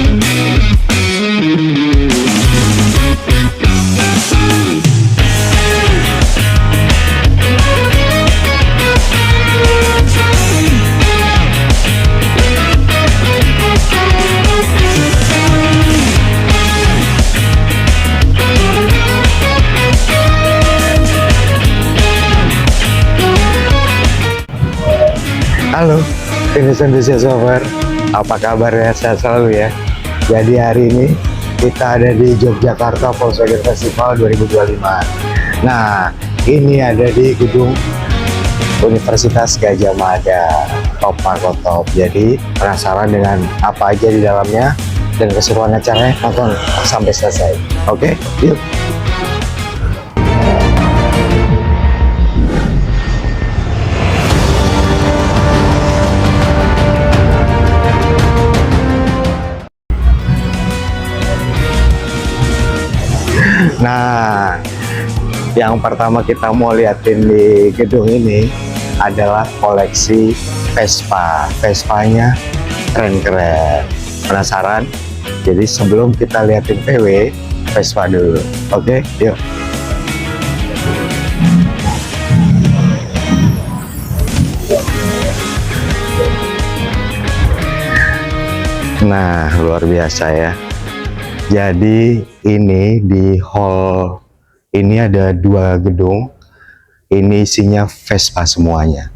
Halo, fitness enthusiast lover, apa kabarnya? Sehat selalu ya. Jadi hari ini kita ada di Yogyakarta Volkswagen Festival 2025. Nah, ini ada di gedung Universitas Gadjah Mada, Top Marco Top. Jadi penasaran dengan apa aja di dalamnya dan keseruan acaranya? Nonton sampai selesai. Oke, yuk. Nah, yang pertama kita mau liatin di gedung ini adalah koleksi Vespa. Vespanya keren-keren. Penasaran? Jadi sebelum kita liatin VW, Vespa dulu. Oke, yuk. Nah, luar biasa ya. Jadi ini di hall ini ada dua gedung, ini isinya Vespa semuanya.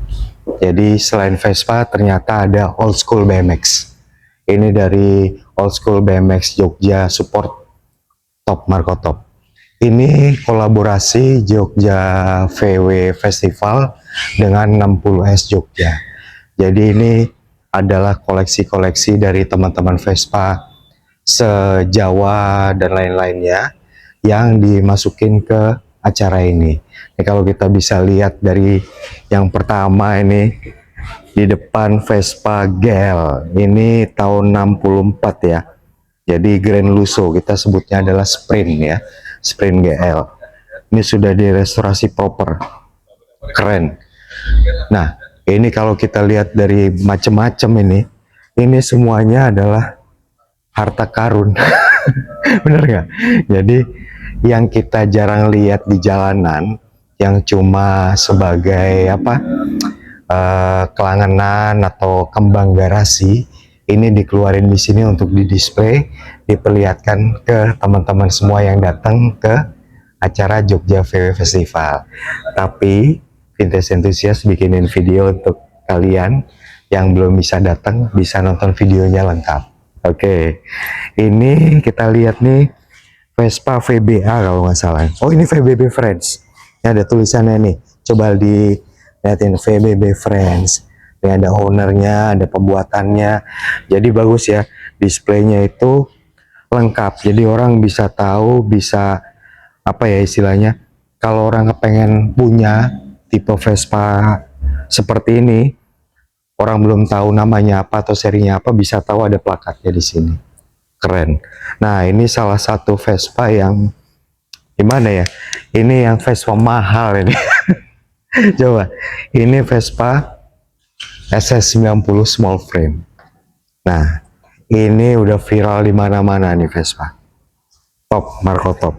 Jadi selain Vespa ternyata ada old school BMX. Ini dari old school BMX Jogja Support Top Marco Top. Ini kolaborasi Jogja VW Festival dengan 60S Jogja. Jadi ini adalah koleksi-koleksi dari teman-teman Vespa se-Jawa dan lain-lainnya yang dimasukin ke acara ini. Ini kalau kita bisa lihat dari yang pertama ini di depan Vespa GL, ini tahun 64 ya. Jadi Grand Lusso, kita sebutnya adalah Sprint ya, Sprint GL. Ini sudah direstorasi proper, keren. Nah, ini kalau kita lihat dari macam-macam ini semuanya adalah harta karun. Bener nggak? Jadi yang kita jarang lihat di jalanan, yang cuma sebagai apa, kelangenan atau kembang garasi, ini dikeluarin di sini untuk didisplay, diperlihatkan ke teman-teman semua yang datang ke acara Jogja VW Festival. Tapi Vintage Enthusiast bikinin video untuk kalian yang belum bisa datang, bisa nonton videonya lengkap. Oke, ini kita lihat nih Vespa VBA kalau nggak salah. Oh, ini VBB Friends. Ini ada tulisannya nih. Coba dilihatin VBB Friends. Ini ada ownernya, ada pembuatannya. Jadi bagus ya. Displaynya itu lengkap. Jadi orang bisa tahu, bisa apa ya istilahnya. Kalau orang kepengen punya tipe Vespa seperti ini, orang belum tahu namanya apa atau serinya apa, bisa tahu ada plakatnya di sini. Keren. Nah, ini salah satu Vespa yang gimana ya? Ini yang Vespa mahal ini. Coba, ini Vespa SS90 small frame. Nah, ini udah viral di mana-mana nih Vespa. Top Marco Top.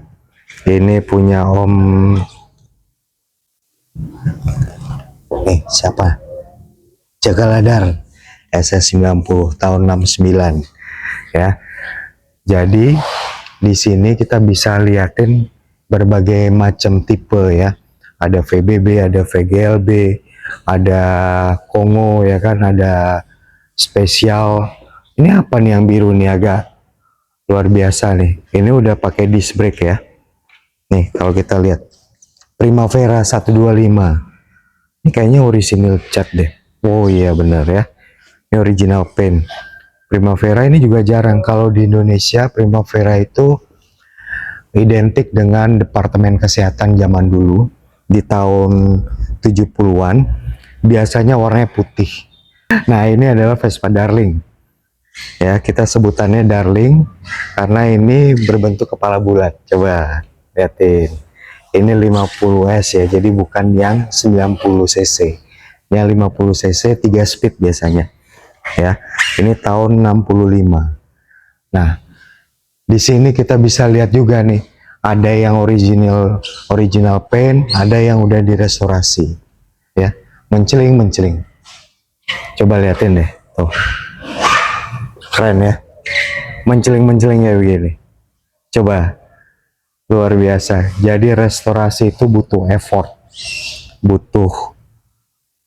Ini punya Om. Siapa? Jagaladar SS90 tahun 69 ya. Jadi di sini kita bisa liatin berbagai macam tipe ya. Ada VBB, ada VGLB, ada Kongo ya kan, ada spesial. Ini apa nih yang biru nih, agak luar biasa nih. Ini udah pakai disc brake ya. Nih kalau kita lihat Primavera 125. Ini kayaknya original cat deh. Oh iya benar ya, ini original paint. Primavera ini juga jarang. Kalau di Indonesia Primavera itu identik dengan Departemen Kesehatan zaman dulu di tahun 70-an. Biasanya warnanya putih. Nah, ini adalah Vespa Darling. Ya, kita sebutannya Darling karena ini berbentuk kepala bulat. Coba lihatin. Ini 50S ya, jadi bukan yang 90 cc. Yang 50 cc 3 speed biasanya. Ya, ini tahun 65. Nah, di sini kita bisa lihat juga nih, ada yang original paint, ada yang udah direstorasi, ya, menceling. Coba liatin deh, tuh, keren ya, menceling ya begini. Coba, luar biasa. Jadi restorasi itu butuh effort, butuh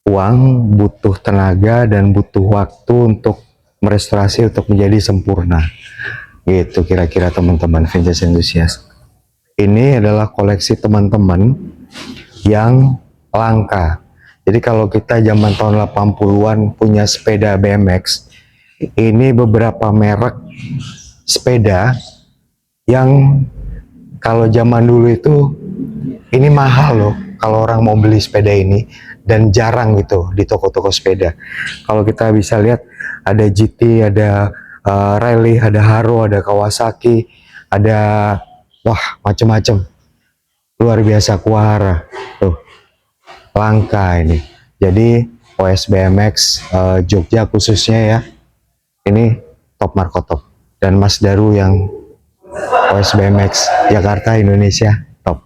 uang, butuh tenaga, dan butuh waktu untuk merestorasi untuk menjadi sempurna. Gitu kira-kira teman-teman vintage enthusiast. Ini adalah koleksi teman-teman yang langka. Jadi kalau kita zaman tahun 80-an punya sepeda BMX, ini beberapa merek sepeda yang kalau zaman dulu itu ini mahal loh kalau orang mau beli sepeda ini, dan jarang gitu di toko-toko sepeda. Kalau kita bisa lihat ada GT, ada Rally, ada Haro, ada Kawasaki, ada wah macem-macem, luar biasa. Kuahara tuh langka ini. Jadi OS BMX Jogja khususnya ya, ini top Marco top, dan Mas Daru yang OS BMX Jakarta Indonesia top.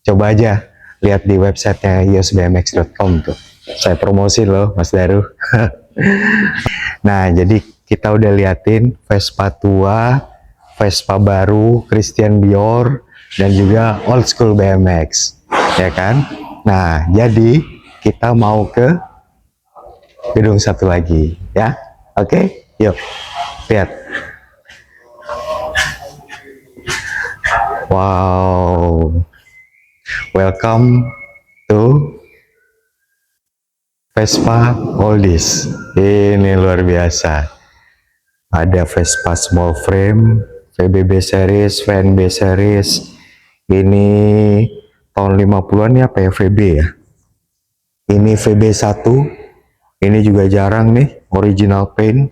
Coba aja lihat di websitenya iosbmx.com tuh, saya promosi loh Mas Daru. Nah, jadi kita udah liatin Vespa tua, Vespa baru, Christian Dior, dan juga old school BMX, ya kan? Nah, jadi kita mau ke gedung satu lagi, ya. Oke, yuk lihat. Wow, welcome to Vespa Oldies. Ini luar biasa. Ada Vespa small frame, VBB series, VNB series. Ini tahun 50-an ya, apa ya, VB ya. Ini VB1. Ini juga jarang nih, original paint.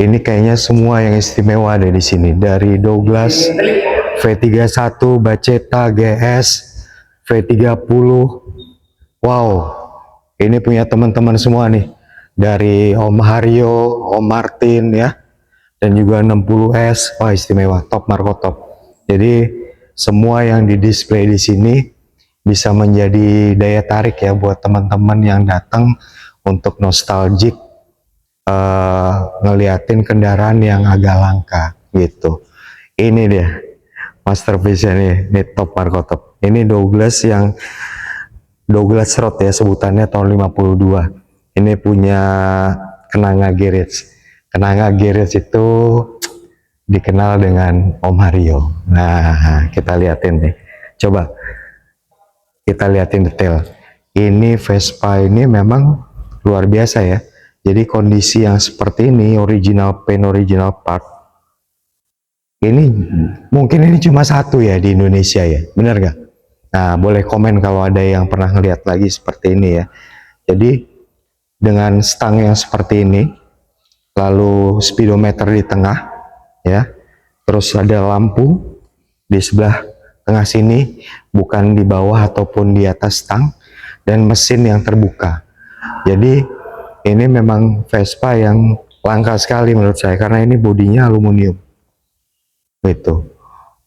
Ini kayaknya semua yang istimewa ada di sini. Dari Douglas, V31, Baceta, GS, V30. Wow, ini punya teman-teman semua nih. Dari Om Haryo, Om Martin ya, dan juga 60S. Wah, istimewa, top Marco top. Jadi semua yang di-display di sini bisa menjadi daya tarik ya buat teman-teman yang datang untuk nostalgic, ngeliatin kendaraan yang agak langka gitu. Ini dia masterpiece ini top Marco top. Ini Douglas yang Douglas Road ya sebutannya, tahun 52. Ini punya Kenanga Garage. Kenanga Garage itu dikenal dengan Om Haryo. Nah, kita liatin nih. Coba kita liatin detail. Ini Vespa ini memang luar biasa ya. Jadi kondisi yang seperti ini, original paint, original part, ini mungkin ini cuma satu ya di Indonesia ya, benar gak? Nah, boleh komen kalau ada yang pernah ngeliat lagi seperti ini ya. Jadi dengan stang yang seperti ini, lalu speedometer di tengah ya, terus ada lampu di sebelah tengah sini, bukan di bawah ataupun di atas stang, dan mesin yang terbuka. Jadi ini memang Vespa yang langka sekali menurut saya, karena ini bodinya aluminium gitu.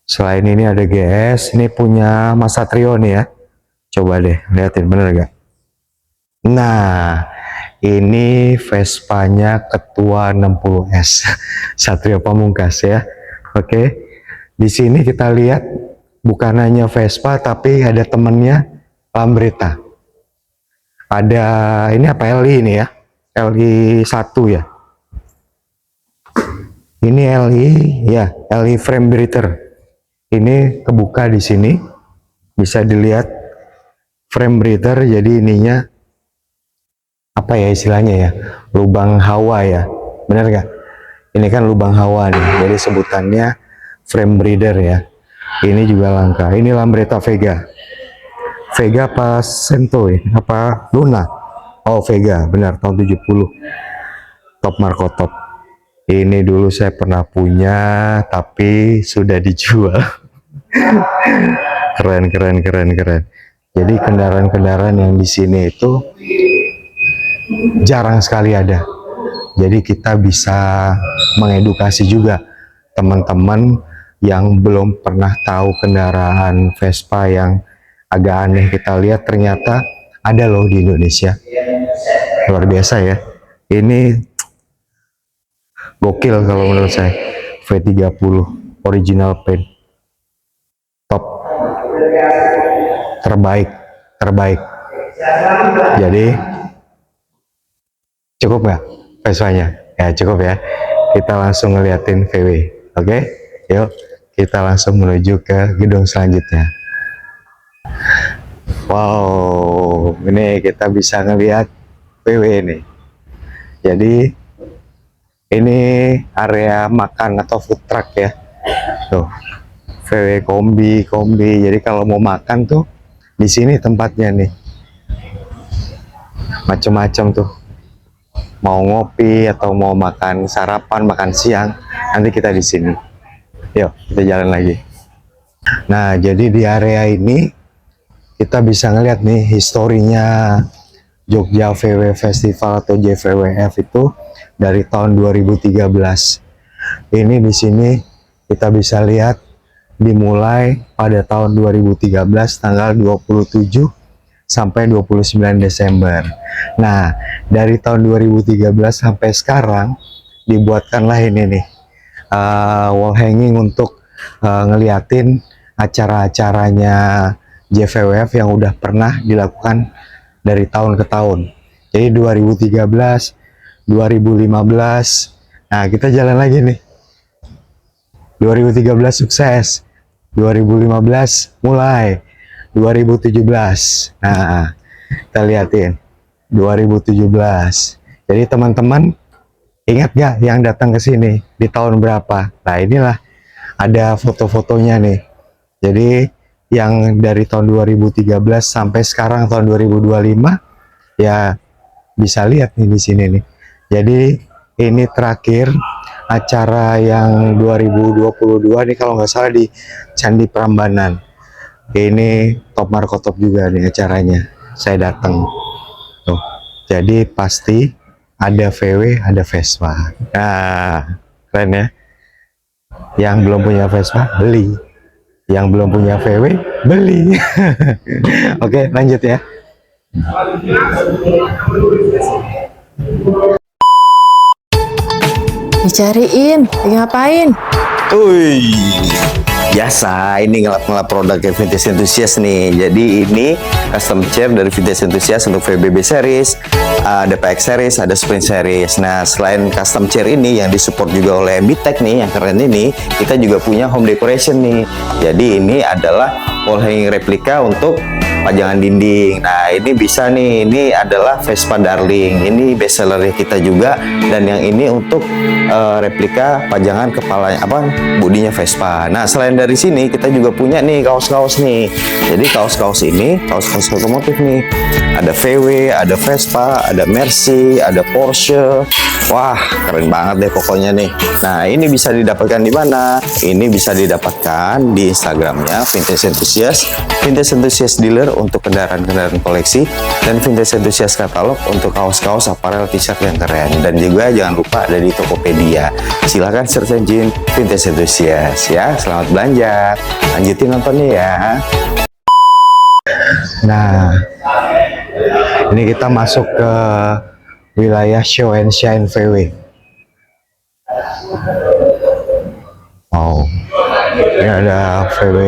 Selain ini ada GS, ini punya Mas Satrio nih ya. Coba deh liatin, bener gak? Nah, ini Vespanya Ketua 60S Satrio Pamungkas ya. Oke, di sini kita lihat bukan hanya Vespa tapi ada temennya, Lambretta. Ada ini apa, LI ini ya, LI 1 ya. Ini LI ya, LI frame breather. Ini kebuka di sini, bisa dilihat frame breather. Jadi ininya apa ya istilahnya ya, lubang hawa ya, bener gak? Ini kan lubang hawa nih, jadi sebutannya frame breather ya. Ini juga langka. Ini Lambretta Vega. Vega apa Sento ya? Apa Luna? Oh Vega, benar, tahun 70. Top Marco top. Ini dulu saya pernah punya, tapi sudah dijual. Keren. Jadi kendaraan-kendaraan yang di sini itu jarang sekali ada. Jadi kita bisa mengedukasi juga teman-teman yang belum pernah tahu kendaraan Vespa yang agak aneh. Kita lihat ternyata ada loh di Indonesia. Luar biasa ya. Ini gokil kalau menurut saya. V30 original paint. Top. Terbaik. Jadi cukup nggak Vespanya? Ya cukup ya. Kita langsung ngeliatin VW. Oke, yuk kita langsung menuju ke gedung selanjutnya. Wow, ini kita bisa ngelihat VW ini. Jadi ini area makan atau food truck ya. Tuh, VW kombi. Jadi kalau mau makan tuh di sini tempatnya nih. Macam-macam tuh. Mau ngopi atau mau makan sarapan, makan siang, nanti kita di sini. Yuk, kita jalan lagi. Nah, jadi di area ini kita bisa ngeliat nih historinya Jogja VW Festival atau JVWF itu dari tahun 2013. Ini di sini kita bisa lihat dimulai pada tahun 2013 tanggal 27 sampai 29 Desember. Nah, dari tahun 2013 sampai sekarang dibuatkanlah ini nih wall hanging untuk ngeliatin acara-acaranya JVWF yang udah pernah dilakukan dari tahun ke tahun. Jadi 2013, 2015. Nah, kita jalan lagi nih. 2013 sukses. 2015 mulai. 2017. Nah, kita lihatin 2017. Jadi teman-teman ingat gak yang datang ke sini di tahun berapa? Nah, inilah ada foto-fotonya nih. Jadi yang dari tahun 2013 sampai sekarang tahun 2025 ya bisa lihat nih di sini nih. Jadi ini terakhir acara yang 2022 nih kalau nggak salah di Candi Prambanan. Ini top markotop juga nih acaranya. Saya datang. Tuh. Jadi pasti ada VW, ada Vespa. Nah, keren ya. Yang belum punya Vespa, beli. Yang belum punya VW, beli. Oke, lanjut ya. Dicariin, ngapain? Biasa ini ngelap-ngelap produk Vintage Enthusiast nih. Jadi ini custom chair dari Vintage Enthusiast untuk VBB series, ada PX series, ada Sprint series. Nah, selain custom chair ini yang disupport juga oleh MBTech nih yang keren ini, kita juga punya home decoration nih. Jadi ini adalah wall hanging replika untuk pajangan dinding. Nah, ini bisa nih, ini adalah Vespa Darling. Ini best seller kita juga, dan yang ini untuk replika pajangan kepala bodinya Vespa. Nah, selain dari sini kita juga punya nih kaos-kaos nih. Jadi kaos-kaos ini kaos-kaos otomotif nih. Ada VW, ada Vespa, ada Mercy, ada Porsche. Wah, keren banget deh pokoknya nih. Nah, ini bisa didapatkan di mana? Ini bisa didapatkan di Instagramnya Vintage Enthusiast, Vintage Enthusiast Dealer untuk kendaraan-kendaraan koleksi, dan Vintage Enthusiast Katalog untuk kaos-kaos, apparel, t-shirt yang keren. Dan juga jangan lupa ada di Tokopedia. Silahkan search engine Vintage Enthusiast ya. Selamat belanja. Lanjutin nontonnya ya. Nah, ini kita masuk ke wilayah Show and Shine VW. Oh, ini ada VW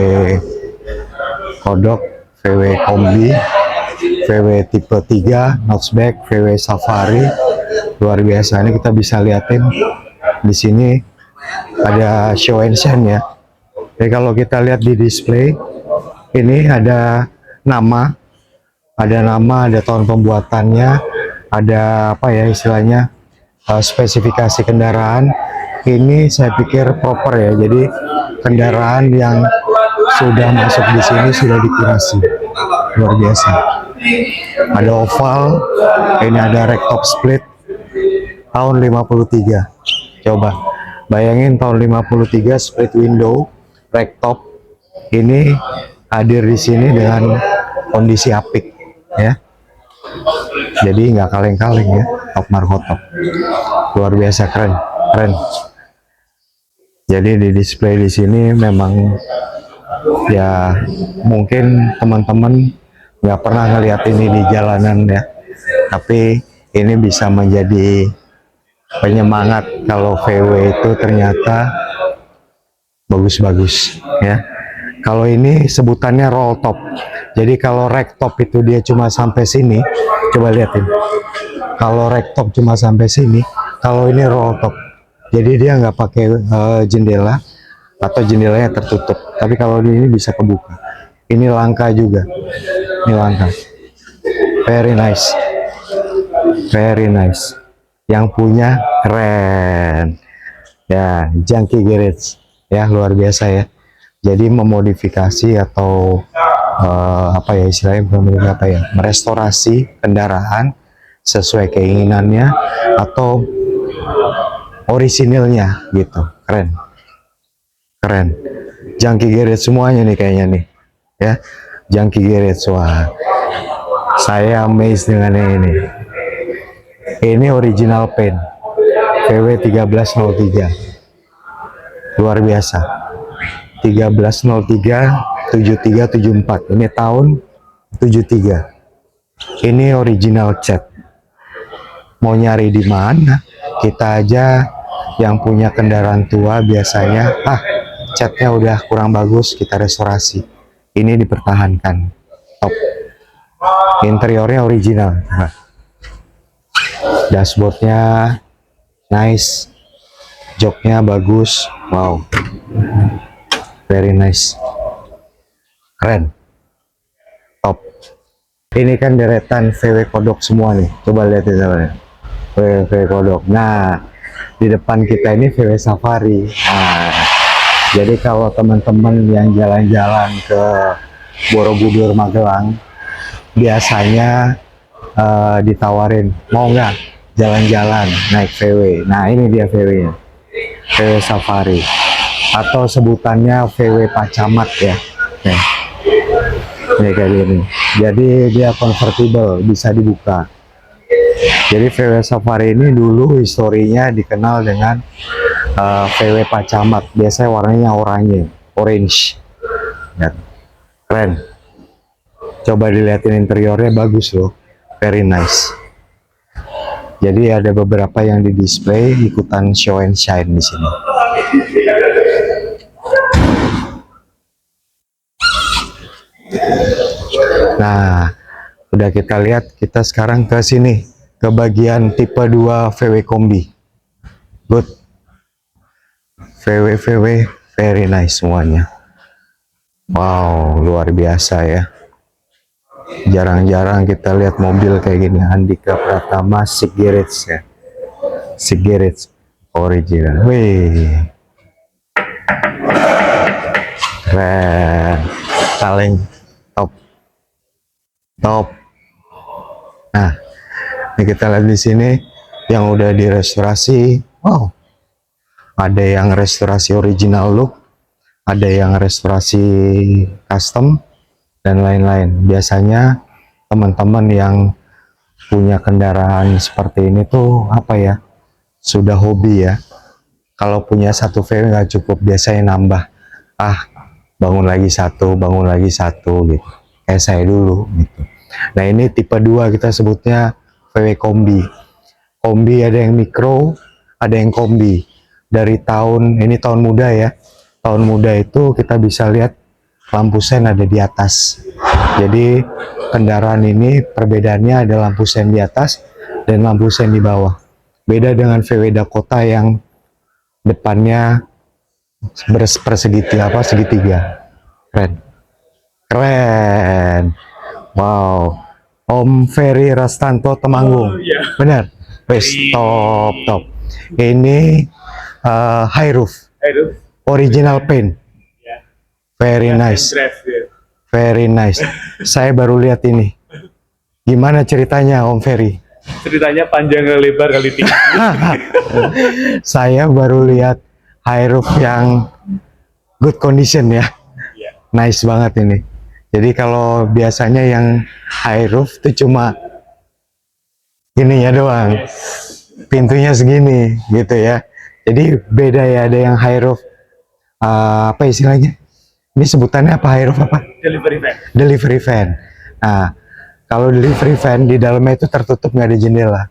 Kodok, VW Kombi, VW tipe 3, notchback, VW Safari. Luar biasa. Ini kita bisa liatin di sini ada Show and Shine ya. Jadi kalau kita lihat di display ini ada nama, ada tahun pembuatannya, ada apa ya istilahnya, spesifikasi kendaraan. Ini saya pikir proper ya. Jadi kendaraan yang sudah masuk di sini sudah dikurasi. Luar biasa. Ada oval, ini ada ragtop split tahun 53. Coba bayangin tahun 53 split window ragtop ini hadir di sini dengan kondisi apik ya. Jadi nggak kaleng-kaleng ya, top markotop. luar biasa keren, keren. Jadi di display di sini memang ya mungkin teman-teman nggak pernah ngeliat ini di jalanan ya, tapi ini bisa menjadi penyemangat kalau VW itu ternyata bagus-bagus ya. Kalau ini sebutannya roll top. Jadi kalau rack top itu dia cuma sampai sini, coba lihatin. Kalau rack top cuma sampai sini, kalau ini roll top. Jadi dia nggak pakai jendela atau jendelanya tertutup. Tapi kalau ini bisa kebuka. Ini langka juga. Ini langka. Very nice. Very nice. Yang punya keren. Ya, Junkie Garage. Ya, luar biasa ya. Jadi memodifikasi atau apa ya istilahnya, apa ya, merestorasi kendaraan sesuai keinginannya atau orisinilnya gitu. Keren, keren. Junkie Garage semuanya nih kayaknya nih ya. Junkie Garage, wah saya amazed dengan ini original paint VW 1303, luar biasa. 1303 7374, ini tahun 73. Ini original cat. Mau nyari di mana? Kita aja yang punya kendaraan tua biasanya catnya udah kurang bagus, kita restorasi. Ini dipertahankan, top. Interiornya original. Dashboardnya nice, joknya bagus, wow. Very nice, keren, top. Ini kan deretan VW kodok semua nih, coba lihat ya VW kodok. Nah, di depan kita ini VW Safari. Nah, jadi kalau teman-teman yang jalan-jalan ke Borobudur Magelang, biasanya ditawarin, mau nggak jalan-jalan naik VW. Nah, ini dia VW-nya, VW Safari. Atau sebutannya VW Pacamat ya. Ini kayak gini. Jadi dia convertible, bisa dibuka. Jadi VW Safari ini dulu historinya dikenal dengan VW Pacamat. Biasanya warnanya oranye, orange. Ya. Keren. Coba dilihatin interiornya, bagus loh. Very nice. Jadi ada beberapa yang di display ikutan show and shine di sini. Nah, udah kita lihat, kita sekarang ke sini, ke bagian tipe 2 VW Kombi. Good. VW very nice semuanya. Wow, luar biasa ya. Jarang-jarang kita lihat mobil kayak gini. Andika Pratama Sik Garage ya. Sik Garage original. Wih. Keren. Kaleng top. Top. Nah, ini kita lihat di sini yang udah direstorasi. Wow. Ada yang restorasi original look, ada yang restorasi custom dan lain-lain. Biasanya teman-teman yang punya kendaraan seperti ini tuh apa ya, sudah hobi ya. Kalau punya satu VW nggak cukup, biasanya nambah, bangun lagi satu gitu, kayak saya dulu gitu. Nah, ini tipe 2 kita sebutnya VW Kombi. Kombi ada yang mikro, ada yang kombi. Dari ini tahun muda ya. Tahun muda itu kita bisa lihat lampu sen ada di atas. Jadi kendaraan ini perbedaannya ada lampu sen di atas dan lampu sen di bawah. Beda dengan VW Dakota yang depannya segitiga. Keren. Wow. Om Ferry Rastanto Temanggung. Benar. Wes, top. Ini high roof. Original paint. Very nice. Very nice. Saya baru lihat ini. Gimana ceritanya Om Ferry? Ceritanya panjang kali lebar kali tinggi. Saya baru lihat high roof yang good condition ya. Nice banget ini. Jadi kalau biasanya yang high roof itu cuma ininya doang. pintunya segini gitu ya. Jadi beda ya, ada yang high roof, apa istilahnya? Ini sebutannya apa, high roof apa? Delivery van. Delivery van. Nah, kalau delivery van di dalamnya itu tertutup, nggak ada jendela.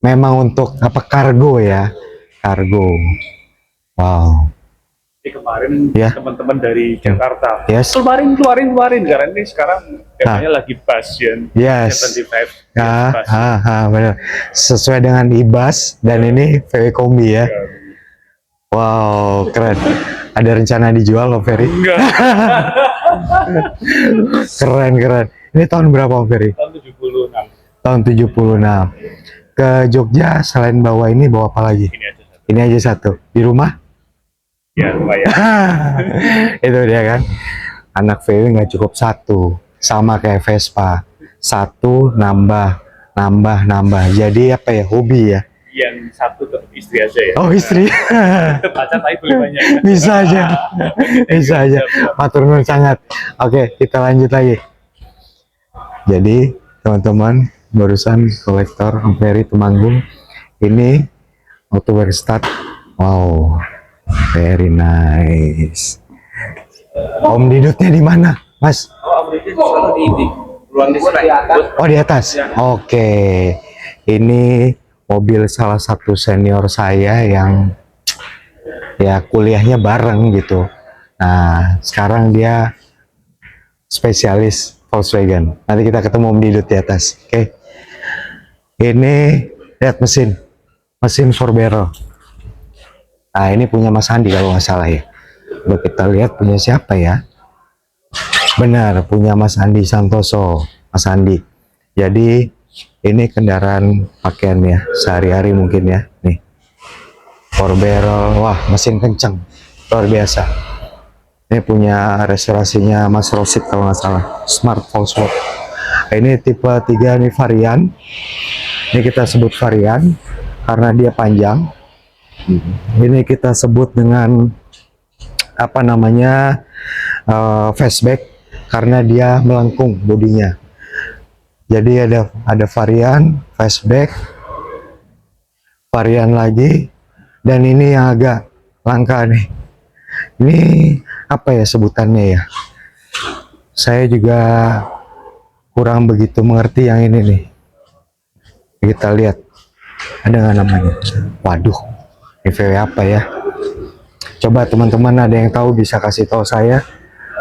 Memang untuk apa, kargo ya, kargo. Wow. Ini kemarin Ya. teman-teman dari Jakarta. Yes. Keluarin karena ini sekarang temanya lagi Bastion. Yes. 75. Benar. Sesuai dengan IBAS dan ini VW Kombi ya. Wow, keren. Ada rencana dijual loh, Ferry? Enggak. Keren. Ini tahun berapa, Om Ferry? Tahun 76. Tahun 76. Ke Jogja selain bawa ini, bawa apa lagi? Ini aja. Ini aja satu. Di rumah? Ya lumayan. Itu dia kan. Anak VW nggak cukup satu. Sama kayak Vespa. Satu nambah. Jadi apa ya, hobi ya? Yang satu tetap istri aja ya. Oh, istri. Pacar tapi beli banyak. Bisa aja. Matur nuwun sangat. Oke, kita lanjut lagi. Jadi teman-teman, barusan kolektor Om Ferry Temanggung ini auto workstart. Wow, very nice. Om Didutnya di mana, Mas? Oh, di atas. Oke. Ini mobil salah satu senior saya yang ya kuliahnya bareng gitu. Nah, sekarang dia spesialis Volkswagen. Nanti kita ketemu Om Didut di atas. Oke. Ini lihat mesin 4 barrel. Nah, ini punya Mas Andi kalau nggak salah ya. Coba kita lihat punya siapa ya. Benar, punya Mas Andi Santoso. Mas Andi. Jadi ini kendaraan pakaian ya, sehari-hari mungkin ya. Nih, 4 barrel. Wah, mesin kenceng, luar biasa. Ini punya restorasinya Mas Rosid kalau nggak salah, Smart Volkswagen. Ini tipe 3, ini varian. Ini kita sebut varian karena dia panjang. Ini kita sebut dengan apa namanya, fastback karena dia melengkung bodinya. Jadi ada varian fastback, varian lagi, dan ini yang agak langka nih. Ini apa ya sebutannya ya? Saya juga kurang begitu mengerti yang ini nih. Kita lihat ada nggak namanya? Waduh, ini VW apa ya? Coba teman-teman ada yang tahu bisa kasih tahu saya,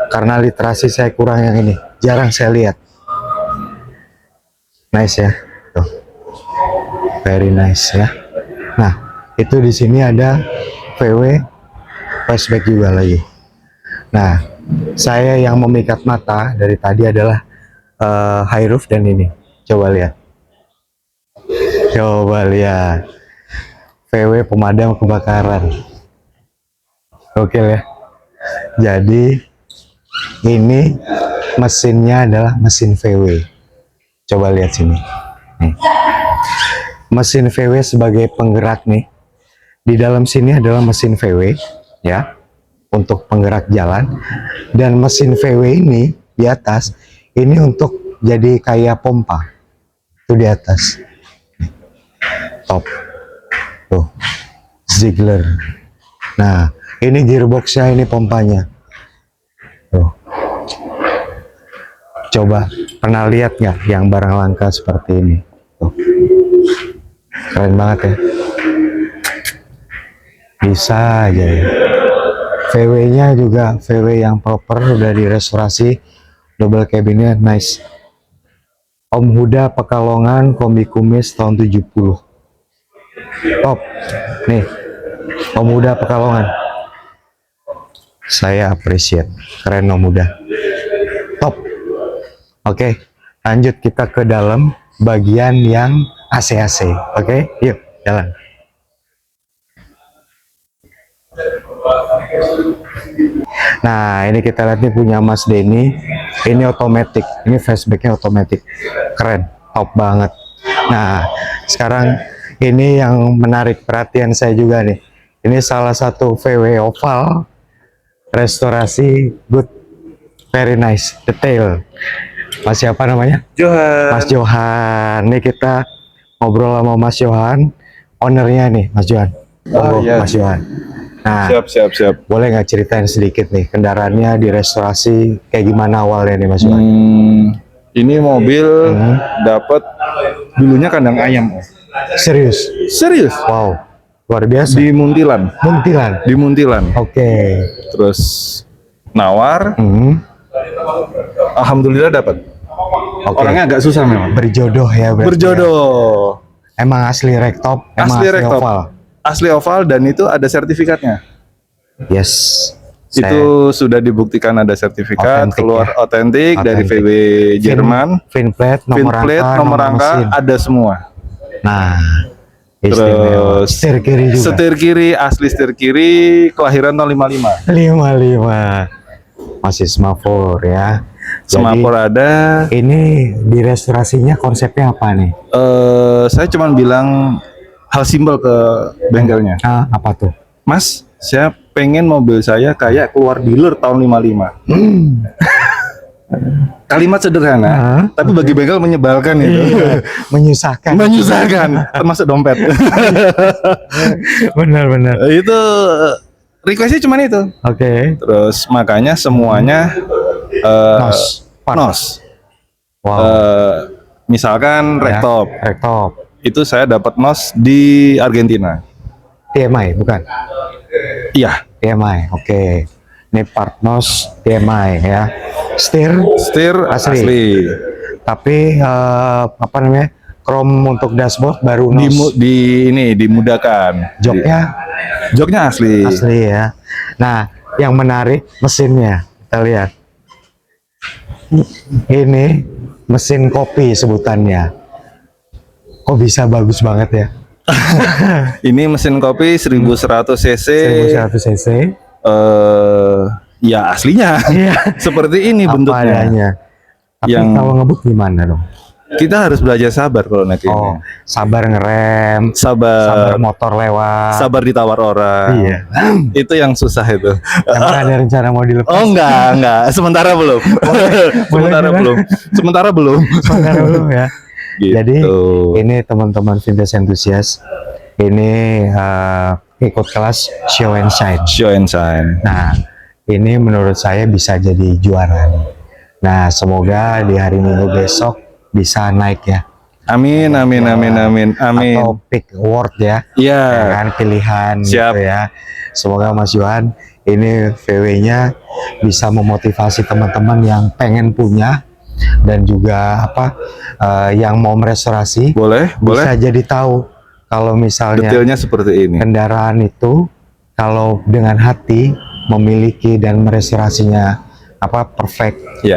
karena literasi saya kurang yang ini, jarang saya lihat. Nice ya, tuh, very nice ya. Nah, itu di sini ada VW fastback juga lagi. Nah, saya yang memikat mata dari tadi adalah high roof dan ini. Coba lihat VW pemadam kebakaran. Oke ya. Jadi ini mesinnya adalah mesin VW. Coba lihat sini. Nih. Mesin VW sebagai penggerak nih. Di dalam sini adalah mesin VW ya, untuk penggerak jalan, dan mesin VW ini di atas ini untuk jadi kayak pompa. Itu di atas. Top. Tuh. Ziegler. Nah, ini gearboxnya, ini pompanya. Tuh. Coba pernah lihat nggak yang barang langka seperti ini? Tuh. Keren banget ya. Bisa aja ya. VW-nya juga VW yang proper, udah direstorasi, double cabinnya nice. Om Huda Pekalongan kombi kumis tahun 70. Top. Nih, Om Huda Pekalongan. Saya appreciate. Keren Om Huda. Top. Oke, lanjut kita ke dalam bagian yang AC-AC. Oke, yuk jalan. Nah, ini kita lihat nih punya Mas Denny. Ini otomatis, ini fastbacknya otomatis. Keren, top banget. Nah, sekarang ini yang menarik perhatian saya juga nih. Ini salah satu VW oval, restorasi good, very nice, detail. Mas siapa namanya? Johan. Mas Johan. Nih kita ngobrol sama Mas Johan. ownernya nih, Mas Johan. iya. Mas Johan. Nah, Siap. boleh nggak ceritain sedikit nih kendaraannya direstorasi kayak gimana awalnya nih, Mas Johan? Ini mobil dapat dulunya kandang ayam. Serius? Serius? Wow, luar biasa. Di Muntilan. Di Muntilan. Oke. Terus nawar. Alhamdulillah dapat. Oke. Orangnya agak susah memang. Berjodoh ya berarti. Berjodoh. Ya? Emang asli rektop, emang Asli rektop. oval. Asli oval dan itu ada sertifikatnya. Yes. Itu sudah dibuktikan ada sertifikat, Otentik keluar ya? otentik dari Otentik. VW Jerman. VIN plate, VIN nomor plate, rangka, nomor rangka, mesin. ada semua. Nah, istimewa. Terus Setir kiri juga. Setir kiri, asli setir kiri, kelahiran tahun 55. 55. Masih semapur ya. Semapur ada. Ini di restorasinya konsepnya apa nih? Saya cuman bilang hal simpel ke bengkelnya. Ah, apa tuh? Mas, saya pengen mobil saya kayak keluar dealer tahun 55. Kalimat sederhana, tapi bagi bengkel menyebalkan itu. Menyusahkan. Menyusahkan, termasuk dompet. Benar-benar. Itu requestnya cuma itu. Oke. Terus makanya semuanya Nos. Part. nos. Wow. Misalkan Ya, rektop, Rektop. itu saya dapat nos di Argentina. TMI bukan? Iya, TMI. Oke. Ini part nos TMI ya. Setir setir asli. tapi apa namanya? Chrome untuk dashboard baru nos. Dimudahkan. Joknya asli. Asli ya. Nah, yang menarik mesinnya. Kita lihat. Ini mesin kopi sebutannya. Kok bisa bagus banget ya? Ini mesin kopi 1100 cc. 1100 cc. Ya aslinya. Iya. Seperti ini Apa bentuknya. adanya. Tapi Yang- kalau ngebut gimana dong? Kita harus belajar sabar kalau naik ini. Oh, sabar ngerem, sabar Sabar. motor lewat. Sabar ditawar orang. Iya. Itu yang susah itu. Emang ada rencana mau dilepas? Oh enggak. Sementara belum. Sementara gimana? belum. Sementara belum. Sebentar dulu ya. Gitu. Jadi ini teman-teman vintage enthusiast, ini ikut kelas show and shine. Show and shine. Nah, ini menurut saya bisa jadi juara. Nah, semoga di hari Minggu besok bisa naik ya. Amin. Atau pick award ya. Iya. Ya kan, pilihan Siap. gitu ya. Semoga Mas Johan ini VW-nya bisa memotivasi teman-teman yang pengen punya dan juga yang mau merestorasi Boleh. bisa jadi tahu kalau misalnya Detailnya seperti ini. kendaraan itu kalau dengan hati memiliki dan merestorasinya perfect, Ya.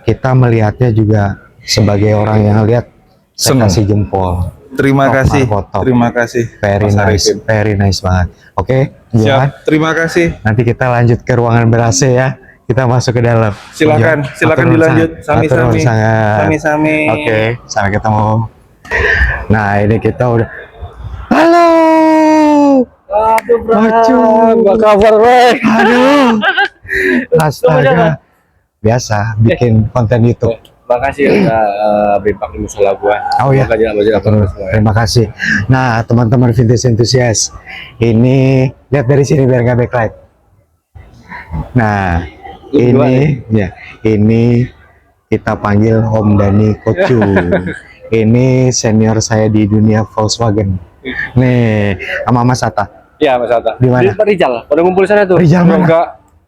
kita melihatnya juga sebagai orang yang lihat saya Senang. kasih jempol. Terima Top, kasih. Marco, top. Terima kasih. Very Mas nice, Arifin. very nice banget. Oke, Siap. Johan, Terima kasih. nanti kita lanjut ke ruangan ber-AC ya. Kita masuk ke dalam. Silakan, Johan, silakan atur dilanjut. nulis sangat. Atur nulis sangat. Sami-sami. Oke, sampai ketemu. Nah, ini kita udah. Halo. Aduh, Macu. apa kabar, Bang? Aduh. Astaga. Biasa bikin konten YouTube. Makasih ya udah bimpak di musola gua. Oh ya. Semoga jalan baju terus semua ya. Terima kasih. Nah, teman-teman vintage enthusiast, ini lihat dari sini biar nggak backlight. Nah, ini kita panggil Om Dani Kocu. Ini senior saya di dunia Volkswagen. Nih, sama Mas Atta. Iya, Mas Ata. Di mana? Di Pak Rijal. Pada ngumpul di sana tuh. Rijal mana? Enggak.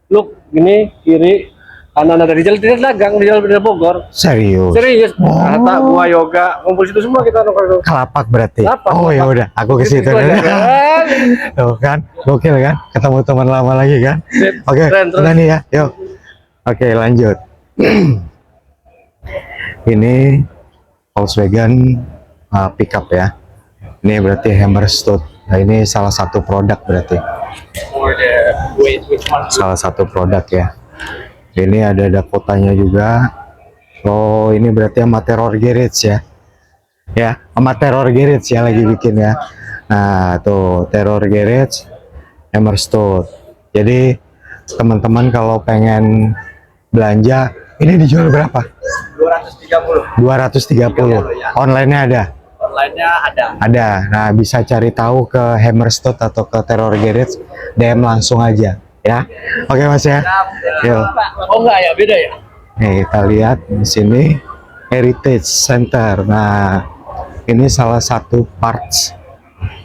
Lu gini kiri anak-anak dari Rijal tidak dagang di Rijal Bogor. Serius. Serius. Oh. Atta, gua yoga, ngumpul situ semua kita nongkrong. Kelapak berarti. Kelapak, Oh ya kelapak. udah, aku ke situ. Itu aja, kan? Tuh kan, gokil kan? Ketemu teman lama lagi kan? Sip, Oke, keren, terus. Dani ya, yuk. Oke, lanjut. Ini Volkswagen pickup ya. Ini berarti Hammerstone. Nah, ini salah satu produk berarti. Salah satu produk ya. Ini ada Dakotanya juga. Oh, ini berarti sama Terror Garage ya. Ya, sama Terror Garage ya lagi bikin ya. Nah, tuh Terror Garage Hammerstone. Jadi teman-teman kalau pengen belanja, ini dijual berapa? 230. 230. Online-nya ada. lainnya ada. Ada. Nah, bisa cari tahu ke Hammerstone atau ke Terror Garage, DM langsung aja ya. Oke Mas ya. Yuk. Oh enggak ya, beda ya. Nih kita lihat di sini Heritage Center. Nah, ini salah satu parts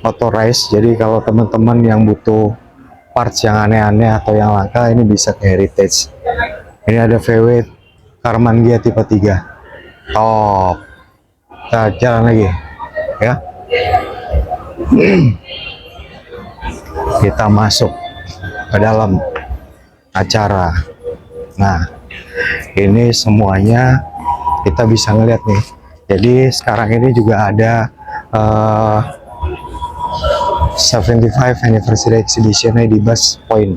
authorized. Jadi kalau teman-teman yang butuh parts yang aneh-aneh atau yang langka, ini bisa ke Heritage. Ini ada VW Karman Gia tipe 3. Top. Kita jalan lagi ya. Kita masuk ke dalam acara. Nah, ini semuanya kita bisa ngeliat nih. Jadi sekarang ini juga ada 75 anniversary exhibition di Bus Point.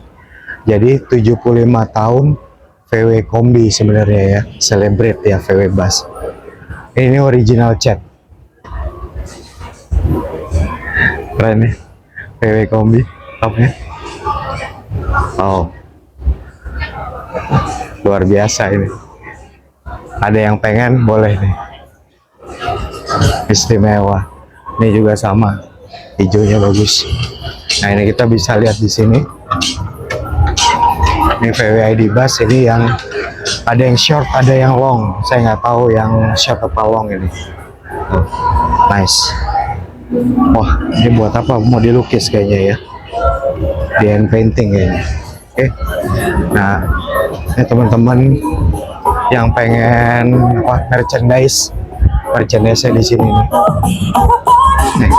Jadi 75 tahun VW Kombi sebenarnya ya, celebrate ya VW Bus. Ini original cat. Keren nih, VW Kombi, top ya. Oh, luar biasa ini. Ada yang pengen, boleh nih. Istimewa. Ini juga sama, hijaunya bagus. Nah ini kita bisa lihat di sini. Ini VW ID Bus, ini yang ada yang short, ada yang long. Saya nggak tahu yang short apa long ini. Oh, nice. Wah, ini buat apa? Mau dilukis kayaknya ya. Di hand painting kayaknya. Oke. Nah, ini teman-teman yang pengen apa merchandise-nya di sini nih. Nih.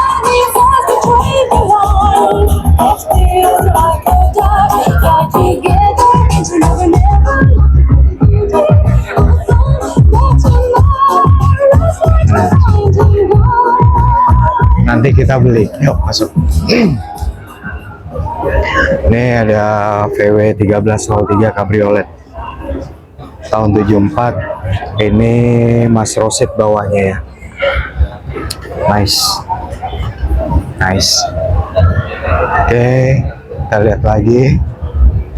Nanti kita beli, yuk masuk. Ini ada VW 1303 Cabriolet tahun 74. Ini Mas Rosid bawahnya ya. Nice. Oke, kita lihat lagi.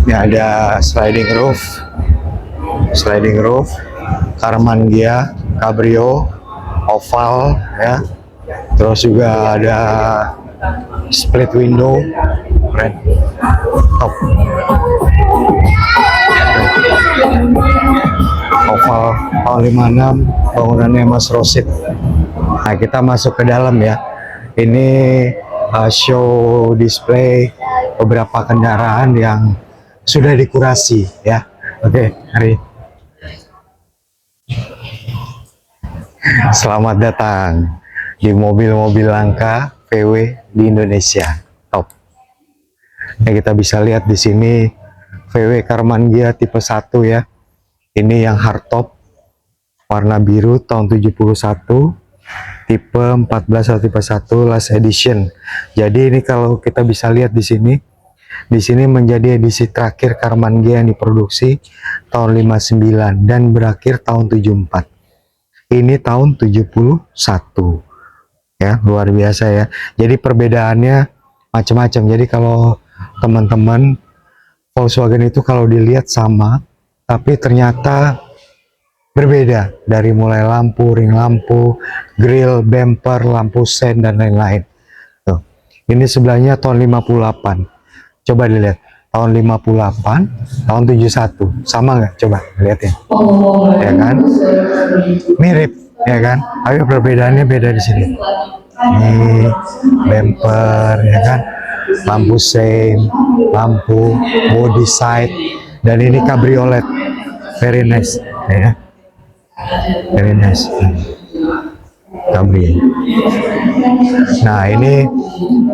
Ini ada sliding roof Karman Gia Cabrio oval ya. Terus juga ada split window, keren, top. Oval tahun 56, bangunannya Mas Rosid. Nah kita masuk ke dalam ya. Ini show display beberapa kendaraan yang sudah dikurasi ya. Oke, mari. Selamat datang di mobil-mobil langka VW di Indonesia. Top. Ya, kita bisa lihat di sini VW Karman Gia tipe 1 ya. Ini yang hardtop warna biru tahun 71, tipe 14 atau tipe 1 last edition. Jadi ini kalau kita bisa lihat di sini menjadi edisi terakhir Karman Gia yang diproduksi tahun 59 dan berakhir tahun 74. Ini tahun 71. Ya, luar biasa ya. Jadi perbedaannya macam-macam. Jadi kalau teman-teman Volkswagen itu kalau dilihat sama, tapi ternyata berbeda dari mulai lampu, ring lampu, grill, bumper, lampu sen dan lain-lain. Tuh. Ini sebelahnya tahun 58. Coba dilihat. Tahun 58, tahun 71. Sama nggak? Coba lihat ya. Ya kan? Mirip, ya kan? Tapi perbedaannya beda di sini. Ini bumper, ya kan? Lampu sein, lampu body side, dan ini cabriolet. Very nice, ya. Very nice. Cabrio. Nah ini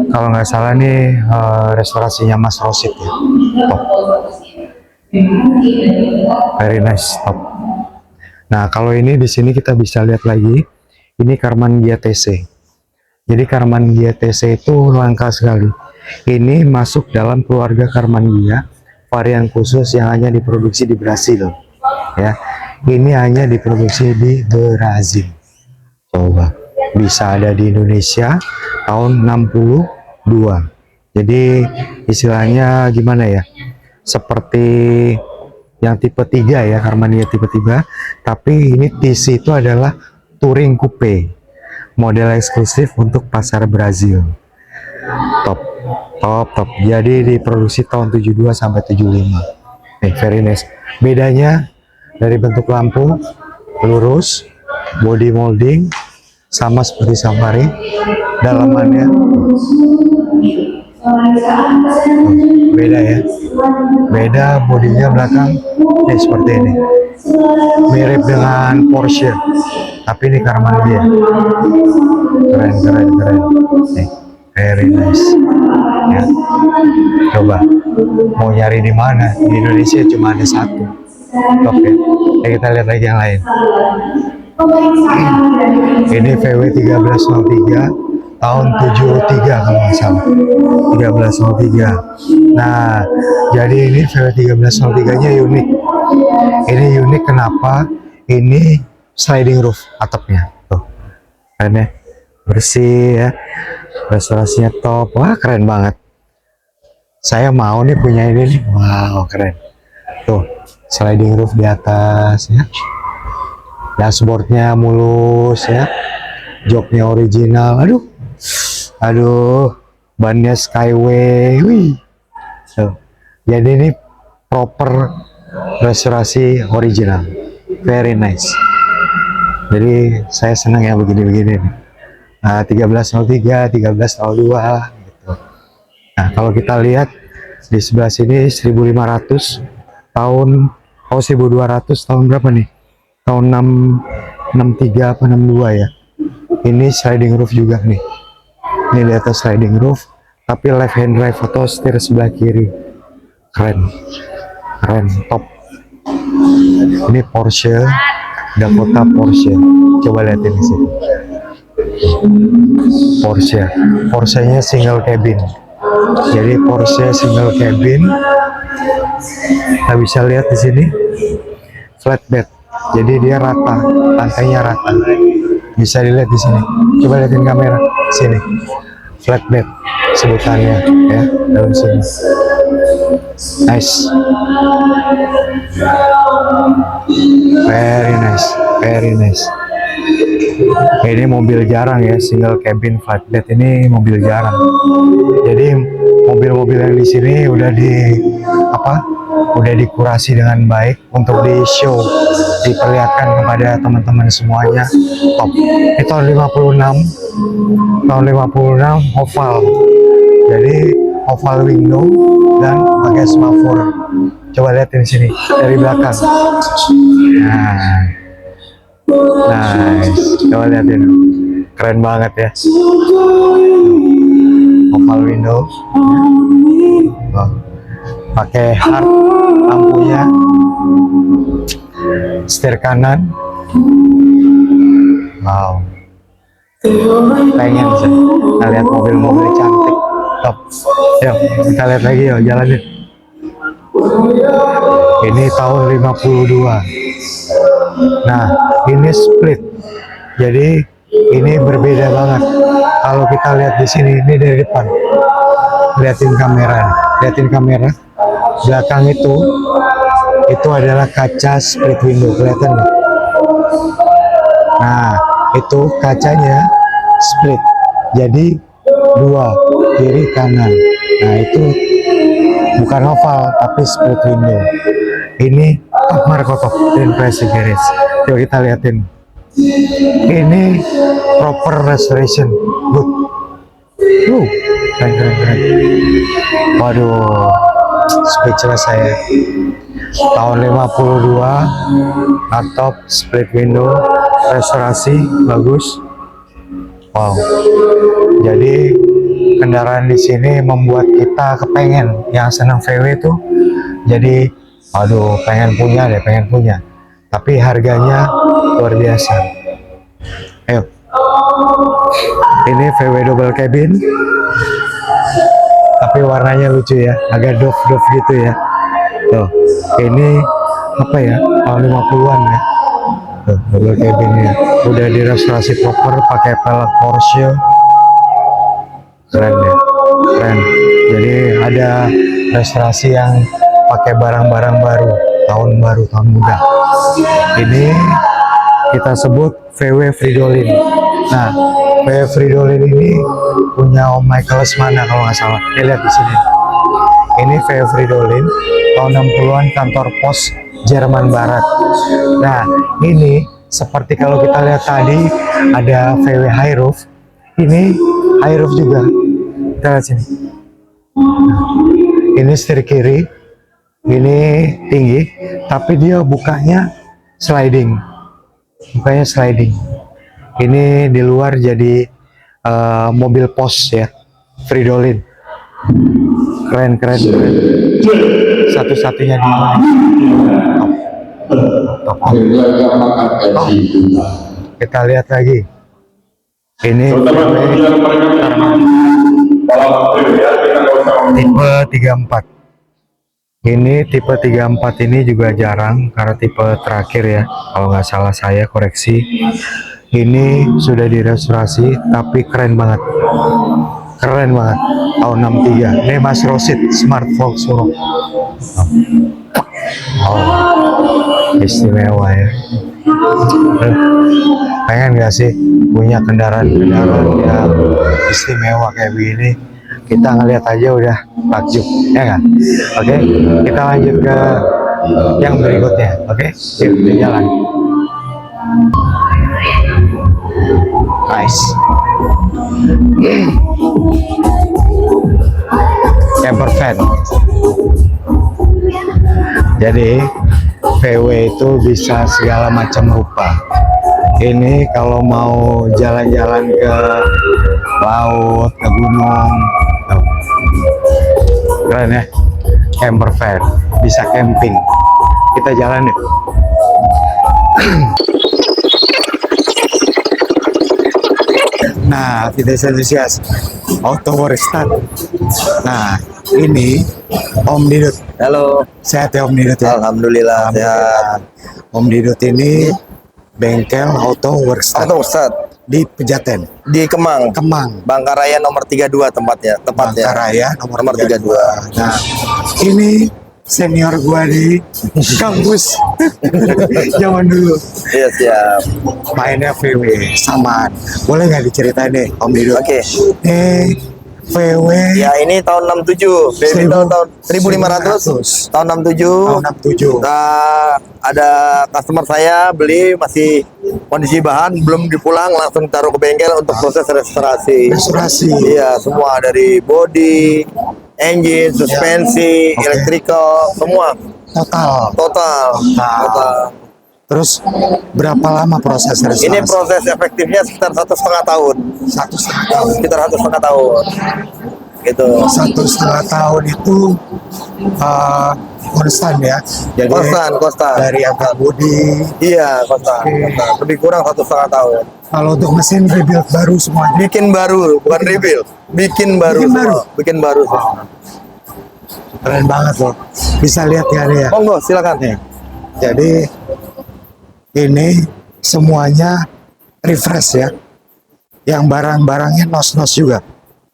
kalau nggak salah nih restorasinya Mas Rosid ya. Top. Very nice, top. Nah kalau ini di sini kita bisa lihat lagi, ini Karman Gia TC. Jadi Karman Gia TC itu langka sekali. Ini masuk dalam keluarga Karman Gia, varian khusus yang hanya diproduksi di Brasil. Ya, ini hanya diproduksi di Brasil. Coba bisa ada di Indonesia tahun 62. Jadi istilahnya gimana ya, seperti yang tipe 3 ya, Karman Gia tipe 3, tapi ini TC itu adalah touring coupe. model eksklusif untuk pasar Brazil. Top. Jadi diproduksi tahun 72 sampai 75. Nih, very nice. Bedanya dari bentuk lampu lurus, body molding sama seperti Safari. Dalamannya beda ya. Beda bodinya belakang nih seperti ini. Mirip dengan Porsche, tapi ini Karman dia. Keren. Nih, very nice. Ya. Coba mau nyari di mana? Di Indonesia cuma ada satu. Oke, kita lihat lagi yang lain. Ini VW 1303 tahun 73 kalau nggak salah. 1303. Nah, jadi ini VW 1303 nya unik. Ini unik kenapa? Ini sliding roof atapnya. Tuh, keren ya, bersih ya, restorasinya top. Wah, keren banget. Saya mau nih punya ini nih. Wow, keren. Tuh, sliding roof di atas ya. Dashboardnya mulus ya. Joknya original. Aduh, bannya Skyway. Wih. Tuh. Jadi ini proper restorasi original. Very nice. Jadi saya senang ya begini-begini nih. 1303, 1302 gitu. Nah, kalau kita lihat di sebelah sini 1500 tahun 1200 tahun berapa nih? Tahun 63 apa 62 ya. Ini sliding roof juga nih. Ini di atas sliding roof, tapi left hand drive atau setir sebelah kiri. Keren, top. Ini Porsche, Dakota Porsche. Coba lihatin di sini. Porsche-nya single cabin. Jadi Porsche single cabin. Kita bisa lihat di sini flatbed. Jadi dia rata, lantainya rata. Bisa dilihat di sini. Coba lihatin kamera sini. Flatbed sebutannya ya, dalam sini. Nice. Very nice. Ini mobil jarang ya, single cabin flatbed ini mobil jarang. Jadi mobil-mobil yang di sini udah dikurasi dengan baik untuk di show, diperlihatkan kepada teman-teman semuanya. Top. Ini tahun 56 oval. Jadi oval window dan pakai semafor. Coba lihat di sini dari belakang. Nice. Coba lihatin, keren banget ya. Oval window. Pakai hard lampunya. Setir kanan. Wow. Pengen sih. Kita lihat mobil-mobil cantik. Top. Yuk, kita lihat lagi yuk, jalanin. Ini tahun 52. Nah, ini split. Jadi ini berbeda banget. Kalau kita lihat di sini, ini dari depan. Lihatin kamera. Belakang itu adalah kaca split window, kelihatan nggak? Nah, itu kacanya split. Jadi dua, kiri kanan. Nah, itu bukan oval tapi split window. Ini top Marco top dan Press Garage. Coba kita lihatin. Ini proper restoration. Good. Keren. Waduh, speechless saya. Tahun 52, hardtop, split window, restorasi bagus. Wow. Jadi kendaraan di sini membuat kita kepengen, yang senang VW itu jadi pengen punya. Tapi harganya luar biasa. Ayo. Ini VW double cabin. Tapi warnanya lucu ya, agak doff gitu ya. Tuh, ini apa ya? Tahun 50-an ya. Tuh, double cabinnya udah direstorasi proper pakai pelek Porsche. Keren ya, keren. Jadi ada restorasi yang pakai barang-barang baru, tahun muda. Ini kita sebut VW Fridolin. Nah, VW Fridolin ini punya Om Michael Lesmana kalau nggak salah. Lihat di sini. Ini VW Fridolin tahun 60-an, kantor pos Jerman Barat. Nah, ini seperti kalau kita lihat tadi ada VW Hi-Roof. Ini Hi-Roof juga. Kita lihat sini. Ini setir kiri, ini tinggi, tapi dia bukanya sliding. Bukanya sliding. Ini di luar jadi mobil pos ya, Fridolin. Keren. Satu-satunya di Indonesia. Top. Kita lihat lagi. Ini tipe 34. Ini tipe 34 ini juga jarang karena tipe terakhir ya. Kalau nggak salah saya koreksi. Ini sudah direstorasi tapi keren banget. Keren banget. Tahun 63. Ini Mas Rosid Smart Volkswagen. Oh, istimewa ya. Pengen gak sih punya kendaraan-kendaraan yang istimewa kayak begini? Kita ngeliat aja udah takjub, ya kan? Oke, kita lanjut ke yang berikutnya. Oke, yuk kita jalan. Nice. Camper van. Jadi VW itu bisa segala macam rupa. Ini kalau mau jalan-jalan ke laut, ke gunung, tuh. Keren ya, camper van, bisa camping. Kita jalan yuk. Nah, Vintage Enthusiast Auto Workshop. Nah, ini Om Didut. Halo. Sehat ya Om Didut ya? Alhamdulillah sehat. Om Didut ini bengkel Auto Workshop Auto Workshop di Pejaten, di Kemang. Bangkaraya nomor 32 tepatnya. Bangkaraya nomor 32. Nah, ini senior gua di kampus zaman dulu. Iya siap. Mainnya VW samaan. Boleh nggak diceritain deh Om Didut? Oke. VW Ya ini tahun 67. Baby tahun 1500. Tahun 67. tahun 67. Ada customer saya beli masih kondisi bahan belum dipulang, langsung taruh ke bengkel untuk proses restorasi. Iya, semua dari body, engine, suspensi, electrical, semua. Total. Terus berapa lama proses restorasi? Ini proses efektifnya sekitar 1,5 tahun. 1,5 tahun. Sekitar 1,5 tahun. Gitu. 1,5 tahun itu konstan ya. Jadi Konstan. dari angka bodi. Iya, konstan. Lebih kurang 1,5 tahun. Kalau untuk mesin rebuild baru semuanya. Bikin baru, bukan rebuild. Bikin baru. Bikin baru. Keren banget loh. Bisa lihat ya nih ya. Monggo, silakan. Jadi ini semuanya refresh ya. Yang barang-barangnya nos-nos juga.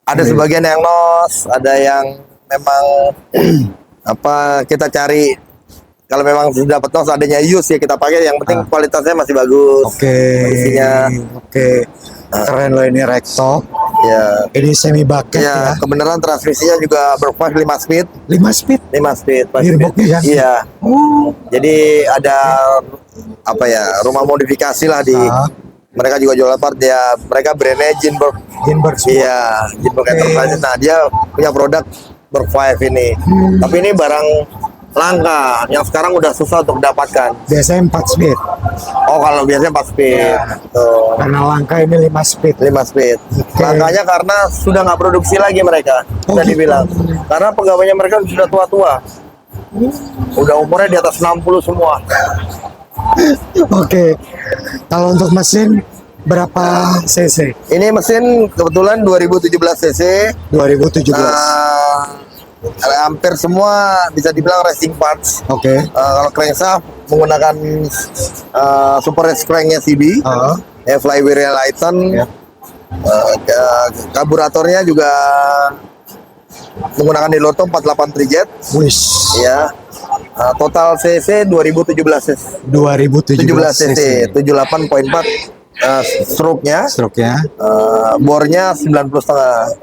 Ada sebagian yang nos, ada yang memang apa kita cari. Kalau memang sudah dapat nos, adanya use ya kita pakai. Yang penting kualitasnya masih bagus. Isinya. Keren loh ini ragtop. Ya. Ini semi bucket Ya, ya. kebenaran transmisinya juga berfast 5 speed. 5 speed. 5 speed. Gearboxnya kan? Iya. Jadi ada apa ya, rumah modifikasi lah di mereka juga jual part ya, mereka brandnya Ginberg. Iya, Ginberg Enterprise. Nah, dia punya produk Berg 5 ini. Tapi ini barang langka yang sekarang udah susah untuk dapatkan. Biasanya 4 speed. Oh, kalau biasanya 4 speed. Tuh. Karena langka ini 5 speed. 5 speed. Langkanya karena sudah nggak produksi lagi mereka. Bisa dibilang. Karena pegawainya mereka sudah tua-tua. Udah umurnya di atas 60 semua. Kalau untuk mesin berapa cc? Ini mesin kebetulan 2017 cc. 2017. Hampir semua bisa dibilang racing parts. Kalau crankshaft menggunakan super race cranknya CB, flywheel Lighton. Karburatornya juga menggunakan Deloto 48 trijet. Wish. Ya. Total cc 2017 2017 cc, 78,4 stroke-nya, Stroke-nya bornya 90,5.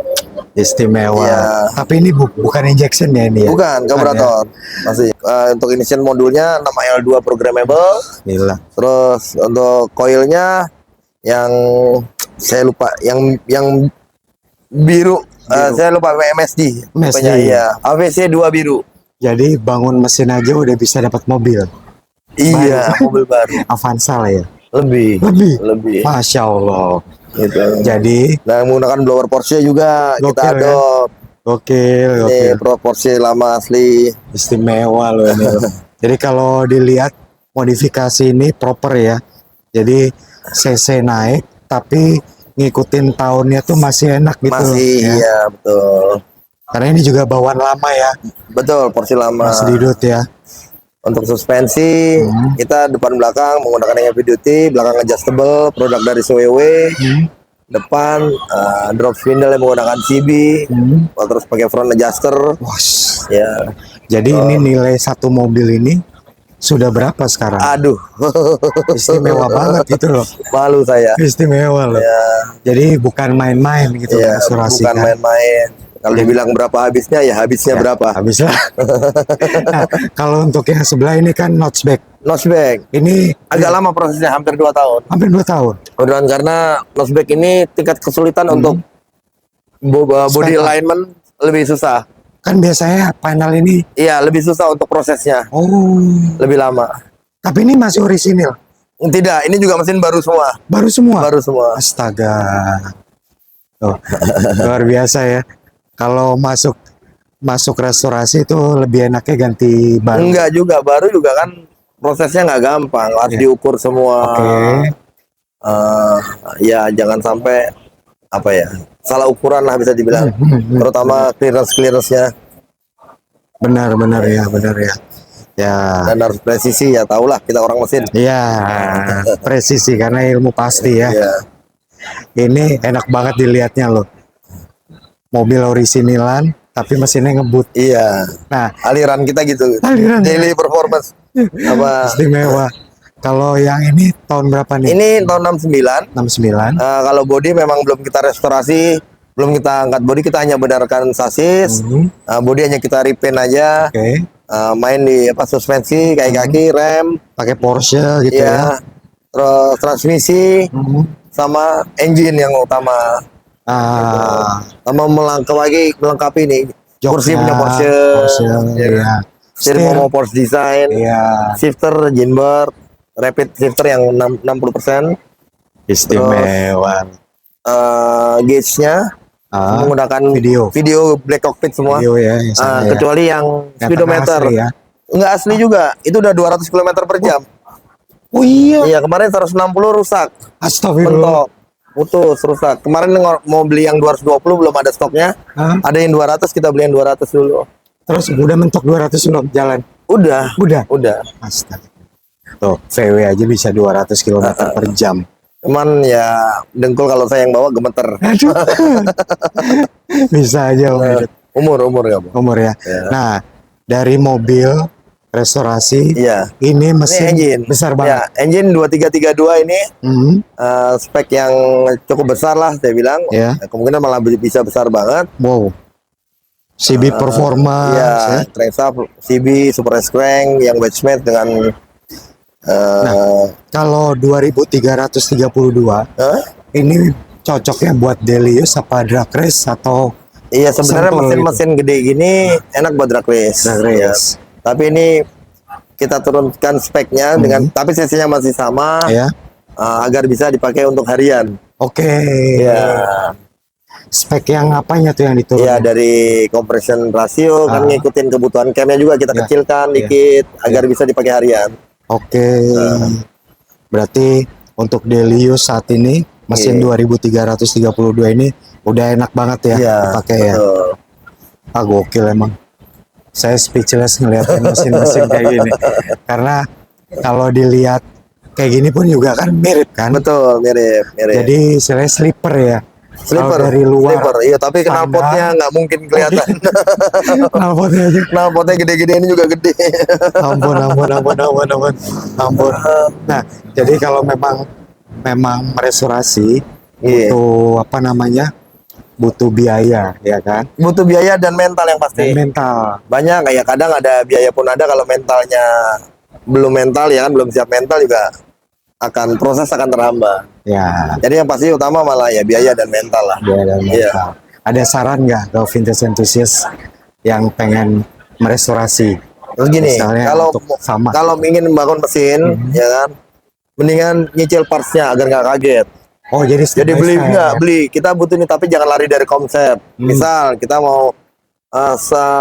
istimewa. Iya. Tapi ini bukan injection ya ini ya? Bukan karburator. Masih untuk ignition modulnya 6L2 programmable. Gila. Terus untuk coilnya yang saya lupa yang biru, saya lupa MSD. MSD. Pokoknya, iya. AVC 2 biru. Jadi bangun mesin aja udah bisa dapat mobil. Iya, mobil baru. Avanza lah ya. Lebih. Masya Allah. Gitu. Jadi Dan menggunakan blower Porsche juga Gokil, kita ya? adopt. gokil. Ini Porsche lama asli. Istimewa loh ini. Jadi kalau dilihat modifikasi ini proper ya. Jadi CC naik tapi ngikutin tahunnya tuh masih enak gitu. Masih, ya. iya betul. Karena ini juga bawaan lama ya. Betul, Porsche lama. Mas Didot ya. Untuk suspensi, kita depan belakang menggunakan yang heavy duty, belakang adjustable, produk dari CWW. Depan drop spindle yang menggunakan CB, terus pakai front adjuster. Wah. Ya, Jadi ini nilai satu mobil ini sudah berapa sekarang? aduh, Istimewa banget gitu loh. malu saya. Istimewa loh. Jadi bukan main-main gitu Ya, restorasi bukan kan. main-main. Kalau dibilang berapa habisnya, ya habisnya berapa. Habis lah. Nah, kalau untuk yang sebelah ini kan notchback. Notchback, Ini agak lama prosesnya, hampir 2 tahun. hampir 2 tahun. Kemudian karena notchback ini tingkat kesulitan untuk body Spek. alignment lebih susah. Kan biasanya panel ini, Iya, lebih susah untuk prosesnya, oh, lebih lama. tapi ini masih orisinil. Tidak, ini juga mesin baru semua. Baru semua. Baru semua. Astaga. Oh, luar biasa ya. Kalau masuk restorasi itu lebih enaknya ganti baru. Enggak juga, baru juga kan prosesnya nggak gampang, harus diukur semua. Oke. Ya jangan sampai apa ya, salah ukuran lah bisa dibilang, terutama clearance-nya, Benar ya. Ya. dan harus presisi, ya tahulah kita orang mesin. Iya, presisi karena ilmu pasti ya. Ya, Ini enak banget dilihatnya loh. Mobil orisinilan tapi mesinnya ngebut. iya. Nah, Aliran kita gitu. Aliran. Daily performance. Apa? istimewa. Kalau yang ini tahun berapa nih? Ini tahun 69. 69. Kalau body memang belum kita restorasi, belum kita angkat body, kita hanya benarkan sasis. Body hanya kita repaint aja. Oke. Main di suspensi, kaki-kaki, rem, Pakai Porsche gitu ya. ya. Terus transmisi sama engine yang utama. Sama melengkapi nih. Kursi punya Porsche. ya. Steering mau Porsche design. Iya. Shifter, Ginbert, rapid shifter yang 60%. Istimewa. Gauge-nya menggunakan video black cockpit semua. Video ya, yang sana ya. Kecuali yang Yang speedometer. asli ya. Enggak asli juga. Itu udah 200 km per jam. Oh iya. Iya, kemarin 160 rusak. Astagfirullah. Mentok. Putus, rusak. Kemarin mau beli yang 220 belum ada stoknya. Ada yang 200, kita beli yang 200 dulu. Terus udah mentok 200 belum jalan? Udah. Udah. Astaga. Tuh, VW aja bisa 200 km per jam. Cuman ya dengkul kalau saya yang bawa gemeter. Aduh. Bisa aja Om Didot. Umur ya, Bu. Umur ya. Nah, dari mobil restorasi, Iya. ini Ini mesin engine. besar Ya, banget. engine 2332 ini spek yang cukup besar lah saya bilang. Ya. Kemungkinan malah bisa besar banget. Wow. CB performance Ya, ya. crankshaft CB super crank yang wedge dengan Kalau 2332 ini cocoknya buat daily use apa drag race atau iya sebenarnya Sentul mesin-mesin gede gini enak buat drag race. drag race? Tapi ini kita turunkan speknya dengan tapi cc-nya masih sama Ya. agar bisa dipakai untuk harian. Oke. Ya, Spek yang apanya tuh yang diturun? ya dari compression ratio kan ngikutin kebutuhan camnya juga kita kecilkan dikit agar bisa dipakai harian. Oke. Berarti untuk daily use saat ini mesin 2332 ini udah enak banget ya dipakai ya. Gokil emang. Saya speechless ngeliatin mesin-mesin kayak gini. Karena kalau dilihat kayak gini pun juga kan mirip kan. Betul, mirip. Jadi istilahnya sleeper ya. Slipper, Kalau dari luar slipper. Iya, tapi knalpotnya nggak mungkin kelihatan. knalpotnya aja. Knalpotnya gede-gede, ini juga gede. Ampun. Nah, jadi kalau memang merestorasi Iya. butuh apa namanya? Butuh biaya, ya kan? Butuh biaya dan mental yang Dan pasti. mental. Banyak kayak kadang ada biaya pun ada, kalau mentalnya belum mental ya kan, belum siap mental juga proses akan terhambat. Ya, Jadi yang pasti utama malah ya biaya dan mental lah. biaya dan Iya. mental. Ada saran nggak ke vintage enthusiast yang pengen merestorasi? Terus gini, Misalnya kalau untuk sama kalau ingin membangun mesin, ya kan, mendingan nyicil partsnya agar nggak kaget. Oh, jadi step Jadi by beli step, nggak ya? beli, kita butuh ini tapi jangan lari dari konsep. Misal kita mau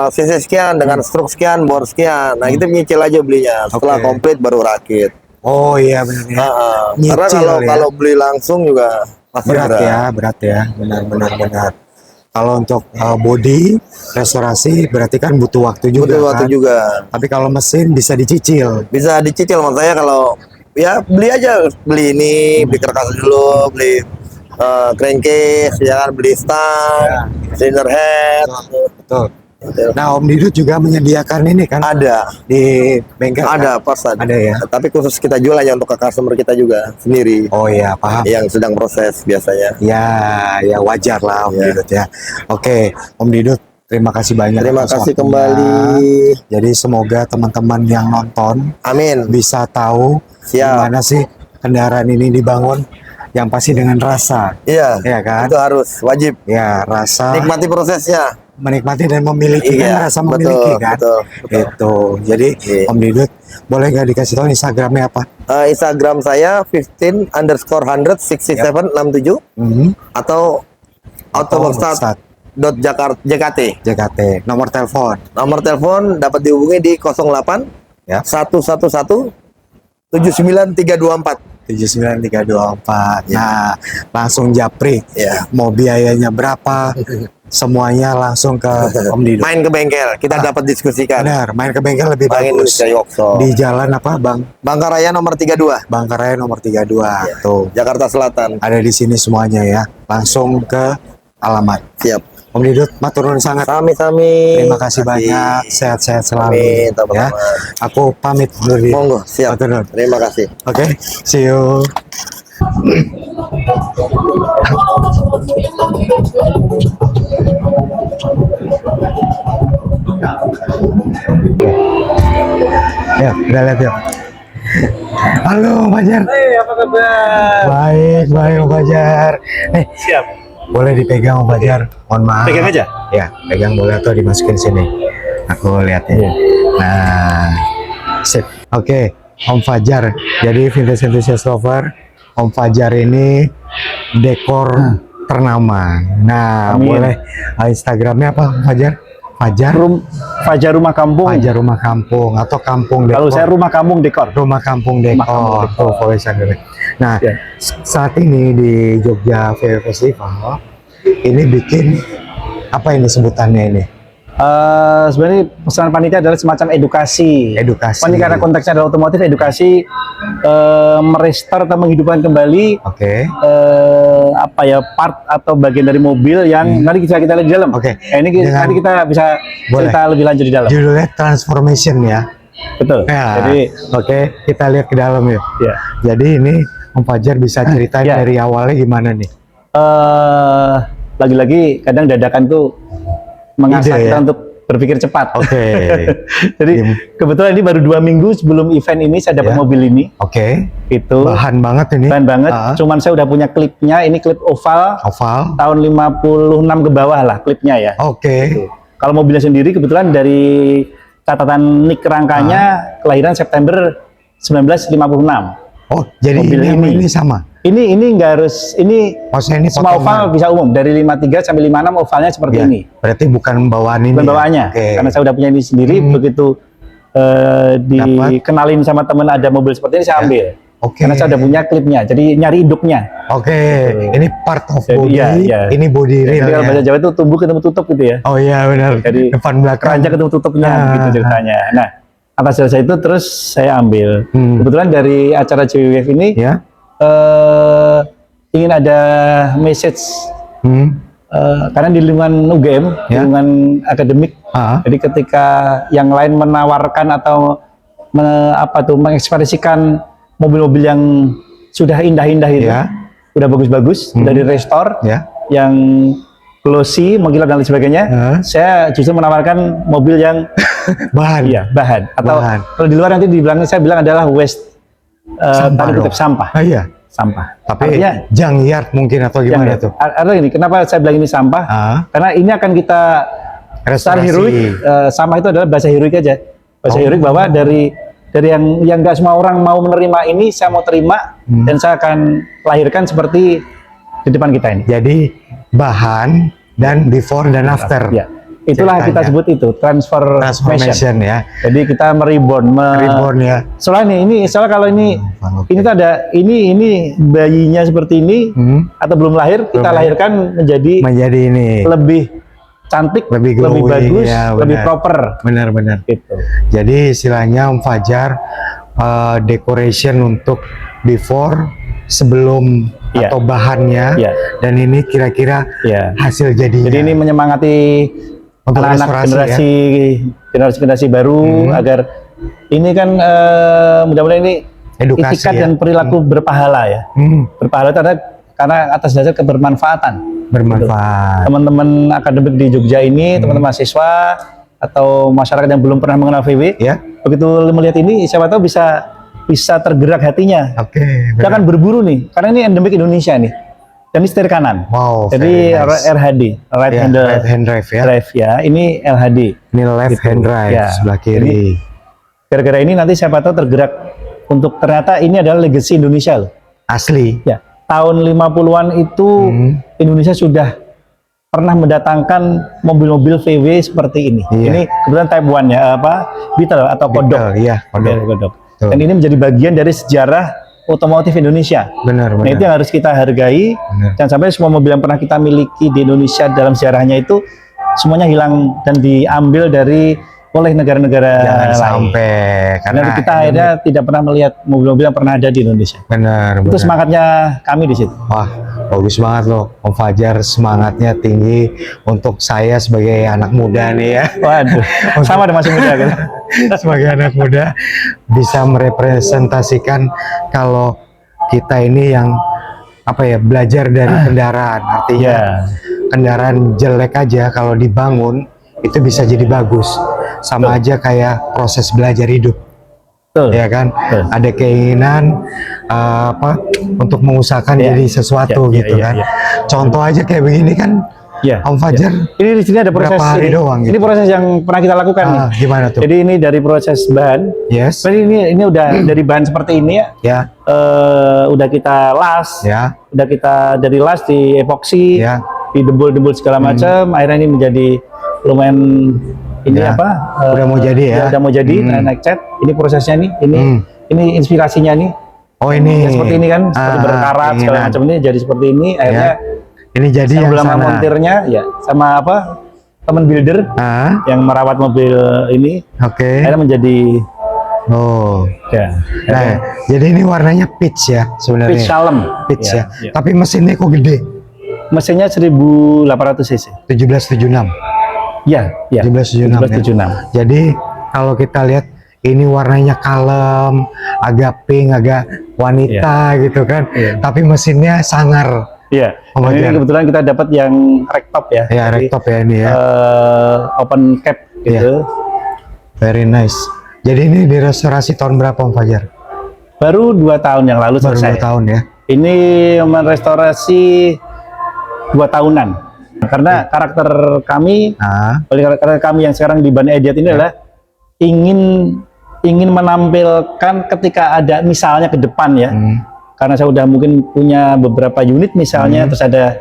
cc sekian dengan struk sekian, bor sekian. Nah, kita nyicil aja belinya. Setelah Oke. komplit baru rakit. Oh iya benar ya. Nyicil Karena kalau ya. kalau beli langsung juga pasti Berat ya, benar. Kalau untuk body restorasi berarti kan butuh waktu juga Butuh waktu kan? juga. Tapi kalau mesin bisa dicicil. Bisa dicicil, maksud saya kalau ya beli aja, beli ini, beli karkas dulu, beli crankcase, ya kan, beli stang, cylinder head. Betul. Gitu. Nah, Om Didut juga menyediakan ini kan Ada, di bengkel. ada kan? pas ada. Ada ya. Tapi khusus kita jual hanya untuk ke customer kita juga sendiri, Oh iya, paham. yang sedang proses biasanya. Ya wajar lah Om Ya. Didut ya. Oke, Om Didut, terima kasih banyak. Terima atas kasih waktunya. kembali. Jadi semoga teman-teman yang nonton Amin. bisa tahu Siap. gimana sih kendaraan ini dibangun, yang pasti dengan rasa, Iya, ya kan? itu harus wajib. Ya, rasa Nikmati prosesnya. menikmati dan memiliki kan, Iya, rasa betul, memiliki kan. betul. Itu. Jadi Iya. Om Didut, boleh nggak dikasih tahu Instagramnya apa? Instagram saya 15_10067 Hmm. atau autoworkstart .jkt. JKT. Nomor telepon. Nomor telepon dapat dihubungi di 08 Ya. 111 79324. 79324. Nah, langsung japri. Ya. Mau biayanya berapa? Semuanya langsung ke Om Didut. Main ke bengkel, kita dapat diskusikan. Benar, main ke bengkel lebih Main bagus. ke Yokso. Di jalan apa, Bang? Bangkaraya nomor 32, Bangkaraya nomor 32. Tuh. Jakarta Selatan. Ada di sini semuanya ya. Langsung ke alamat. Siap. Om Didut, matur nuwun sangat. Sami-sami. Terima kasih banyak. Sehat-sehat selalu. Amin, Ya. sama-sama. Aku pamit dulu. Monggo, siap. Matur nuwun. Terima kasih. Oke, see you. Ya, udah lihat yuk. Halo, Om Fajar. Apa kabar? Baik, Om Fajar. Siap. Boleh dipegang, Om Fajar? Mohon maaf. Pegang aja? Ya, pegang boleh atau dimasukin sini. Aku lihat ya. Nah, sip. Oke, Om Fajar. Jadi vintage enthusiast lover, Om Fajar ini dekor ternama. Nah, Amin. boleh Instagramnya apa, Om Fajar? Fajar Rumah Kampung. Fajar Rumah Kampung atau Kampung Dekor. Kalau saya Rumah Kampung Dekor. Rumah Kampung Rumah Dekor. Kampung Dekor. Tuh, follow Instagramnya. Nah, Ya. saat ini di Jogja VW Festival ini bikin apa ini sebutannya ini? Sebenarnya pesanan panitia adalah semacam edukasi. Edukasi. Ini karena konteksnya adalah otomotif, edukasi merestore atau menghidupkan kembali Oke. apa ya, part atau bagian dari mobil yang nanti kita lihat di dalam. Oke. Nah, ini Dengan- nanti kita bisa Boleh. cerita lebih lanjut di dalam. Judulnya Transformation ya. Betul. Ya. Jadi Oke, kita lihat ke dalam yuk. ya. Jadi ini Om Fajar bisa ceritain Ya. dari awalnya gimana nih? Lagi-lagi kadang dadakan tuh mengasah Ide, kita ya? untuk berpikir cepat. Oke. Jadi kebetulan ini baru 2 minggu sebelum event ini saya dapat Ya. mobil ini. Oke. Itu Bahan banget ini. keren banget. Ah. Cuman saya udah punya klipnya. Ini klip oval Oval. tahun 56 ke bawah lah klipnya ya. Oke. Kalau mobilnya sendiri kebetulan dari catatan nik rangkanya kelahiran September 1956. Oh, jadi Mobil ini sama ini. ini sama. Ini nggak harus, ini Maksudnya ini semua potongan. oval bisa umum dari 53 sampai 56 ovalnya seperti Ya, ini. berarti bukan bawaan ini. Bukan ya? bawaannya, Oke. karena saya udah punya ini sendiri. Begitu dikenalin sama temen ada mobil seperti ini saya Ya. ambil. Oke. Karena saya udah punya klipnya, jadi nyari induknya. Oke, ini part of Jadi, body, iya. ini body Jadi kalau bahasa realnya. Jawa itu tumbuh ketemu tutup gitu ya. Oh iya benar. Jadi, depan belakang. Keranjang ketemu tutupnya Ah. begitu ceritanya. Nah, atas dasar itu terus saya ambil. Kebetulan dari acara JWF ini Ya. ingin ada message Karena di lingkungan UGM, Ya. lingkungan akademik, jadi ketika yang lain menawarkan atau mengekspresikan mobil-mobil yang sudah indah-indah itu, Ya. udah bagus-bagus, udah direstore, Ya. yang glossy, mengkilat dan lain sebagainya, saya justru menawarkan mobil yang Bahan. bahan atau Bahan. kalau di luar nanti dibilang, saya bilang adalah waste, Sampah tanda kutip dong. sampah. Iya. Sampah. Tapi Artinya, junkyard mungkin atau gimana tuh? Artinya gini, kenapa saya bilang ini sampah? Karena ini akan kita secara Restorasi. heroik, sampah itu adalah bahasa heroik aja. Bahasa heroik bahwa dari yang nggak semua orang mau menerima ini, saya mau terima dan saya akan lahirkan seperti di depan kita ini. Jadi bahan dan before dan after. Ya. Itulah Ceritanya. kita sebut itu transformation. Ya. Jadi kita mereborn, Reborn ya. soalnya ini soalnya kalau ini Oke. ini tuh ada ini bayinya seperti ini atau belum lahir, kita lahirkan menjadi Menjadi ini. lebih cantik, Lebih glowing, bagus, ya, lebih benar. proper Benar-benar. gitu. Jadi istilahnya Om Fajar decoration untuk before, sebelum Iya. atau bahannya, Iya. dan ini kira-kira Ya. hasil jadinya. Jadi ini menyemangati Untuk anak-anak restorasi, generasi baru agar ini kan mudah-mudahan ini Edukasi, itikat ya. dan perilaku berpahala ya. Berpahala itu ada karena atas dasar kebermanfaatan. Bermanfaat. Teman-teman akademik di Jogja ini, teman-teman mahasiswa atau masyarakat yang belum pernah mengenal VW, Ya. begitu melihat ini, siapa tahu bisa tergerak hatinya. Oke. Kita akan berburu nih, karena ini endemik Indonesia nih. Dan ini setir kanan. Wow. Jadi very nice. RHD, right Ya, hand right hand drive ya. drive ya. Ini LHD. Ini left Gitu. hand drive Ya. sebelah kiri. Gara-gara ini nanti siapa tahu tergerak untuk ternyata ini adalah legacy Indonesia loh. Asli. Ya, tahun 50-an itu Indonesia sudah pernah mendatangkan mobil-mobil VW seperti ini. Iya. Ini kebetulan Type 1 ya, Beetle atau Kodok. Betul, iya, Kodok. Ya, Kodok. Betul. Dan ini menjadi bagian dari sejarah otomotif Indonesia. Benar, Nah, itu benar. yang harus kita hargai. Benar. Dan sampai semua mobil yang pernah kita miliki di Indonesia dalam sejarahnya itu semuanya hilang dan diambil oleh negara-negara Jangan lain. sampai Karena kita akhirnya tidak pernah melihat mobil-mobil yang pernah ada di Indonesia. benar. Itu benar. semangatnya kami di situ. Wah, bagus banget loh. Om Fajar semangatnya tinggi untuk saya sebagai anak muda nih ya. Waduh, sama ada masih muda kan. Sebagai anak muda bisa merepresentasikan kalau kita ini yang belajar dari kendaraan. Artinya Ya. kendaraan jelek aja kalau dibangun itu bisa jadi bagus. Sama aja kayak proses belajar hidup. Betul. Ya kan, Betul. ada keinginan untuk mengusahakan Ya. jadi sesuatu Ya, ya, gitu ya, kan. ya. Contoh aja kayak begini kan, Ya. Om Fajar. Ini di sini ada proses Berapa hari doang gitu? Ini proses yang pernah kita lakukan nih. Gimana tuh? Jadi ini dari proses bahan. Yes. Jadi ini udah dari bahan seperti ini ya. Ya, Udah kita las, ya, udah kita dari las di epoksi, ya. didebul-debul segala macam. Akhirnya ini menjadi lumayan ini Ya. Udah mau jadi ya? Udah mau jadi. Nah, naik cat. Ini prosesnya nih. Ini inspirasinya nih. Oh ini. Ya, seperti ini kan, seperti berkarat segala keinginan. macam ini jadi seperti ini. Akhirnya Ini jadi saya yang bersama sana. montirnya ya sama teman builder Yang merawat mobil ini. Oke. Akhirnya menjadi Oh. ya. Nah, jadi ini warnanya peach ya sebenarnya. Pitch Shalom. Peach ya. Ya. Tapi mesinnya kok gede? Mesinnya 1800 cc. 1776. Ya, ya. 1776. 1776. Jadi kalau kita lihat ini warnanya kalem, agak pink, agak wanita gitu kan. Iya. Tapi mesinnya sangar. Iya. Oh, Dan ini Fajar. kebetulan kita dapat yang ragtop ya. Ya, Jadi, ragtop ya ini ya. open cap gitu. Very nice. Jadi ini direstorasi tahun berapa Om Fajar? Baru 2 tahun yang lalu Baru 2 selesai. tahun ya. Ini merestorasi 2 tahunan. Karena karakter kami, oleh karakter kami yang sekarang di Ban Ediat ini adalah ingin menampilkan ketika ada misalnya ke depan ya. Karena saya udah mungkin punya beberapa unit misalnya, terus ada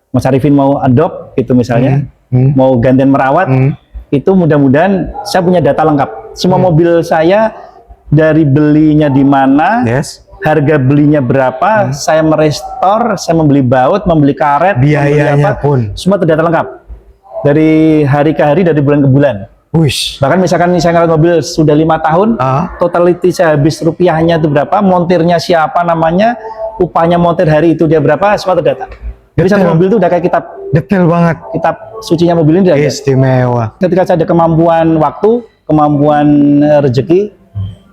Mas Arifin mau adopt gitu misalnya, mau gantian merawat, itu mudah-mudahan saya punya data lengkap. Semua mobil saya dari belinya di mana, Yes. harga belinya berapa, saya merestor, saya membeli baut, membeli karet, Biayanya membeli apa, pun. semua terdata lengkap. Dari hari ke hari, dari bulan ke bulan. Wish. Bahkan misalkan saya ngerawat mobil sudah 5 tahun, totality saya habis rupiahnya itu berapa, montirnya siapa namanya, upahnya montir hari itu dia berapa, semua terdata. Jadi satu Detail. mobil itu udah kayak Detail banget. kitab sucinya mobil ini udah ada. Istimewa. Ketika saya ada kemampuan waktu, kemampuan rezeki,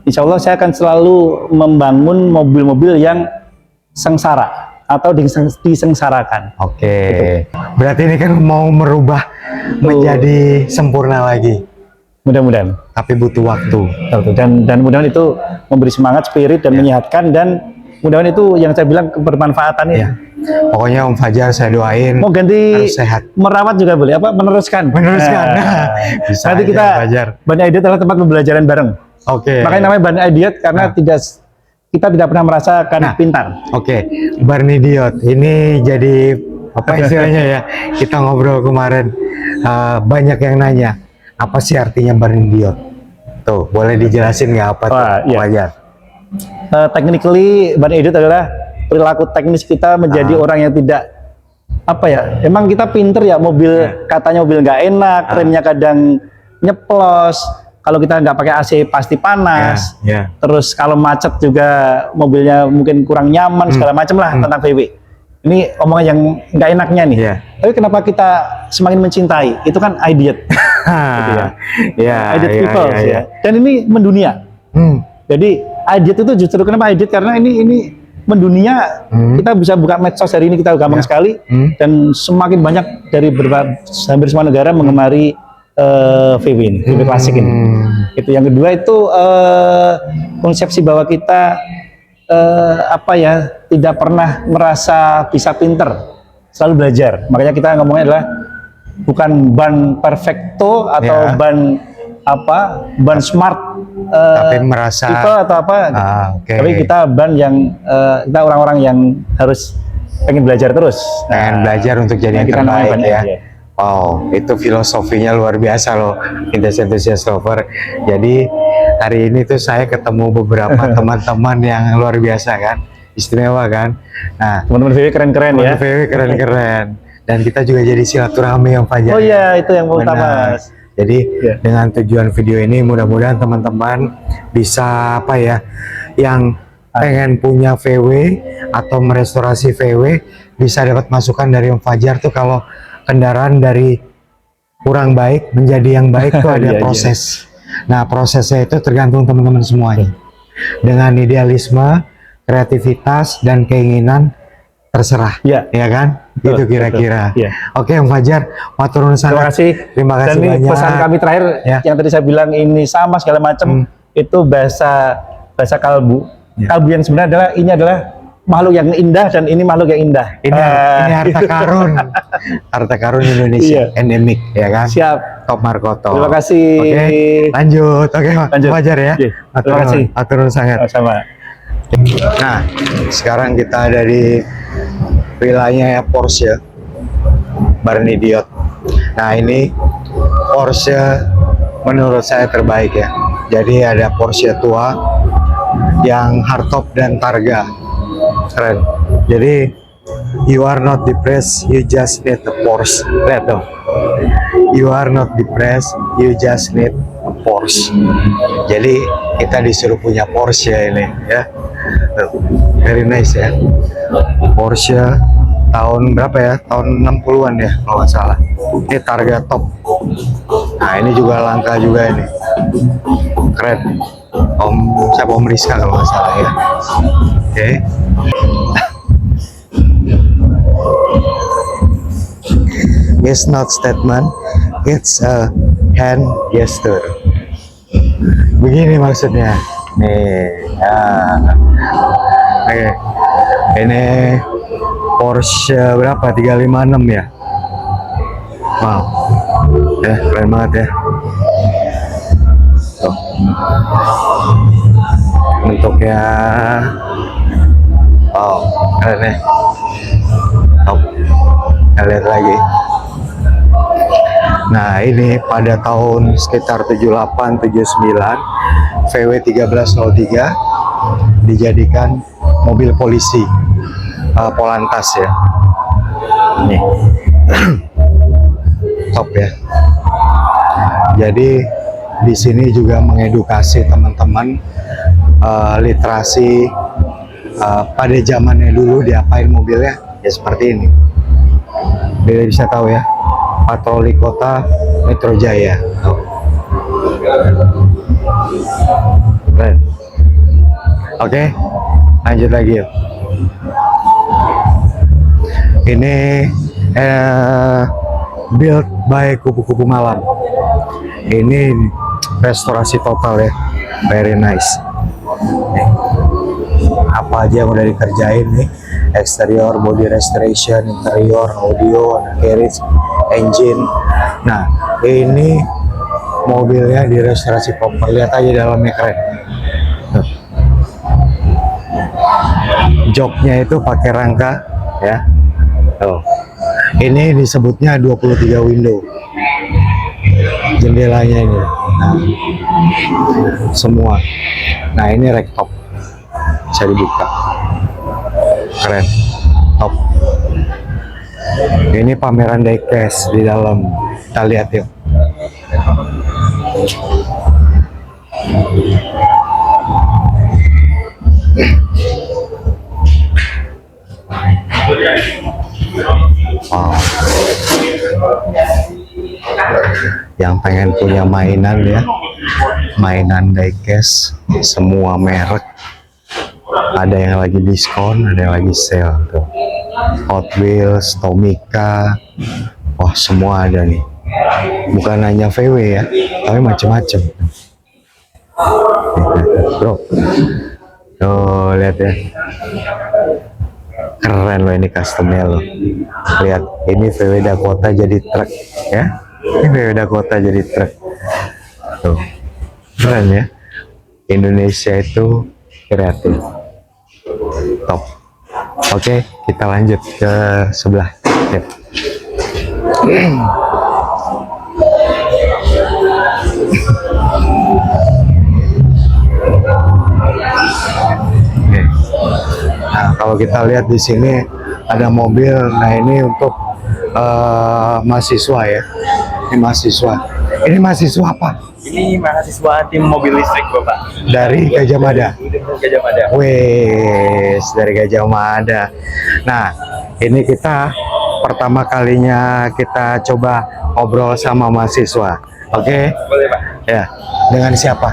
insya Allah saya akan selalu membangun mobil-mobil yang sengsara atau disengsarakan. Oke. Berarti ini kan mau merubah menjadi sempurna lagi. Mudah-mudahan. Tapi butuh waktu. Dan mudah-mudahan itu memberi semangat, spirit, dan menyehatkan, dan mudah-mudahan itu yang saya bilang kebermanfaatan itu. Ya. Pokoknya Om Fajar saya doain Mau ganti harus sehat. merawat juga boleh, apa meneruskan. Meneruskan. Nah, Bisa nanti aja, kita Om Fajar. Ban Idiot adalah tempat pembelajaran bareng. Oke. Makanya namanya Ban Idiot karena kita tidak pernah merasakan pintar. Oke, Barnidiot, ini jadi apa istilahnya ya? Kita ngobrol kemarin, banyak yang nanya, apa sih artinya Barnidiot? Tuh, boleh dijelasin nggak apa tuh? Wah, iya. Fajar? Technically Ban Idiot adalah perilaku teknis kita menjadi orang yang tidak apa ya? Emang kita pinter ya, mobil katanya mobil nggak enak, remnya kadang nyeplos. Kalau kita nggak pakai AC pasti panas. Ya. Terus kalau macet juga mobilnya mungkin kurang nyaman, segala macam lah tentang VW. Ini omongan yang nggak enaknya nih. Iya. Tapi kenapa kita semakin mencintai? Itu kan idiot. Gitu ya. Ya, Idiot people ya, sih ya. ya. Dan ini mendunia. Jadi idiot itu justru kenapa idiot? Karena ini mendunia. Kita bisa buka medsos hari ini, kita gampang sekali. Dan semakin banyak dari hampir semua negara mengemari VW ini, VW klasik ini. Itu yang kedua itu konsepsi bahwa kita apa ya, tidak pernah merasa bisa pinter, selalu belajar. Makanya kita ngomongnya adalah bukan ban perfecto atau ban apa, ban smart, Tapi merasa people atau apa. oke. Tapi kita ban yang kita orang-orang yang harus pengen belajar terus. pengen belajar untuk jadi yang kita namanya terbaik Ban ya. Idiot. Wow, itu filosofinya luar biasa loh, Vintage Enthusiast Lover. Jadi hari ini tuh saya ketemu beberapa teman-teman yang luar biasa kan, istimewa kan. Nah, Teman-teman VW keren-keren ya. VW keren-keren. Dan kita juga jadi silaturahmi yang Fajar. Oh iya, itu yang Benar. utama. Jadi Ya. dengan tujuan video ini mudah-mudahan teman-teman bisa apa ya, yang pengen punya VW atau merestorasi VW bisa dapat masukan dari Om Fajar tuh kalau kendaraan dari kurang baik menjadi yang baik tuh ada Iya, iya. proses. Nah, prosesnya itu tergantung teman-teman semuanya. Dengan idealisme, kreativitas dan keinginan terserah. Iya. Ya kan? Betul, Itu kira-kira. betul. Iya. Oke, Om Fajar, matur nuwun Terima sangat. kasih. Terima kasih Dan ini banyak. pesan kami terakhir Ya. yang tadi saya bilang ini sama segala macam itu bahasa kalbu. Ya. Kalbu yang sebenarnya adalah ini adalah makhluk yang indah dan ini makhluk yang indah. Ini harta karun. Harta karun Indonesia, Iya. endemik ya kan? Siap. Top Markoto. Terima kasih. Oke, lanjut. Oke, Lanjut. Fajar ya. Iya. Terima kasih. Matur nuwun sangat. Sama. Nah, sekarang kita ada di wilayahnya Porsche Barnidiot. Nah, ini Porsche menurut saya terbaik ya. Jadi ada Porsche tua yang hardtop dan targa. Keren. Jadi you are not depressed, you just need a Porsche. Lihat dong. You are not depressed, you just need a Porsche. Jadi kita disuruh punya Porsche ini ya. Tuh, very nice ya. Porsche tahun berapa ya? Tahun 60-an ya kalau nggak salah. Ini targa top. Nah, ini juga langka juga ini. Keren. Siapa Om Rizka kalau nggak salah ya. Oke. It's not statement, it's a hand gesture. Begini maksudnya. Nih, oke. Ini Porsche berapa? 356 ya? Wow. Ya, keren banget ya. Tuh. Bentuknya wow, keren ya. Top. Kita lihat lagi. Nah, ini pada tahun sekitar 78-79 VW 1303 dijadikan mobil polisi Polantas ya. Nih. Top ya. Jadi di sini juga mengedukasi teman-teman literasi pada zamannya dulu diapain mobilnya ya seperti ini. Biar bisa tahu ya, patroli kota Metro Jaya. Tuh. Keren. Oke, lanjut lagi yuk. Ini build by Kupu-Kupu Malam. Ini restorasi total ya, very nice. Nih, apa aja yang udah dikerjain nih, eksterior, body restoration, interior, audio, carriage, engine. Nah, ini mobilnya direstorasi proper, lihat aja dalamnya keren. Tuh. Joknya itu pakai rangka ya. Tuh. Ini disebutnya 23 window. Jendelanya ini. Nah, semua. Nah, ini rooftop. Bisa dibuka. Keren. Top. Ini pameran diecast di dalam. Kita lihat yuk. Wow. Yang pengen punya mainan ya, mainan diecast semua merek, ada yang lagi diskon, ada yang lagi sale tuh. Hot Wheels, Tomica, wah semua ada nih. Bukan hanya VW ya, tapi macam-macam. Bro, tuh lihat ya. Keren loh ini customnya loh. Lihat, ini VW Dakota jadi truk ya. Ini VW Dakota jadi truk. Tuh. Keren ya. Indonesia itu kreatif. Top. Oke, kita lanjut ke sebelah. Ya. Oke. Nah, kalau kita lihat di sini ada mobil. Nah, ini untuk mahasiswa ya. Ini mahasiswa. Ini mahasiswa apa? Ini mahasiswa tim mobil listrik Bapak. Dari Gajah Mada. Gajah Mada. Wes, dari Gajah Mada. Nah, ini kita pertama kalinya kita coba ngobrol sama mahasiswa. Oke? Boleh Pak. Ya. Dengan siapa?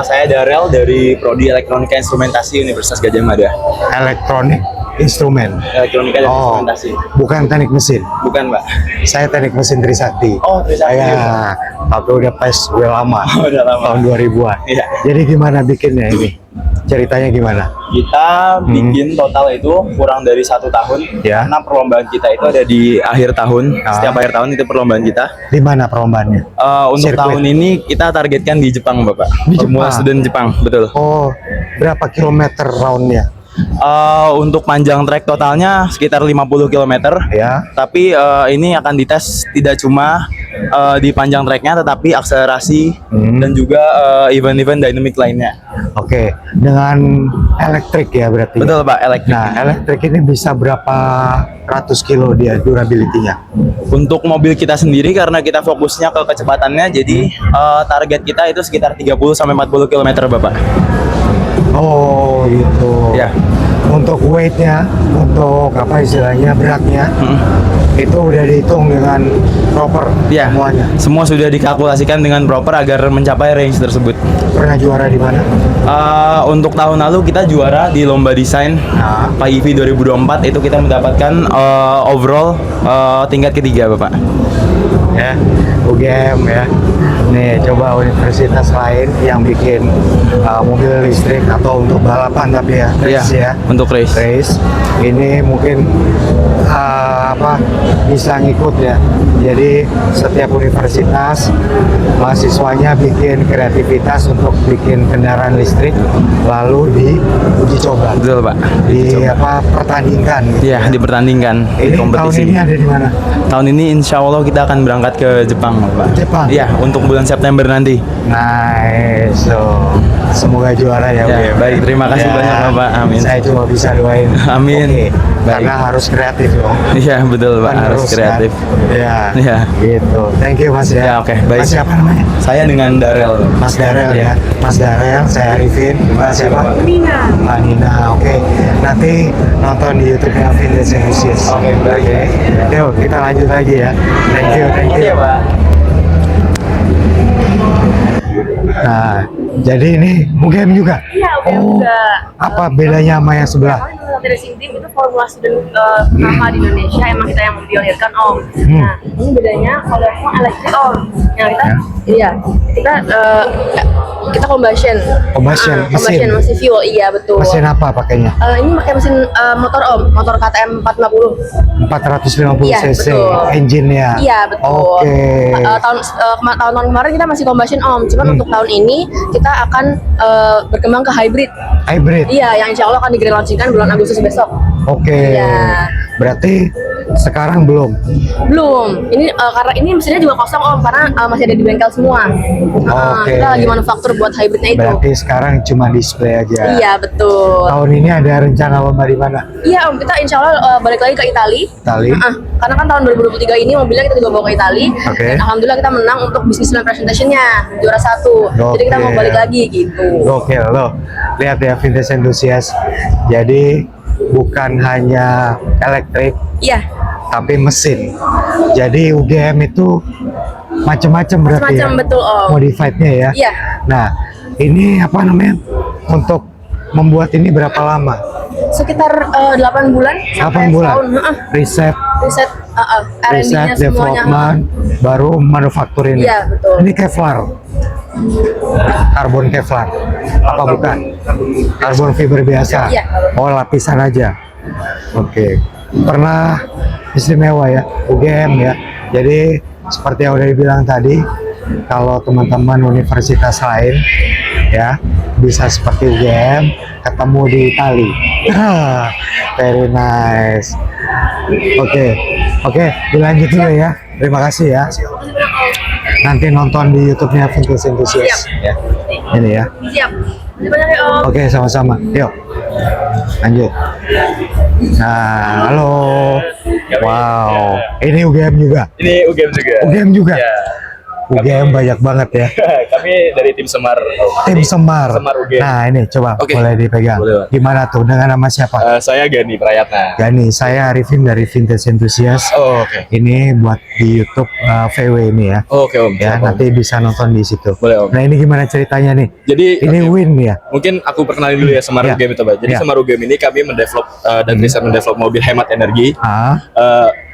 Saya Darel dari Prodi Elektronika Instrumentasi Universitas Gajah Mada. Elektronik instrumen. Elektronika dan Oh, Instrumentasi. bukan teknik mesin. Bukan Pak. Saya teknik mesin Trisakti. Oh, Trisakti. Ya, tapi udah udah lama. Oh, udah lama. Tahun 2000-an. Iya. Jadi gimana bikinnya ini? Ceritanya gimana? Kita bikin total itu kurang dari 1 tahun. Ya. Karena perlombaan kita itu ada di akhir tahun. Ah. Setiap akhir tahun itu perlombaan kita. Di mana perlombaannya? Untuk Sirkuit. tahun ini kita targetkan di Jepang Bapak. Di Formula Jepang? Student Jepang, betul. Oh, berapa kilometer roundnya? Untuk panjang trek totalnya sekitar 50 km. Ya. Tapi ini akan dites tidak cuma di panjang treknya, tetapi akselerasi dan juga event-event dynamic lainnya. Oke, dengan elektrik ya berarti. Betul Pak, elektrik. Nah, elektrik ini bisa berapa ratus kilo dia durability-nya? Untuk mobil kita sendiri karena kita fokusnya ke kecepatannya, jadi target kita itu sekitar 30 sampai 40 km Bapak. Oh, gitu. Ya. Untuk weight-nya, untuk apa istilahnya beratnya, itu udah dihitung dengan proper Ya, semuanya. semua sudah dikalkulasikan dengan proper agar mencapai range tersebut. Pernah juara di mana? Untuk tahun lalu kita juara di lomba desain Nah. PIV 2024, itu kita mendapatkan overall tingkat ketiga Bapak. Ya, UGM ya. Nih, coba universitas lain yang bikin mobil listrik atau untuk balapan tapi ya, race ya. Untuk race. Race ini mungkin bisa ngikut ya. Jadi setiap universitas mahasiswanya bikin kreativitas untuk bikin kendaraan listrik lalu diuji coba. Betul Pak. Pertandingkan gitu. Ya, dipertandingkan di Ini tahun kompetisi. ini ada di mana? Tahun ini insya Allah kita akan berangkat ke Jepang Pak. Jepang? Iya, untuk bulan bulan September nanti. Nice. So, semoga juara ya, Ya, UGM. baik, terima kasih banyak, Bapak. Amin. Saya cuma bisa doain. Amin. Oke, Baik. karena harus kreatif dong. Iya, betul, Pak, Kan harus kan? kreatif. Ya. Iya. Gitu. Thank you Mas ya. Ya, oke, baik. Mas siapa namanya? Saya dengan Darel. Mas Darel ya. Mas Darel, saya Arifin. Mas siapa? Nina. Mbak Nina. Oke. Nanti nonton di YouTube-nya Vintage Enthusiast. Oke, baik. Yuk, kita lanjut lagi ya. Thank you, thank you. Pak. Nah, jadi ini UGM juga. Iya, UGM juga. Apa bedanya sama yang sebelah? Kami Multi Racing Team itu formula student pertama di Indonesia. Emang kita yang mempionirkan Om. Nah, ini bedanya kalau yang elektrik Om. Yang kita, iya, kita combustion. Combustion, mesin. Mesin fuel, iya betul. Mesin apa pakainya? Ini pakai mesin motor Om, motor KTM 450. 450 Iya, cc betul. engine-nya. Iya betul. Oke. Tahun-tahun kemarin kita masih combustion Om, cuman untuk tahun ini kita akan berkembang ke hybrid. Hybrid. Iya, yang insya Allah akan di-grand launchingkan bulan Agustus besok. Oke. Iya. Berarti sekarang belum. Belum. Ini karena ini mesinnya juga kosong Om, karena masih ada di bengkel semua. Oke. Kita lagi manufaktur buat hybridnya itu. Berarti sekarang cuma display aja. Iya betul. Tahun ini ada rencana lomba di mana? Iya Om, kita insya Allah balik lagi ke Itali. Itali. Karena kan tahun 2023 ini mobilnya kita juga bawa ke Itali. Oke. Dan alhamdulillah kita menang untuk Businessman Presentation-nya, juara 1. Jadi kita mau balik lagi gitu. Gokil loh. Lihat ya Vintage Enthusiast. Jadi bukan hanya elektrik Iya, tapi mesin. Jadi UGM itu macam-macam berarti macam-macam ya. betul Om. Modified-nya ya. Iya. Nah, ini apa namanya? Untuk membuat ini berapa lama? Sekitar 8 bulan 8 sampai bulan. setahun. Riset, Riset, R&D-nya riset, semuanya. development, baru manufaktur ini. Iya, betul. Ini Kevlar. Karbon Kevlar. Apa bukan? Karbon fiber biasa. Iya. Oh, lapisan aja. Oke. Pernah istimewa ya, UGM ya. Jadi seperti yang udah dibilang tadi, kalau teman-teman universitas lain ya bisa seperti UGM ketemu di Itali. Very nice. Oke, dilanjut dulu ya. Terima kasih ya. Nanti nonton di YouTube-nya Vintage Enthusiast ya. Ini ya. Siap. Terima kasih banyak ya Om. Oke, sama-sama. Yuk. Lanjut. Nah, halo. Wow. Ini UGM juga. Ini UGM juga. UGM juga. Ya. UGM banyak banget ya. Kami dari tim Semar. Tim Semar. Semar UGM. Nah, ini coba Oke. boleh dipegang. Boleh, Pak. Gimana tuh? Dengan nama siapa? Saya Gani Prayatna. Gani, saya Arifin dari Vintage Enthusiast. Oh, oke. Ini buat di YouTube VW ini ya. Oh, oke Om. Ya, Siap, Om. nanti bisa nonton di situ. Boleh, Om. Nah, ini gimana ceritanya nih? Jadi Ini oke. win ya. Mungkin aku perkenalin dulu ya Semar Ya. UGM itu, Pak. Jadi Ya. Semar UGM ini kami mendevelop dan riset mendevelop mobil hemat energi. Ah,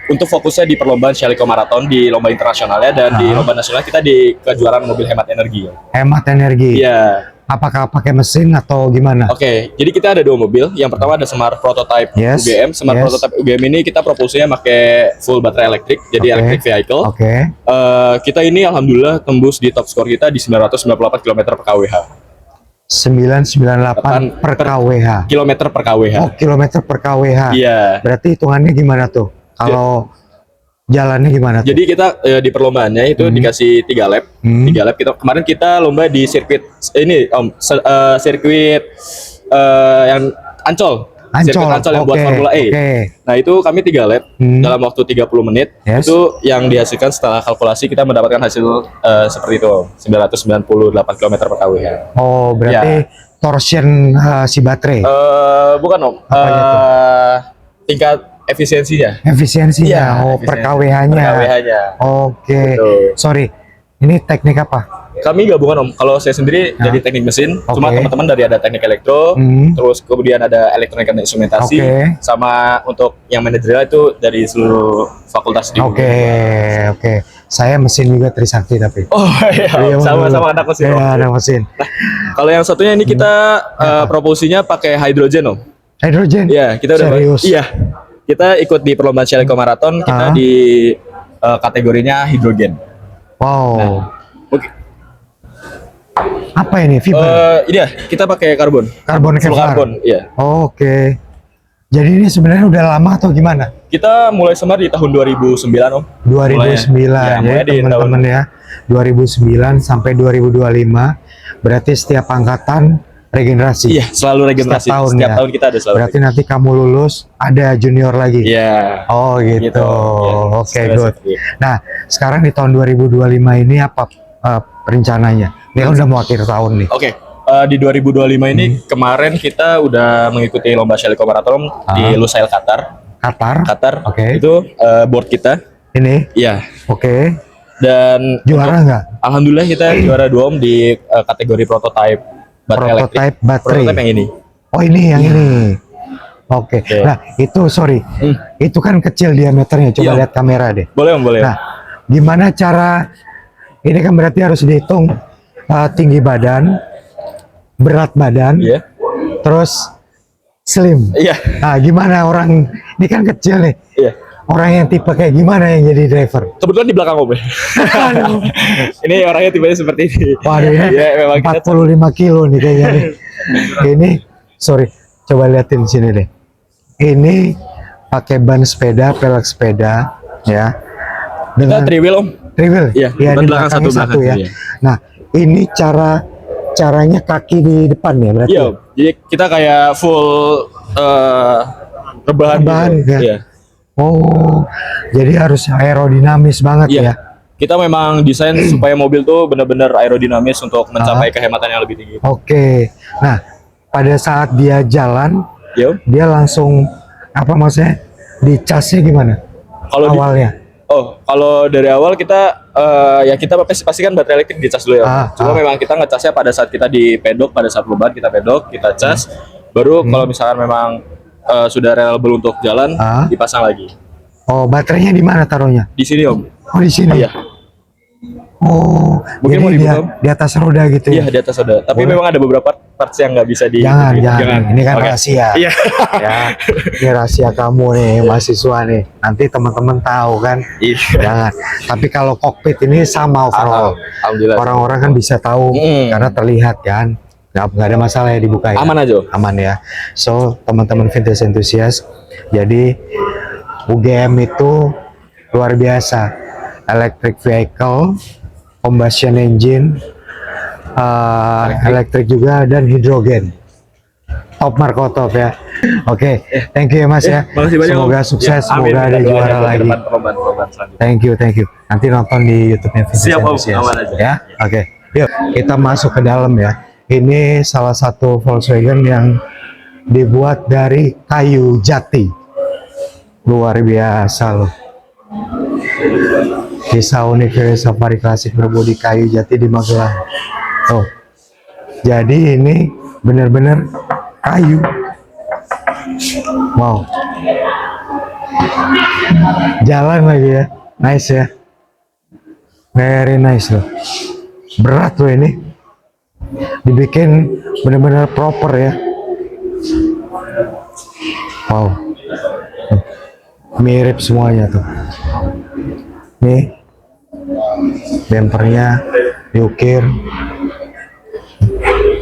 Untuk fokusnya di perlombaan Shalico Marathon di lomba internasionalnya dan di lomba nasional kita di kejuaraan mobil hemat energi. hemat energi. Iya. Apakah pakai mesin atau gimana? Oke, jadi kita ada 2 mobil. Yang pertama ada Semar Prototype Yes, UGM. Semar yes. Prototype UGM ini kita propulsinya pakai full baterai elektrik, jadi Oke. electric vehicle. Oke. Kita ini alhamdulillah tembus di top score kita di 998 km per kWh. 998 per kWh. Kilometer per kWh. Oh, kilometer per kWh. Iya. Berarti hitungannya gimana tuh? Kalau jalannya gimana tuh? Jadi kita di perlombaannya itu dikasih 3 lap. 3 lap kemarin kita lomba di sirkuit ini Om, sirkuit yang Ancol. Sirkuit Ancol yang buat oke, Formula E. Oke. Nah, itu kami 3 lap dalam waktu 30 menit. Yes. Itu yang dihasilkan setelah kalkulasi kita mendapatkan hasil seperti itu, Om. 998 km per kWh. Oh, berarti torsion si baterai. Bukan Om. Apanya tuh? Tingkat efisiensinya. Efisiensinya, Iya, oh per efisiensi. kWh-nya. Per kWh-nya. Oke. Betul. Sorry. Ini teknik apa? Kami gabungan Om. Kalau saya sendiri dari teknik mesin, cuma Oke. teman-teman dari ada teknik elektro, terus kemudian ada elektronika dan instrumentasi, Oke. sama untuk yang manajerial itu dari seluruh fakultas di Oke, oke. Saya mesin juga Trisakti tapi. Oh iya, Iya, sama-sama anak mesin. Om. Ya, anak mesin. Kalau yang satunya ini kita propulsinya pakai hidrogen Om. Hidrogen? Iya, kita udah Serius? Iya. Kita ikut di perlombaan Shalico Marathon, kita di kategorinya hidrogen. Wow. Oke. Apa ini? Fiber? Ini ya, kita pakai karbon. Karbon Full Kevlar? karbon, iya. Oke. Jadi ini sebenarnya udah lama atau gimana? Kita mulai Semar di tahun 2009 Om. 2009 Mulai ya di teman-teman ya. 2009 sampai 2025, berarti setiap angkatan regenerasi. Iya, selalu regenerasi. Setiap tahun, Setiap ya? tahun kita ada selalu. Berarti nanti kamu lulus ada junior lagi. Iya. Oh gitu. Gitu, ya. Oke, Sebenarnya good. seperti itu. Nah, sekarang di tahun 2025 ini apa rencananya? Ini kan udah mau akhir tahun nih. Oke, di 2025 ini kemarin kita udah mengikuti lomba Sheliko Marathon di Lusail, Qatar. Qatar. Oke. Itu board kita. Ini. Iya. Oke. Dan Juara nggak? alhamdulillah kita juara 2 Om di kategori prototype baterai elektrik. Prototype baterai. Prototype yang ini. Oh ini yang ini. Oke. Nah itu sorry, itu kan kecil diameternya. Coba Iya. lihat kamera deh. Boleh Om, boleh. Nah, gimana cara? Ini kan berarti harus dihitung tinggi badan, berat badan, Iya. terus slim. Iya. Nah, gimana orang ini kan kecil nih. Iya. Orang yang tipe kayak gimana yang jadi driver? Kebetulan di belakang Om. Ini orangnya tipenya seperti ini. Waduh ini Iya, memang kita 45 kilo nih kayaknya nih. Ini, sorry, coba liatin sini deh. Ini pakai ban sepeda, pelek sepeda, ya. kita three wheel Om. Triwil. Iya, Ya, ban di belakang belakangnya satu, ya. belakang, iya. Nah, ini caranya kaki di depan ya berarti. Iya, Om. Jadi kita kayak full rebahan Rebahan, gitu. ya. Iya. Oh, jadi harus aerodinamis banget Iya. ya. Kita memang desain supaya mobil tuh benar-benar aerodinamis untuk mencapai kehematan yang lebih tinggi. Oke. Nah, pada saat dia jalan, Yo. dia langsung apa maksudnya? Dicasnya gimana? Kalau di- Awalnya. Kalau dari awal kita ya kita pasti kan baterai elektrik dicas dulu ya. Cuma memang kita ngecasnya pada saat kita di pedok, pada saat beban kita pedok, kita cas. Baru kalau misalkan memang sudah reliable untuk jalan, dipasang lagi. Oh, baterainya di mana taruhnya? Di sini Om. Oh, di sini. Iya. Oh, Mungkin mau jadi dibuka, dia Om? di atas roda gitu ya? Iya di atas ada. Tapi memang ada beberapa parts yang nggak bisa di. Jangan. Ini kan Oke. rahasia. Iya. Ya, ini rahasia kamu nih, mahasiswa nih. Nanti teman-teman tahu kan? Iya. Jangan. Tapi kalau kokpit ini sama overall. Alhamdulillah. Orang-orang kan bisa tahu karena terlihat kan. Nggak ada masalah ya dibuka ya. Aman aja. Aman ya. So, teman-teman vintage enthusiast, jadi UGM itu luar biasa. Electric vehicle, combustion engine, elektrik juga dan hidrogen. Top Markotop ya. Oke, thank you ya Mas ya. Makasih banyak, Semoga Om. sukses, Ya, amin. semoga ada Kita doain juara ya, ke lagi. depan perlombaan selanjutnya. Thank you. Nanti nonton di YouTube-nya Vintage Siap, Om. Enthusiast. Aman aja. Ya, oke. Yuk, kita masuk ke dalam ya. Ini salah satu Volkswagen yang dibuat dari kayu jati. Luar biasa loh. Kisah unik dari safari klasik berbodi kayu jati di Magelang. Oh, jadi ini benar-benar kayu. Wow. Jalan lagi ya, nice ya. Very nice loh. Berat loh ini. Dibikin benar-benar proper ya. Wow. Mirip semuanya tuh. Nih. Bempernya diukir.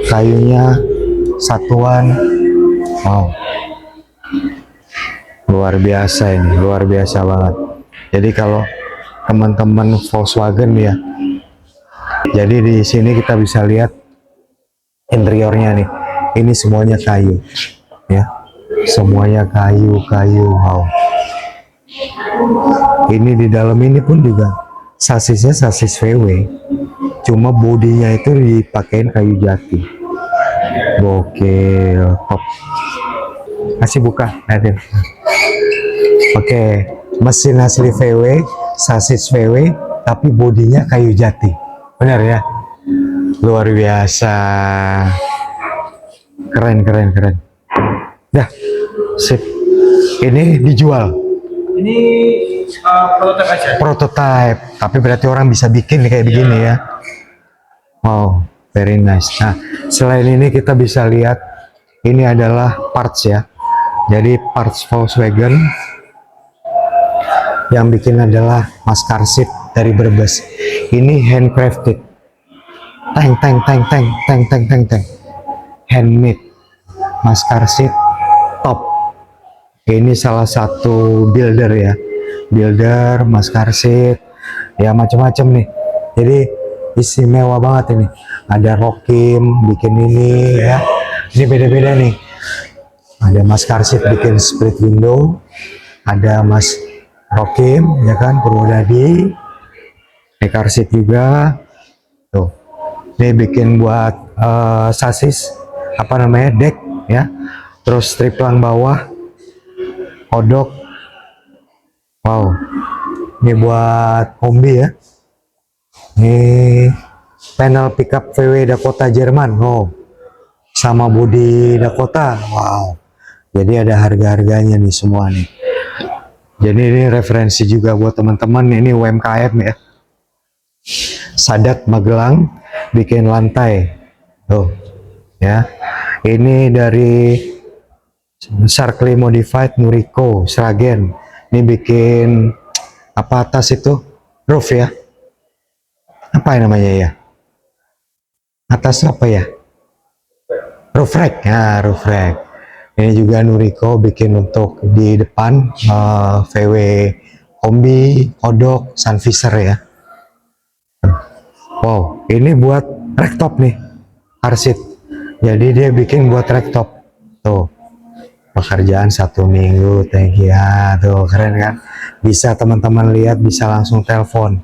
Kayunya satuan. Wow. Luar biasa ini, luar biasa banget. Jadi kalau teman-teman Volkswagen ya. Jadi di sini kita bisa lihat interiornya nih. Ini semuanya kayu. Ya. Semuanya kayu. Wow. Ini di dalam ini pun juga sasisnya sasis VW. Cuma bodinya itu dipakein kayu jati. Gokil, top. Kasih buka, lihatin. Oke, mesin asli VW, sasis VW, tapi bodinya kayu jati. Benar ya? Luar biasa. Keren. Dah, sip. Ini dijual. Ini prototipe aja. Prototype, tapi berarti orang bisa bikin nih kayak begini ya. Wow, very nice. Nah, selain ini kita bisa lihat ini adalah parts ya. Jadi parts Volkswagen yang bikin adalah Mas Karsip dari Brebes. Ini handcrafted. Tank. Handmade. Mas Karsip top. Ini salah satu builder ya. Builder Mas Karsip. Ya macam-macam nih. Jadi istimewa banget ini. Ada Rokim bikin ini ya. Ini beda-beda nih. Ada Mas Karsit bikin split window. Ada Mas Rokim ya kan, Purwodadi. Ini Karsit juga. Tuh. Ini bikin buat sasis apa namanya? Deck ya. Terus triplang bawah. Kodok. Wow. Ini buat kombi ya. Ini panel pickup VW Dakota Jerman. Oh, sama bodi Dakota. Wow. Jadi ada harga-harganya nih semua nih. Jadi ini referensi juga buat teman-teman. Ini UMKM ya. Sadat Magelang bikin lantai. Tuh, ya. Ini dari Sharkly Modified Nuriko Sragen. Ini bikin apa atas itu? Roof ya. Apa yang namanya ya? Atas apa ya? Roof rack. Ya, roof rack. Ini juga Nuriko bikin untuk di depan VW kombi, kodok, Sunvisor ya. Wow, ini buat racktop nih, Karsit. Jadi dia bikin buat racktop. Tuh, pekerjaan 1 minggu, thank you ya. Tuh keren kan? Bisa teman-teman lihat, bisa langsung telepon.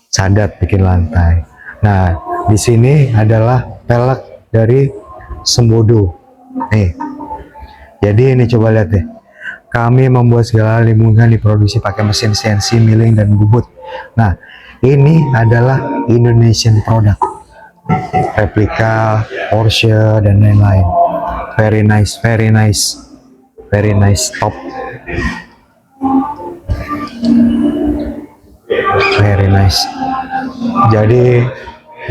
Sadat bikin lantai. Nah, di sini adalah pelek dari Sembodo. Nih, jadi ini coba lihat deh. Kami membuat segala lingkungan diproduksi pakai mesin CNC, milling dan bubut. Nah, ini adalah Indonesian product, replika Porsche dan lain-lain. Very nice, very nice, very nice, top, very nice. Jadi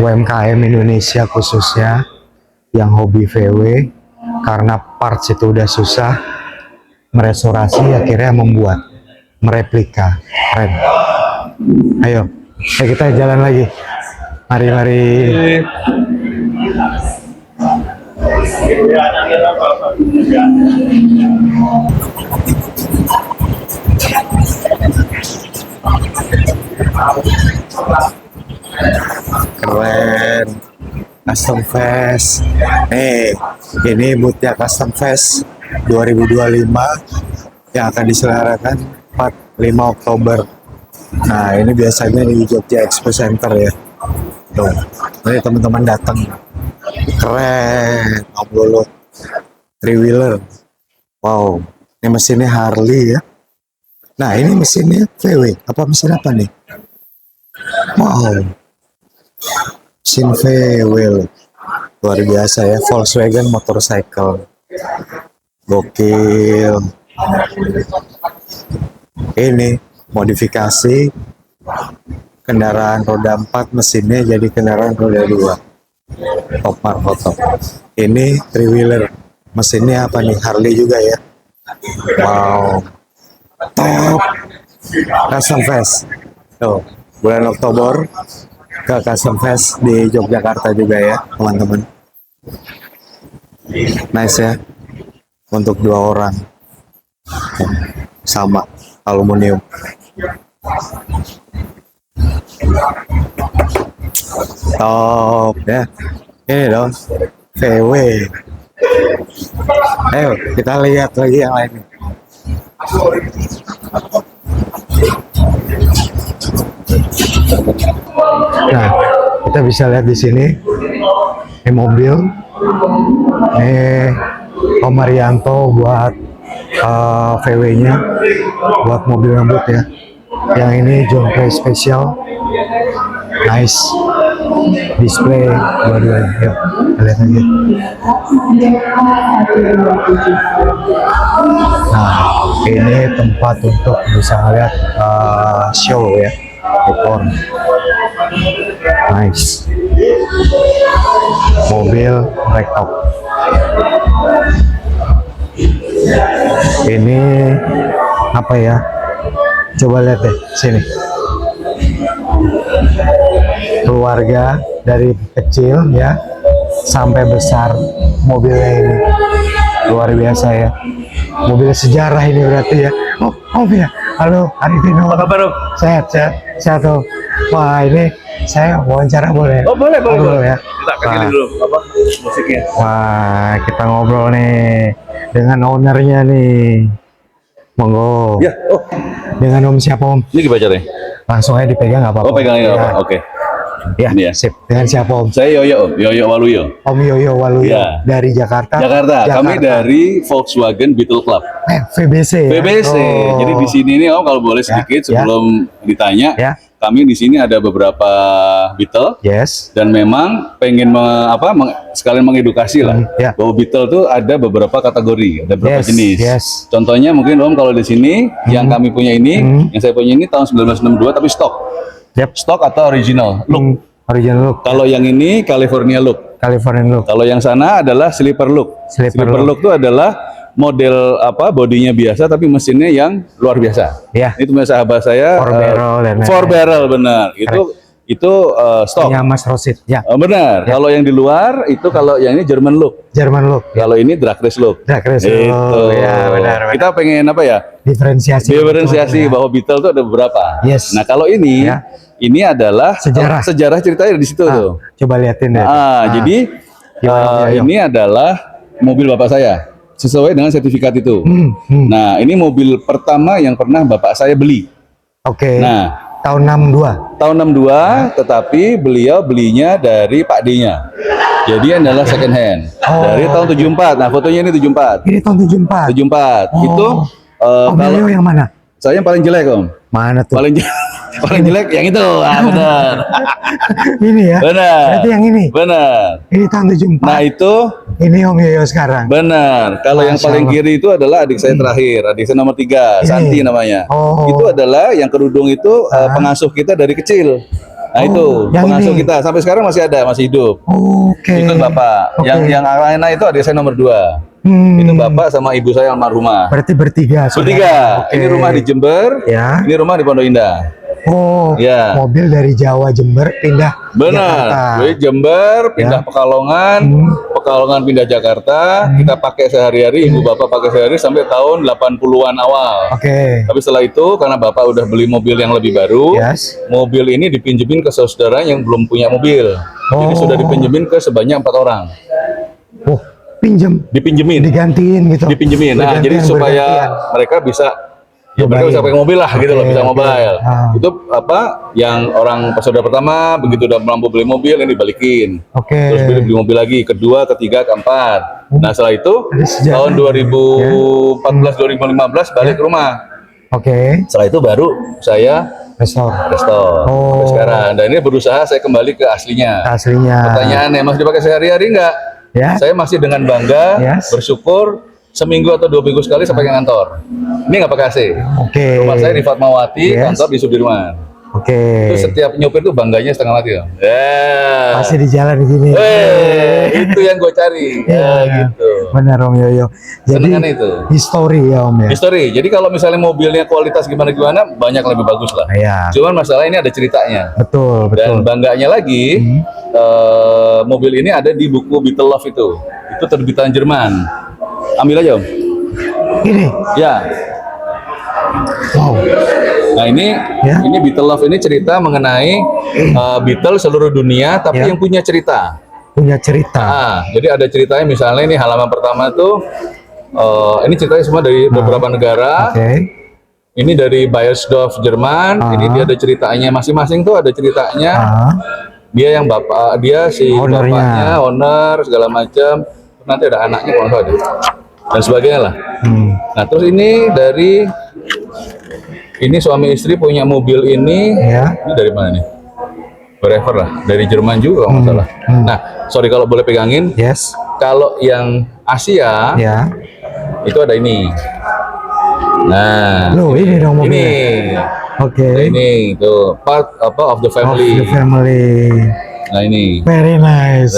UMKM Indonesia khususnya yang hobi VW, karena parts itu udah susah, merestorasi akhirnya membuat, mereplika. Keren. Ayo kita jalan lagi. Mari. Keren. Custom Fest. Nih, ini bootnya Custom Fest 2025 yang akan diselenggarakan 4-5 Oktober. Nah, ini biasanya di Jogja Expo Center ya. Tuh, ini teman-teman datang. Keren, Om Lolo. 3-wheeler. Wow, ini mesinnya Harley ya. Nah, ini mesinnya VW. Apa mesin apa nih? Wow. Mesin VW. Luar biasa ya, Volkswagen motorcycle. Gokil. Ini modifikasi kendaraan roda 4, mesinnya jadi kendaraan roda 2. Top markotop. Ini 3-wheeler. Mesinnya apa nih? Harley juga ya. Wow. Top. Custom Fest. Tuh, bulan Oktober ke Custom Fest di Yogyakarta juga ya, teman-teman. Nice ya. Untuk 2 orang. Sama aluminium. Top ya. Ini dong VW. Ayo kita lihat lagi yang lain. Nah, kita bisa lihat di sini ini mobil. Ini Om Marianto buat VW-nya, buat mobil ngebut ya. Yang ini John Play Special. Nice display dua-duanya. Yuk, kita lihat aja. Nah, ini tempat untuk bisa lihat show ya, dekor. Nice. Mobil racktop. Ini apa ya? Coba lihat deh sini. Keluarga dari kecil ya sampai besar, mobilnya ini luar biasa ya. Mobil sejarah ini berarti ya. Oh ya. Halo Arifino. Apa kabar, Om? Sehat tuh. Wah, ini saya wawancara boleh? Oh boleh, boleh, Ngobrol boleh. ya. Kita kenalin dulu apa musiknya. Wah, kita ngobrol nih dengan ownernya nih. Monggo. Ya, oh Dengan Om siapa Om? ini dibaca deh. Langsung aja dipegang nggak apa-apa. Oh pegangin Ya. apa? Oke. Ya, Ini ya. sip. Dengan siapa Om? Saya Yoyo, Om. Yoyo Waluyo. Om Yoyo Waluyo Ya. dari Jakarta. Jakarta. Kami dari Volkswagen Beetle Club. VBC. ya? VBC. Oh. Jadi di sini nih Om kalau boleh sedikit ya. sebelum ditanya, Ya. kami di sini ada beberapa Beetle Yes. dan memang pengen sekalian mengedukasi lah ya. bahwa Beetle tuh ada beberapa kategori, ada beberapa Yes, jenis. yes. Contohnya mungkin Om kalau di sini yang kami punya ini, yang saya punya ini tahun 1962 tapi stok. Yep. Stok atau original look. Original look. Kalau yang ini California look. Californian look. Kalau yang sana adalah sleeper look. Sleeper look itu adalah model bodinya biasa tapi mesinnya yang luar biasa. Ya. Itu punya sahabat saya. Four barrel dan Four lain-lain. barrel benar. Itu stok. Punya Mas Rosid. Ya. Benar. Ya. Kalau yang di luar itu kalau yang ini German look. German look. Kalau ini drag race look. Drag race Itu. look. Ya, benar. Kita pengen apa ya? Diferensiasi. Diferensiasi betul, ya. bahwa Beetle itu ada beberapa. Yes. Nah kalau ini, Ya. ini adalah Sejarah. ceritanya di situ tuh. Coba liatin deh. Jadi Gimana, Om Yoyo? ini adalah mobil bapak saya sesuai dengan sertifikat itu. Nah ini mobil pertama yang pernah bapak saya beli. Oke. Nah Tahun 62. tahun 62, tetapi beliau belinya dari Pak D-nya. Jadi adalah second hand dari tahun 74. Nah fotonya ini 74. Ini tahun 74. 74 Oh. itu Om kalau Yoyo yang mana? saya yang paling jelek Om. Mana tuh? Paling jelek yang itu. Benar. Ini ya. Benar. Berarti yang ini. Benar. Ini tahun 74. Nah itu Ini Om Yoyo sekarang. benar. Kalau yang Masya paling Allah. kiri itu adalah adik saya terakhir, adik saya nomor 3, Ini. Santi namanya. Oh. Itu adalah yang kerudung itu pengasuh kita dari kecil. Nah itu yang pengasuh ini. kita sampai sekarang masih ada, masih hidup. Oke. Itu bapak. Oke. Yang lainnya itu adik saya nomor 2. Itu bapak sama ibu saya almarhumah. Berarti bertiga. saudara. Bertiga. Oke. Ini rumah di Jember. Ya. Ini rumah di Pondok Indah. Oh. Ya. Mobil dari Jawa Jember pindah Benar. Jakarta. Jadi Jember pindah Ya. Pekalongan, Pekalongan pindah Jakarta. Kita pakai sehari-hari, ibu bapak pakai sehari sampai tahun 80-an awal. Oke. Tapi setelah itu karena bapak udah beli mobil yang lebih baru, Yes. mobil ini dipinjemin ke saudara yang belum punya mobil. Jadi Oh. sudah dipinjemin ke sebanyak 4 orang. Oh, pinjem. Dipinjemin. Digantiin gitu. Dipinjemin. Nah, Bergantian, jadi supaya bergantian. mereka bisa mereka bisa pakai mobil lah gitu loh, bisa mobile. Itu yang orang saudara pertama begitu udah mampu beli mobil ini dibalikin. Oke. Terus beli mobil lagi, kedua, ketiga, keempat. Nah, setelah itu Ada sejarah. tahun 2014 2015 balik ke rumah. Oke. Setelah itu baru saya Restore. restore sampai sekarang. Dan ini berusaha saya kembali ke aslinya. Aslinya. Pertanyaannya masih dipakai sehari-hari enggak? Ya. Saya masih dengan bangga Yes. bersyukur seminggu atau 2 minggu sekali sampai ke kantor. Ini nggak pakai AC. Oke. Rumah saya di Fatmawati, Yes. kantor di Sudirman. Oke. Itu setiap nyopir tuh bangganya setengah mati loh. Ya. Masih di jalan gini. Itu yang gue cari. Ya, gitu. Benar Om Yoyo. Jadi Senengan itu. history ya Om ya. History. Jadi kalau misalnya mobilnya kualitas gimana-gimana, banyak lebih bagus lah. Iya. Cuman masalah ini ada ceritanya. Betul, Dan betul. bangganya lagi, mobil ini ada di buku Beetle Love itu. Itu terbitan Jerman. Ambil aja Om. Ini. Ya. Wow. Nah ini Ya. ini Beetle Love ini cerita mengenai Beetle seluruh dunia, tapi Ya. yang punya cerita. Punya cerita. Jadi ada ceritanya misalnya ini halaman pertama tuh ini ceritanya semua dari beberapa negara. Oke. Ini dari Bayersdorf Jerman. Ini dia ada ceritanya masing-masing tuh ada ceritanya. Dia yang bapak, dia si Ownernya. bapaknya, owner segala macam. Nanti ada anaknya kalau nggak ada dan sebagainya lah. Nah terus ini dari suami istri punya mobil ini. Ya. Ini dari mana nih? Wherever lah, dari Jerman juga kalau nggak salah. Nah, sorry kalau boleh pegangin. Yes. Kalau yang Asia, Ya. itu ada ini. Nah, Loh, ini dong ini, mobilnya. Oke. ini tuh part of the Of family. the family. Nah ini, Very nice.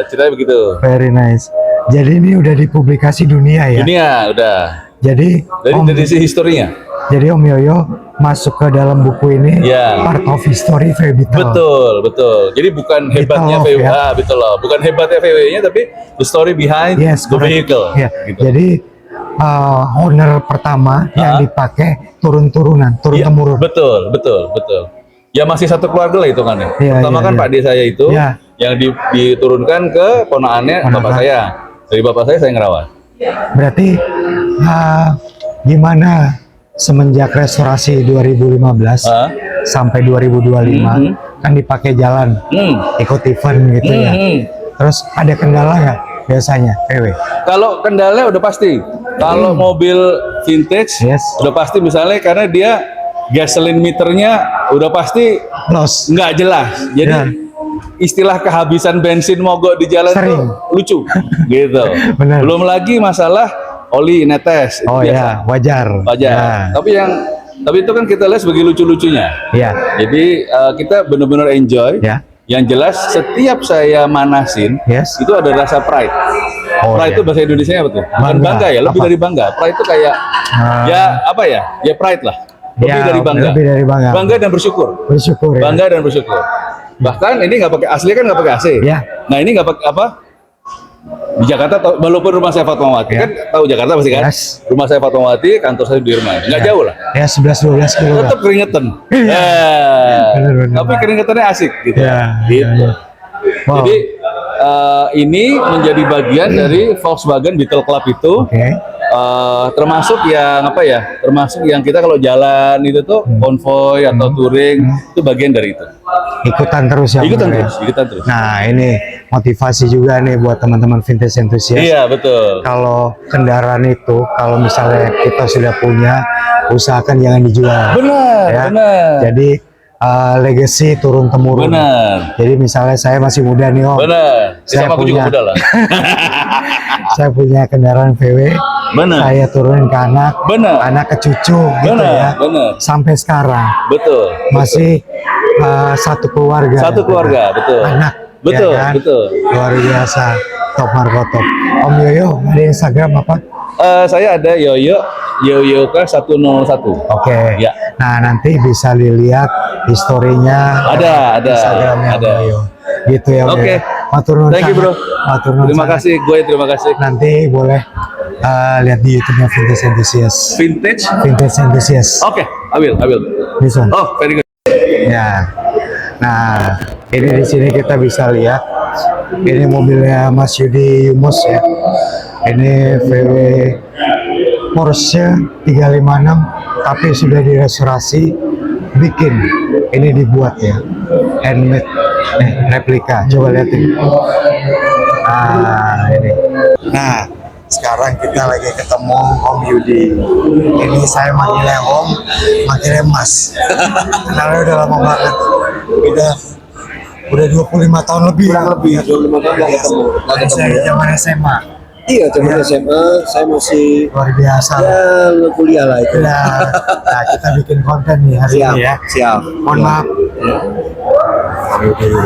ceritanya begitu. Very nice. Jadi ini udah dipublikasi dunia ya. Dunia udah. Jadi Dari si historinya. Jadi Om Yoyo masuk ke dalam buku ini Ya. part of history Beetle. Betul, betul. Jadi bukan hebatnya Love, VW, ya. betul loh. Bukan hebatnya VW-nya, tapi the story behind Yes, the correct. vehicle. Ya. Gitu. Jadi owner pertama yang dipakai turun-turunan, Iya, turun-temurun. betul, betul, betul. ya masih satu keluarga lah hitungannya. Iya, Pertama iya, kan iya. Pak D saya itu Iya. yang diturunkan ke ponakannya bapak saya. Dari bapak saya ngerawat. Berarti gimana semenjak restorasi 2015 sampai 2025 kan dipakai jalan, ikut event gitu ya. Terus ada kendala nggak biasanya, PW? Kalau kendala udah pasti. Kalau mobil vintage udah pasti misalnya karena dia gasoline meternya udah pasti nggak jelas. Jadi istilah kehabisan bensin mogok di jalan tuh lucu gitu. Bener. Belum lagi masalah oli netes. Itu biasa. Ya, wajar. Ya. Tapi itu kan kita lihat sebagai lucu-lucunya. Ya. Jadi kita benar-benar enjoy. Ya. Yang jelas setiap saya manasin itu ada rasa pride. Pride itu bahasa Indonesianya apa tuh? Bukan bangga ya, lebih dari bangga. Pride itu kayak ya apa ya? Ya pride lah. Lebih dari bangga. Lebih dari bangga. Bangga dan bersyukur. Bersyukur. Ya. Bangga dan bersyukur. Bahkan ini nggak pakai asli kan nggak pakai AC. Ya. Nah ini nggak pakai apa? Di Jakarta, walaupun rumah saya Fatmawati kan tahu Jakarta pasti kan? Rumah saya Fatmawati, kantor saya di Dirman. Nggak jauh lah. Ya 11-12 kilo. Tetap keringetan. Tapi keringetannya asik gitu. Gitu. Wow. Jadi ini menjadi bagian dari Volkswagen Beetle Club itu. Termasuk yang apa ya? Termasuk yang kita kalau jalan itu tuh konvoy atau touring itu bagian dari itu. Ikutan terus ya. Ikutan terus. Nah, ini motivasi juga nih buat teman-teman vintage enthusiast. Iya, betul. Kalau kendaraan itu, kalau misalnya kita sudah punya, usahakan jangan dijual. Benar, ya. benar. Jadi legacy turun temurun. Benar. Jadi misalnya saya masih muda nih Om. Benar. Sama aku juga muda lah. Saya punya kendaraan VW. Benar. Saya turunin ke anak. Benar. Anak ke cucu gitu Benar, ya. benar. Sampai sekarang. Betul. Masih satu keluarga. Satu keluarga, betul. Anak. Betul, ya kan? betul. Luar biasa. Top Marco Top. Om Yoyo, ada Instagram apa? Saya ada Yoyoka 101. Oke. Ya. Nah, nanti bisa dilihat historinya. Ada. Instagramnya Ada. Om Yoyo. Gitu ya. Om Oke. Yoyo. Matur nuwun Thank you, bro. sangat. Matur nuwun Terima sangat. kasih, terima kasih. Nanti boleh lihat di YouTube-nya Vintage Enthusiast. Vintage? Vintage Enthusiast. Oke, I will. This one. Oh, very good. Ya. Nah, ini di sini kita bisa lihat. Ini mobilnya Mas Yudi Yumus ya. Ini VW Porsche 356 tapi sudah direstorasi, bikin. Ini dibuat ya. Handmade replika. Coba lihatin. Nah, ini. Nah, sekarang kita lagi ketemu Om Yudi. Ini saya manggilnya Om, manggilnya Mas. Kenalnya udah lama banget. Udah 25 tahun lebih. Kurang lebih 25 tahun nggak ketemu. Saya zaman SMA. Iya, zaman SMA saya masih luar biasa. Ya, kuliah lah itu. Nah, kita bikin konten nih hari ini ya. Siap. Mohon maaf.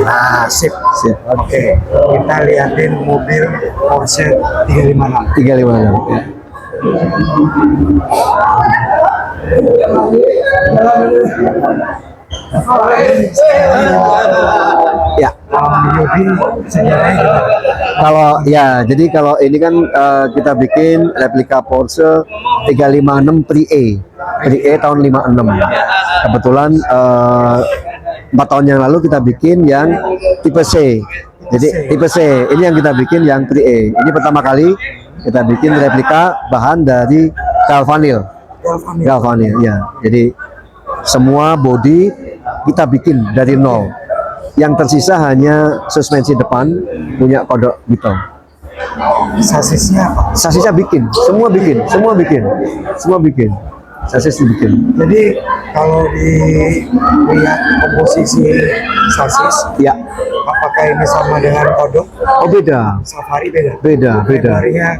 Nah, sip. Oke, kita liatin mobil Porsche 356. 356. Ya. Ya. Kalau ya, jadi kalau ini kan kita bikin replika Porsche 356 Pre-A tahun 56. Kebetulan 4 tahun yang lalu kita bikin yang tipe C. Jadi tipe C ini yang kita bikin yang Pre-A. Ini pertama kali kita bikin replika bahan dari galvanil. Galvanil ya. Jadi semua body kita bikin dari nol. Yang tersisa hanya suspensi depan punya kodok gitu. Sasisnya apa? Sasisnya bikin, semua bikin. Sasis dibikin. Jadi kalau dilihat komposisi sasis, ya. Apakah ini sama dengan kodok? Oh beda. Safari beda.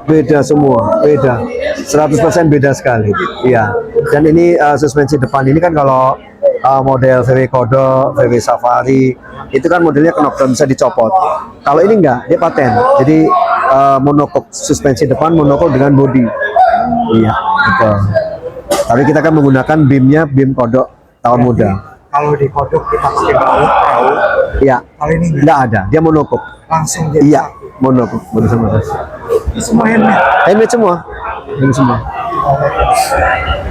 Beda semua, beda. 100% beda sekali. Iya. Dan ini suspensi depan ini kan kalau model VW Kodok, VW Safari itu kan modelnya knockdown bisa dicopot. Kalau ini enggak, dia paten. Jadi monokok suspensi depan monokok dengan bodi. Iya, betul. Tapi kita kan menggunakan BIM-nya BIM Kodok tahun muda. Kalau di Kodok kita pakai baut perahu. Iya. Kalau ini enggak ada, dia monokok. Langsung jadi. Iya, monokok. Semua handmade. Handmade semua. Ini semua.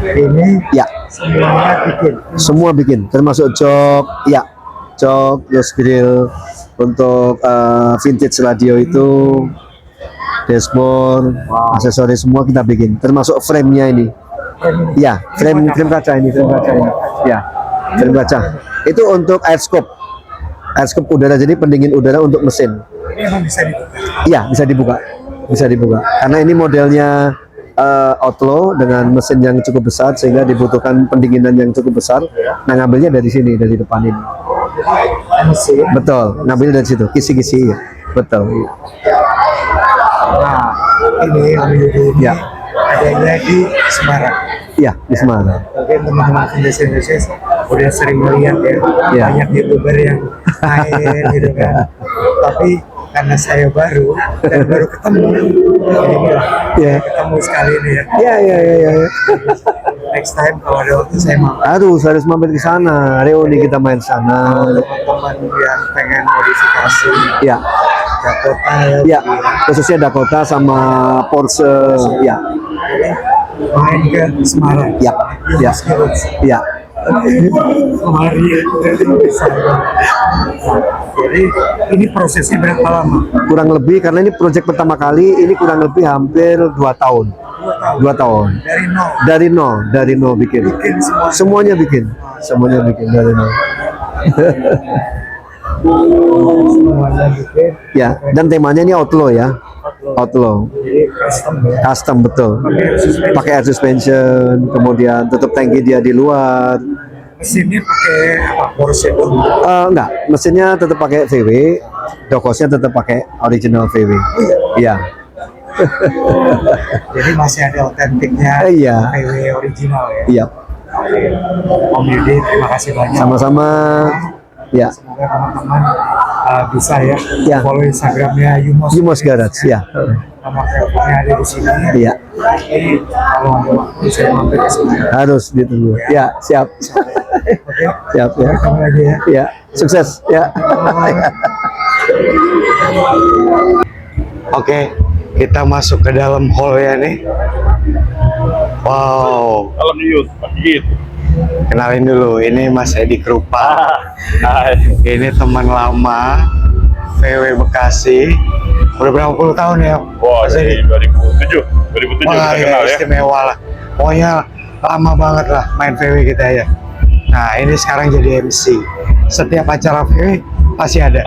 Ini Ya, semuanya bikin. semua bikin, termasuk jok, ya, jok, terus grill untuk vintage radio itu, dashboard, aksesoris semua kita bikin, termasuk frame-nya ini. Ya, frame kaca ini, frame kaca ini. Ya, frame kaca. Itu untuk air scope udara, jadi pendingin udara untuk mesin. Ini emang bisa dibuka. Iya, bisa dibuka. Karena ini modelnya outlaw dengan mesin yang cukup besar sehingga dibutuhkan pendinginan yang cukup besar. Nah, ngambilnya dari sini, dari depan ini. Betul, ngambil dari situ, kisi-kisi ya. Betul. Nah, ini ini Ya. adanya di Semarang. Iya, di Semarang. Mungkin teman-teman Indonesia udah sering melihat ya, Ya. banyak YouTuber yang main gitu kan. Tapi karena saya baru dan baru ketemu, jadi bilang, Ya. ketemu sekali ini ya. Iya. Next time kalau ada waktu saya mau. Harus mampir ke sana. Reuni kita main sana. Teman-teman yang pengen modifikasi Ya. Dakota Ya, khususnya Dakota sama Porsche. Ya. main ke Semarang. Ya. Ya. Kemari bisa. Jadi ini prosesnya berapa lama? Kurang lebih, karena ini proyek pertama kali, ini kurang lebih hampir 2 tahun. 2 tahun. Dari nol. Dari nol bikin. Semuanya bikin dari nol. Semuanya bikin. Ya, dan temanya ini outlaw ya. Outlaw. Jadi custom ya. Custom betul. Pakai air suspension, kemudian tutup tangki dia di luar. Mesinnya pakai apa? Porsche itu. Enggak, mesinnya tetap pakai VW, dokosnya tetap pakai original VW. Iya. Jadi masih ada otentiknya. Iya. VW original ya. Iya. Om Yudi, terima kasih banyak. Sama-sama. Ya. Semoga teman-teman bisa ya, Ya. follow Instagramnya Yumos Garage ya. Nomor teleponnya ada di sini. Iya. Jadi kalau ada waktu saya mampir ke sini. Harus ditunggu. Ya, siap. Oke. Siap ya. Ketemu lagi ya. Ya, sukses ya. Oke, kita masuk ke dalam hall ya nih. Wow. Kalau yuk, gitu. Kenalin dulu, ini Mas Edi Krupa. Ini teman lama VW Bekasi. Udah berapa puluh tahun ya? Wah, Mas dari Edi? 2007 Wah, kita ya, kenal ya. istimewa lah. Pokoknya lama banget lah main VW kita ya. Nah, ini sekarang jadi MC. Setiap acara VW pasti ada.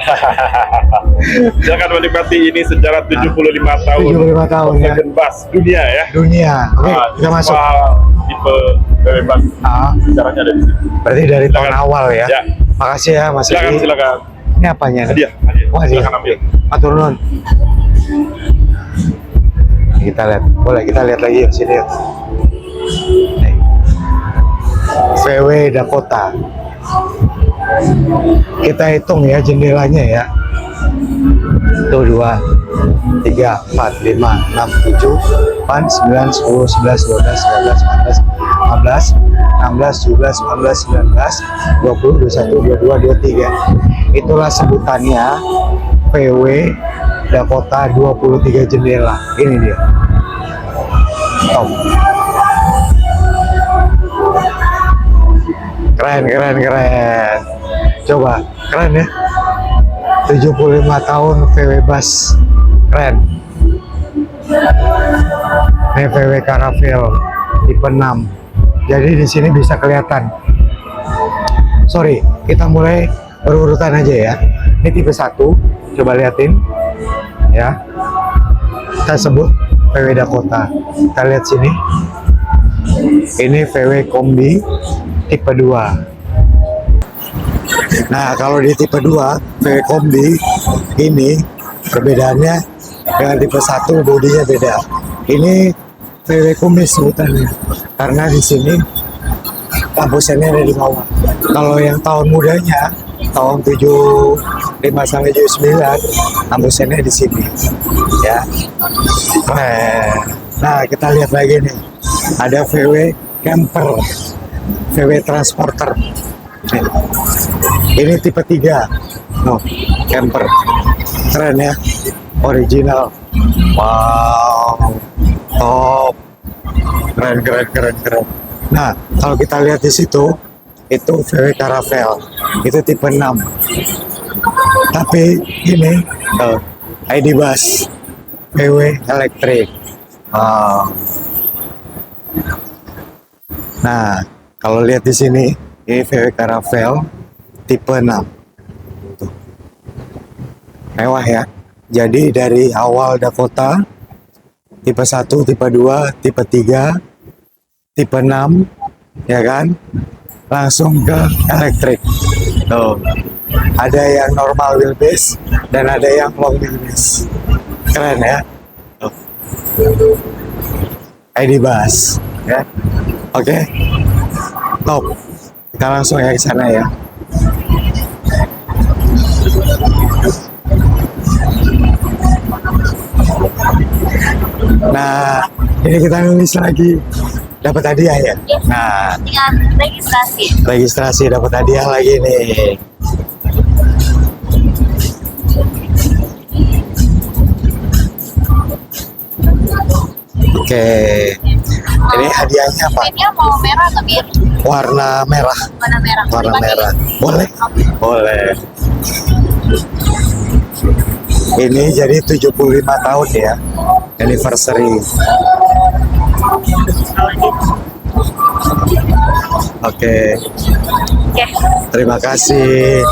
Silakan menikmati ini sejarah 75 tahun. 75 tahun ya. Second Bus dunia ya. Dunia. Oke, kita masuk. Tipe VW Bus. Sejarahnya ada di sini. Berarti dari tahun awal ya. Ya. Makasih ya Mas Silakan, Edi. silakan. Ini apanya? nih? Hadiah. Wah, hadiah. Silakan ambil. Atur nuhun. Kita lihat. Boleh kita lihat lagi yuk sini yuk. Nih. VW Dakota. Kita hitung ya jendelanya ya. Tuh 2, 3, 4, 5, 6, 7, 8, 9, 10, 11, 12, 13, 14, 15, 16, 17, 18, 19, 20, 21, 22, 23. Itulah sebutannya VW Dakota 23 jendela. Ini dia. Oh. Keren. Coba, keren ya. 75 tahun VW Bus. Keren. Ini VW Caravelle tipe 6. Jadi di sini bisa kelihatan. Sorry, kita mulai berurutan aja ya. Ini tipe 1. Coba liatin. Ya. Kita sebut VW Dakota. Kita lihat sini. Ini VW Kombi tipe 2. Nah, kalau di tipe 2 VW Kombi ini perbedaannya dengan tipe 1 bodinya beda. Ini VW Kombi sebutannya karena di sini lampu sennya ada di bawah. Kalau yang tahun mudanya tahun 75 sampai 79 lampu sennya di sini ya. Nah, kita lihat lagi nih. Ada VW Camper, VW Transporter. Ini tipe 3. No, Camper. Keren ya. Original. Wow. Top. Keren. Nah, kalau kita lihat di situ, itu VW Caravelle, itu tipe 6. Tapi ini ID Buzz VW elektrik. Nah, kalau lihat di sini, ini VW Caravelle tipe 6. Tuh. Mewah ya. Jadi dari awal Dakota tipe 1, tipe 2, tipe 3, tipe 6, ya kan? Langsung ke elektrik. Tuh. Ada yang normal wheelbase dan ada yang long wheelbase. Keren ya. Tuh. ID Buzz, ya. Oke. Top. Kita langsung ya ke sana ya. Nah, ini kita nulis lagi. Dapat hadiah ya? Nah, Tinggal registrasi. registrasi dapat hadiah lagi nih. Oke. Ini hadiahnya apa? Ini mau merah atau biru? Warna merah. Warna merah. Warna Dipakai. merah. Boleh? Boleh. Ini jadi 75 tahun ya. Anniversary. Oke. Terima kasih.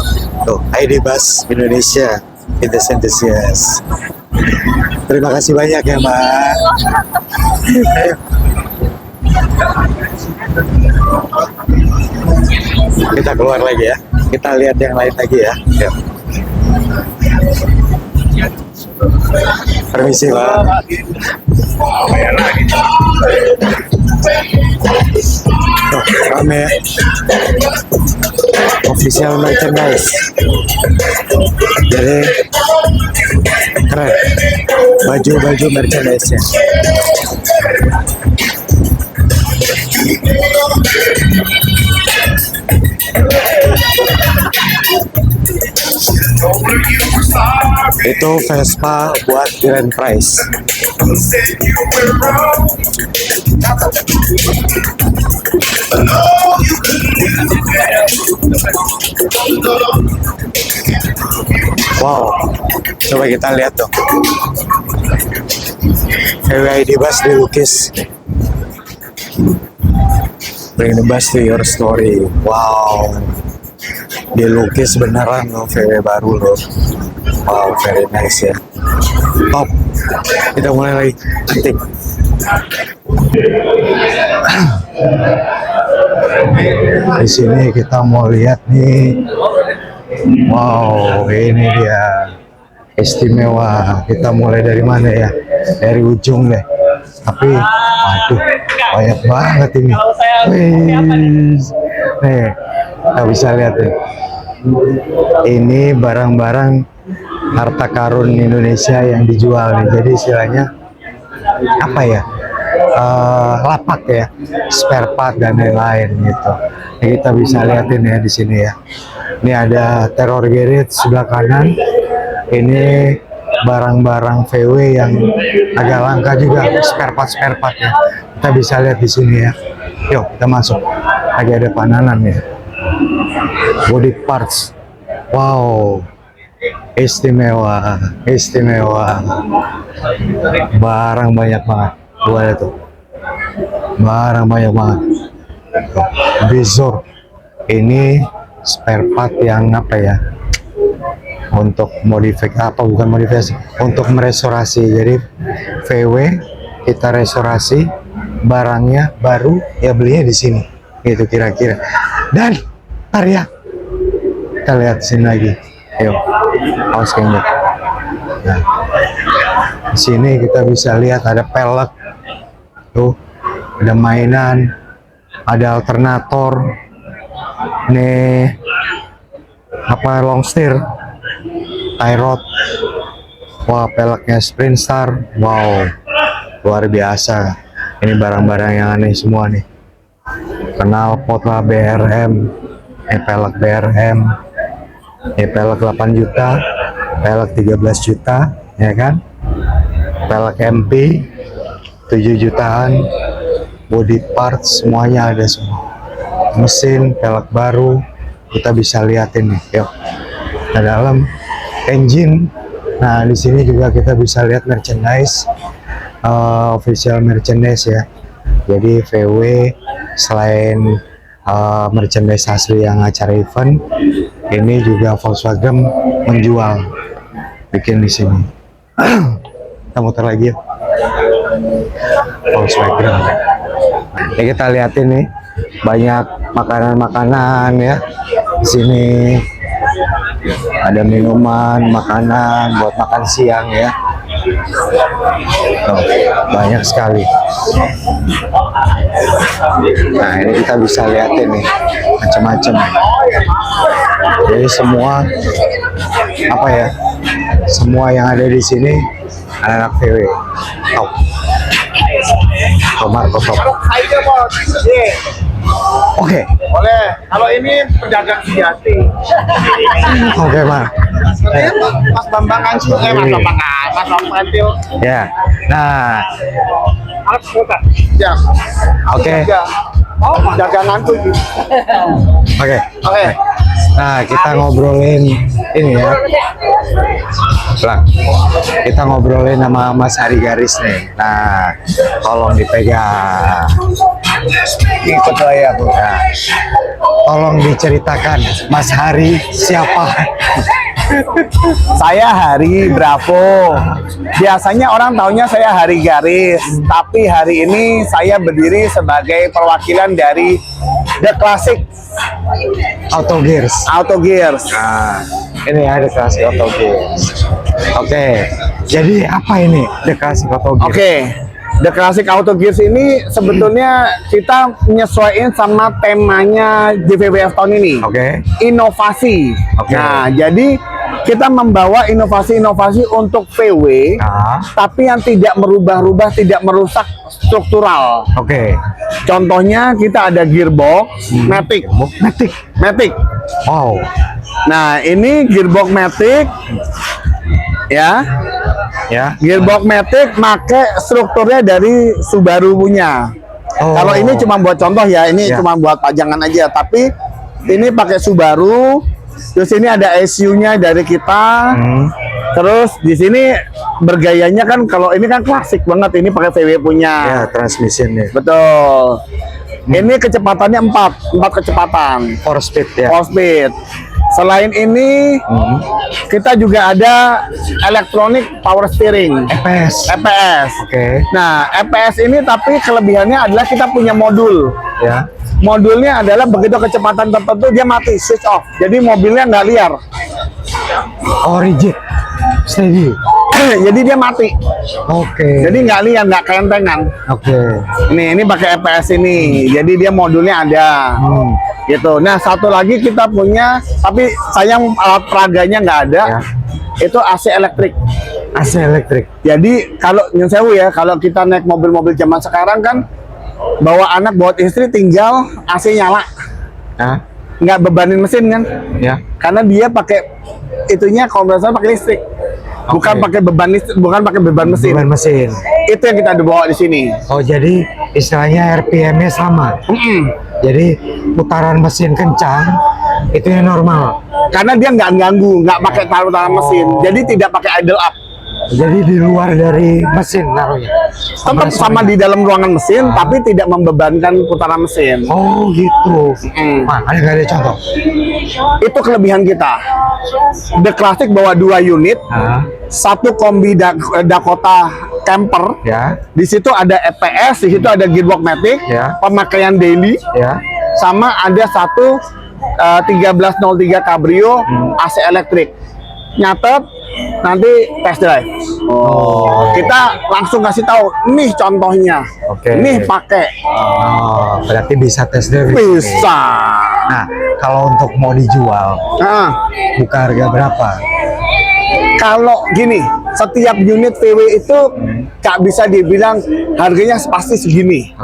Tuh, ID Buzz Indonesia. Vintage Enthusiast. Terima kasih banyak ya, Mbak. Ayo. Kita keluar lagi ya. Kita lihat yang lain lagi ya. Yuk. Permisi, Pak. Tuh, rame ya. Official merchandise. Jadi keren. Baju-baju merchandise-nya. Itu Vespa buat grand prize. Wow, coba kita lihat tuh. VW Buzz dilukis. Bring the bus to your story. Wow, dilukis beneran loh, VW baru loh. Wow, very nice ya. Top. Kita mulai lagi. Cantik. Di sini kita mau lihat nih. Wow, ini dia istimewa. Kita mulai dari mana ya? Dari ujung deh. Tapi, waduh, banyak banget ini. Wih, nih, kita bisa lihat nih. Ini barang-barang harta karun Indonesia yang dijual nih. Jadi istilahnya apa ya? Lapak ya, spare part dan lain-lain gitu. Ini kita bisa lihatin ya di sini ya. Ini ada Terror Garage sebelah kanan. Ini barang-barang VW yang agak langka juga, spare part ya. Kita bisa lihat di sini ya. Yuk kita masuk. Lagi ada pananan ya. Body parts. Wow. Istimewa. Barang banyak banget. Buat itu. Barang banyak banget. Bizor. Ini spare part yang apa ya? Untuk bukan modifikasi, untuk merestorasi. Jadi VW kita restorasi, barangnya baru ya belinya di sini. Gitu kira-kira. Dan Arya, kita lihat sini lagi. Ayo, awas kayaknya. Nah, di sini kita bisa lihat ada pelek, tuh, ada mainan, ada alternator, nih apa long steer, tie rod, wah peleknya Sprint Star, wow, luar biasa. Ini barang-barang yang aneh semua nih. Knalpot lah BRM, ini pelek BRM. Ini pelek 8 juta, pelek 13 juta, ya kan? Pelek MP 7 jutaan, body parts semuanya ada semua. Mesin, pelek baru, kita bisa lihat ini. Yuk. Nah, dalam engine. Nah, di sini juga kita bisa lihat merchandise, official merchandise ya. Jadi VW selain merchandise asli yang acara event, ini juga Volkswagen menjual, bikin di sini. Kita muter lagi ya. Volkswagen. Ini kita lihat ini banyak makanan-makanan ya. Di sini ada minuman, makanan buat makan siang ya. Tuh, banyak sekali. Nah, ini kita bisa lihat ini macam-macam. Jadi semua apa ya? Semua yang ada di sini anak-anak VW. Top. Tomar top. Oke. Boleh. Kalau ini pedagang sejati. Oke, Mas. Mas Bambang Angsu, Mas Bambang, Mas Bambang Tio. Ya. Nah. Alat kota. Ya. Oke. Oh, daganganku. Oke. Oke. Nah, kita ngobrolin ini ya. Lah, kita ngobrolin sama Mas Hari Garis nih. Nah, tolong dipegang. Ikut saya, Bu. Nah, tolong diceritakan, Mas Hari siapa? Saya Hari Bravo. Biasanya orang taunya saya Hari Garis, tapi hari ini saya berdiri sebagai perwakilan dari The Classic Auto Gears. Auto Gears. Nah, ini ada Classic Auto Gears. Oke. Jadi apa ini The Classic Auto Gears? Oke. The Classic Auto Gears ini sebetulnya kita menyesuaikan sama temanya JVWF tahun ini. Oke. Inovasi. Oke. Nah, jadi kita membawa inovasi-inovasi untuk VW, tapi yang tidak merubah-rubah, tidak merusak struktural. Oke. Contohnya kita ada gearbox Matic. Matic. Wow. Nah, ini gearbox Matic. Ya. Ya. Gearbox Matic make strukturnya dari Subaru punya. Oh. Kalau ini cuma buat contoh ya, ini Ya. cuma buat pajangan aja, tapi ini pakai Subaru. Terus ini ada SU-nya dari kita. Terus di sini bergayanya kan, kalau ini kan klasik banget, ini pakai VW punya. Ya, transmissionnya. Betul. Ini kecepatannya 4 kecepatan. 4 speed ya. 4 speed. Selain ini, kita juga ada electronic power steering. EPS. Oke. Nah, EPS ini tapi kelebihannya adalah kita punya modul. Ya. Modulnya adalah begitu kecepatan tertentu dia mati, switch off. Jadi mobilnya nggak liar. Oh, rigid. Steady. Jadi dia mati. Oke. Jadi nggak liar, nggak kentengan. Oke. Ini pakai EPS ini. Jadi dia modulnya ada. Gitu. Nah, satu lagi kita punya, tapi sayang alat peraganya nggak ada. Itu AC elektrik. AC elektrik. Jadi kalau nyun sewu ya, kalau kita naik mobil-mobil zaman sekarang kan bawa anak, bawa istri, tinggal AC nyala. Nggak bebanin mesin kan? Ya. Karena dia pakai itunya kompresor pakai listrik. Bukan pakai beban listrik, bukan pakai beban mesin. Beban mesin. Itu yang kita bawa di sini. Oh, jadi istilahnya RPM-nya sama. Jadi putaran mesin kencang itu yang normal. Karena dia nggak ganggu, nggak pakai taruhan mesin. Jadi tidak pakai idle up. Jadi di luar dari mesin naruhnya. Tetap sama di dalam ruangan mesin, tapi tidak membebankan putaran mesin. Oh gitu. Ada nggak ada contoh? Itu kelebihan kita. The Classic bawa 2 unit, satu kombi Dakota camper. Ya. Di situ ada EPS, di situ ada gearbox Matic, pemakaian daily, sama ada satu 1303 Cabrio AC elektrik. Nyatet, nanti test drive. Kita langsung kasih tahu, nih contohnya, nih pakai. Oh, berarti bisa test drive. Bisa. Nah, kalau untuk mau dijual, buka harga berapa? Kalau gini, setiap unit VW itu nggak bisa dibilang harganya pasti segini.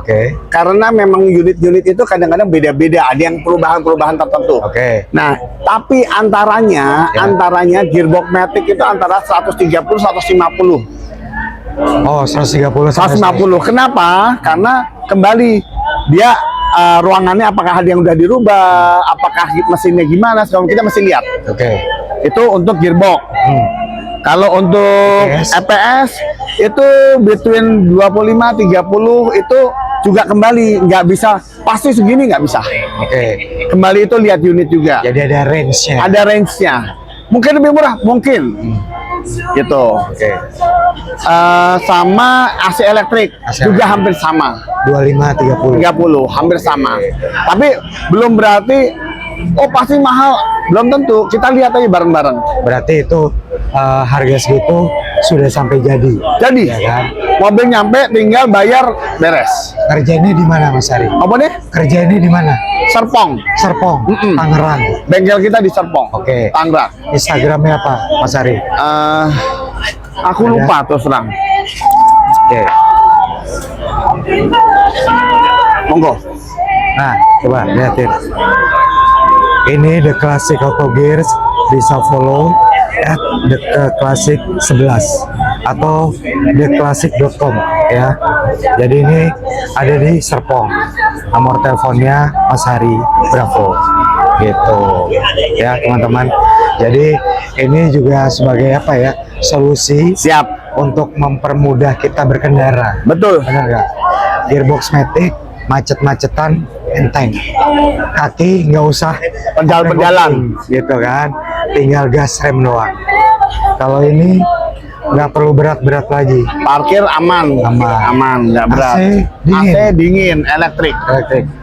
Karena memang unit-unit itu kadang-kadang beda-beda, ada yang perubahan-perubahan tertentu. Nah, tapi antaranya gearbox Matic itu antara 130 150. Oh, 130 sampai 150. Kenapa? Karena kembali dia ruangannya apakah ada yang udah dirubah, apakah mesinnya gimana, sekarang kita mesti lihat. Oke. Itu untuk gearbox. Kalau untuk EPS itu between 25 30 itu juga kembali nggak bisa pasti segini, nggak bisa. Oke. Kembali itu lihat unit juga. Jadi ada range-nya. Ada range-nya. Mungkin lebih murah, mungkin. Gitu. Oke. Sama AC elektrik juga hampir sama. 25 30. 30 hampir sama. Tapi belum berarti pasti mahal. Belum tentu. Kita lihat aja bareng-bareng. Berarti itu harga segitu sudah sampai jadi. Jadi, ya kan? mobil nyampe tinggal bayar beres. Kerjanya di mana Mas Ari? Apa deh? Kerjanya di mana? Serpong. Serpong, Tangerang. Bengkel kita di Serpong. Oke. Tangerang. Instagramnya apa, Mas Ari? Aku lupa terus terang. Oke. Monggo. Nah, coba lihatin. Ini The Classic Auto Gears, bisa follow at The Classic 11 atau theclassic.com ya. Jadi ini ada di Serpong. Nomor teleponnya Mas Hari Bravo gitu ya teman-teman. Jadi ini juga sebagai apa ya, solusi untuk mempermudah kita berkendara. Betul. Benar nggak? Gearbox matic, macet-macetan enteng, kaki nggak usah penjalan gitu kan, tinggal gas rem doang. Kalau ini nggak perlu berat-berat lagi, parkir aman, nggak berat. AC dingin, elektrik.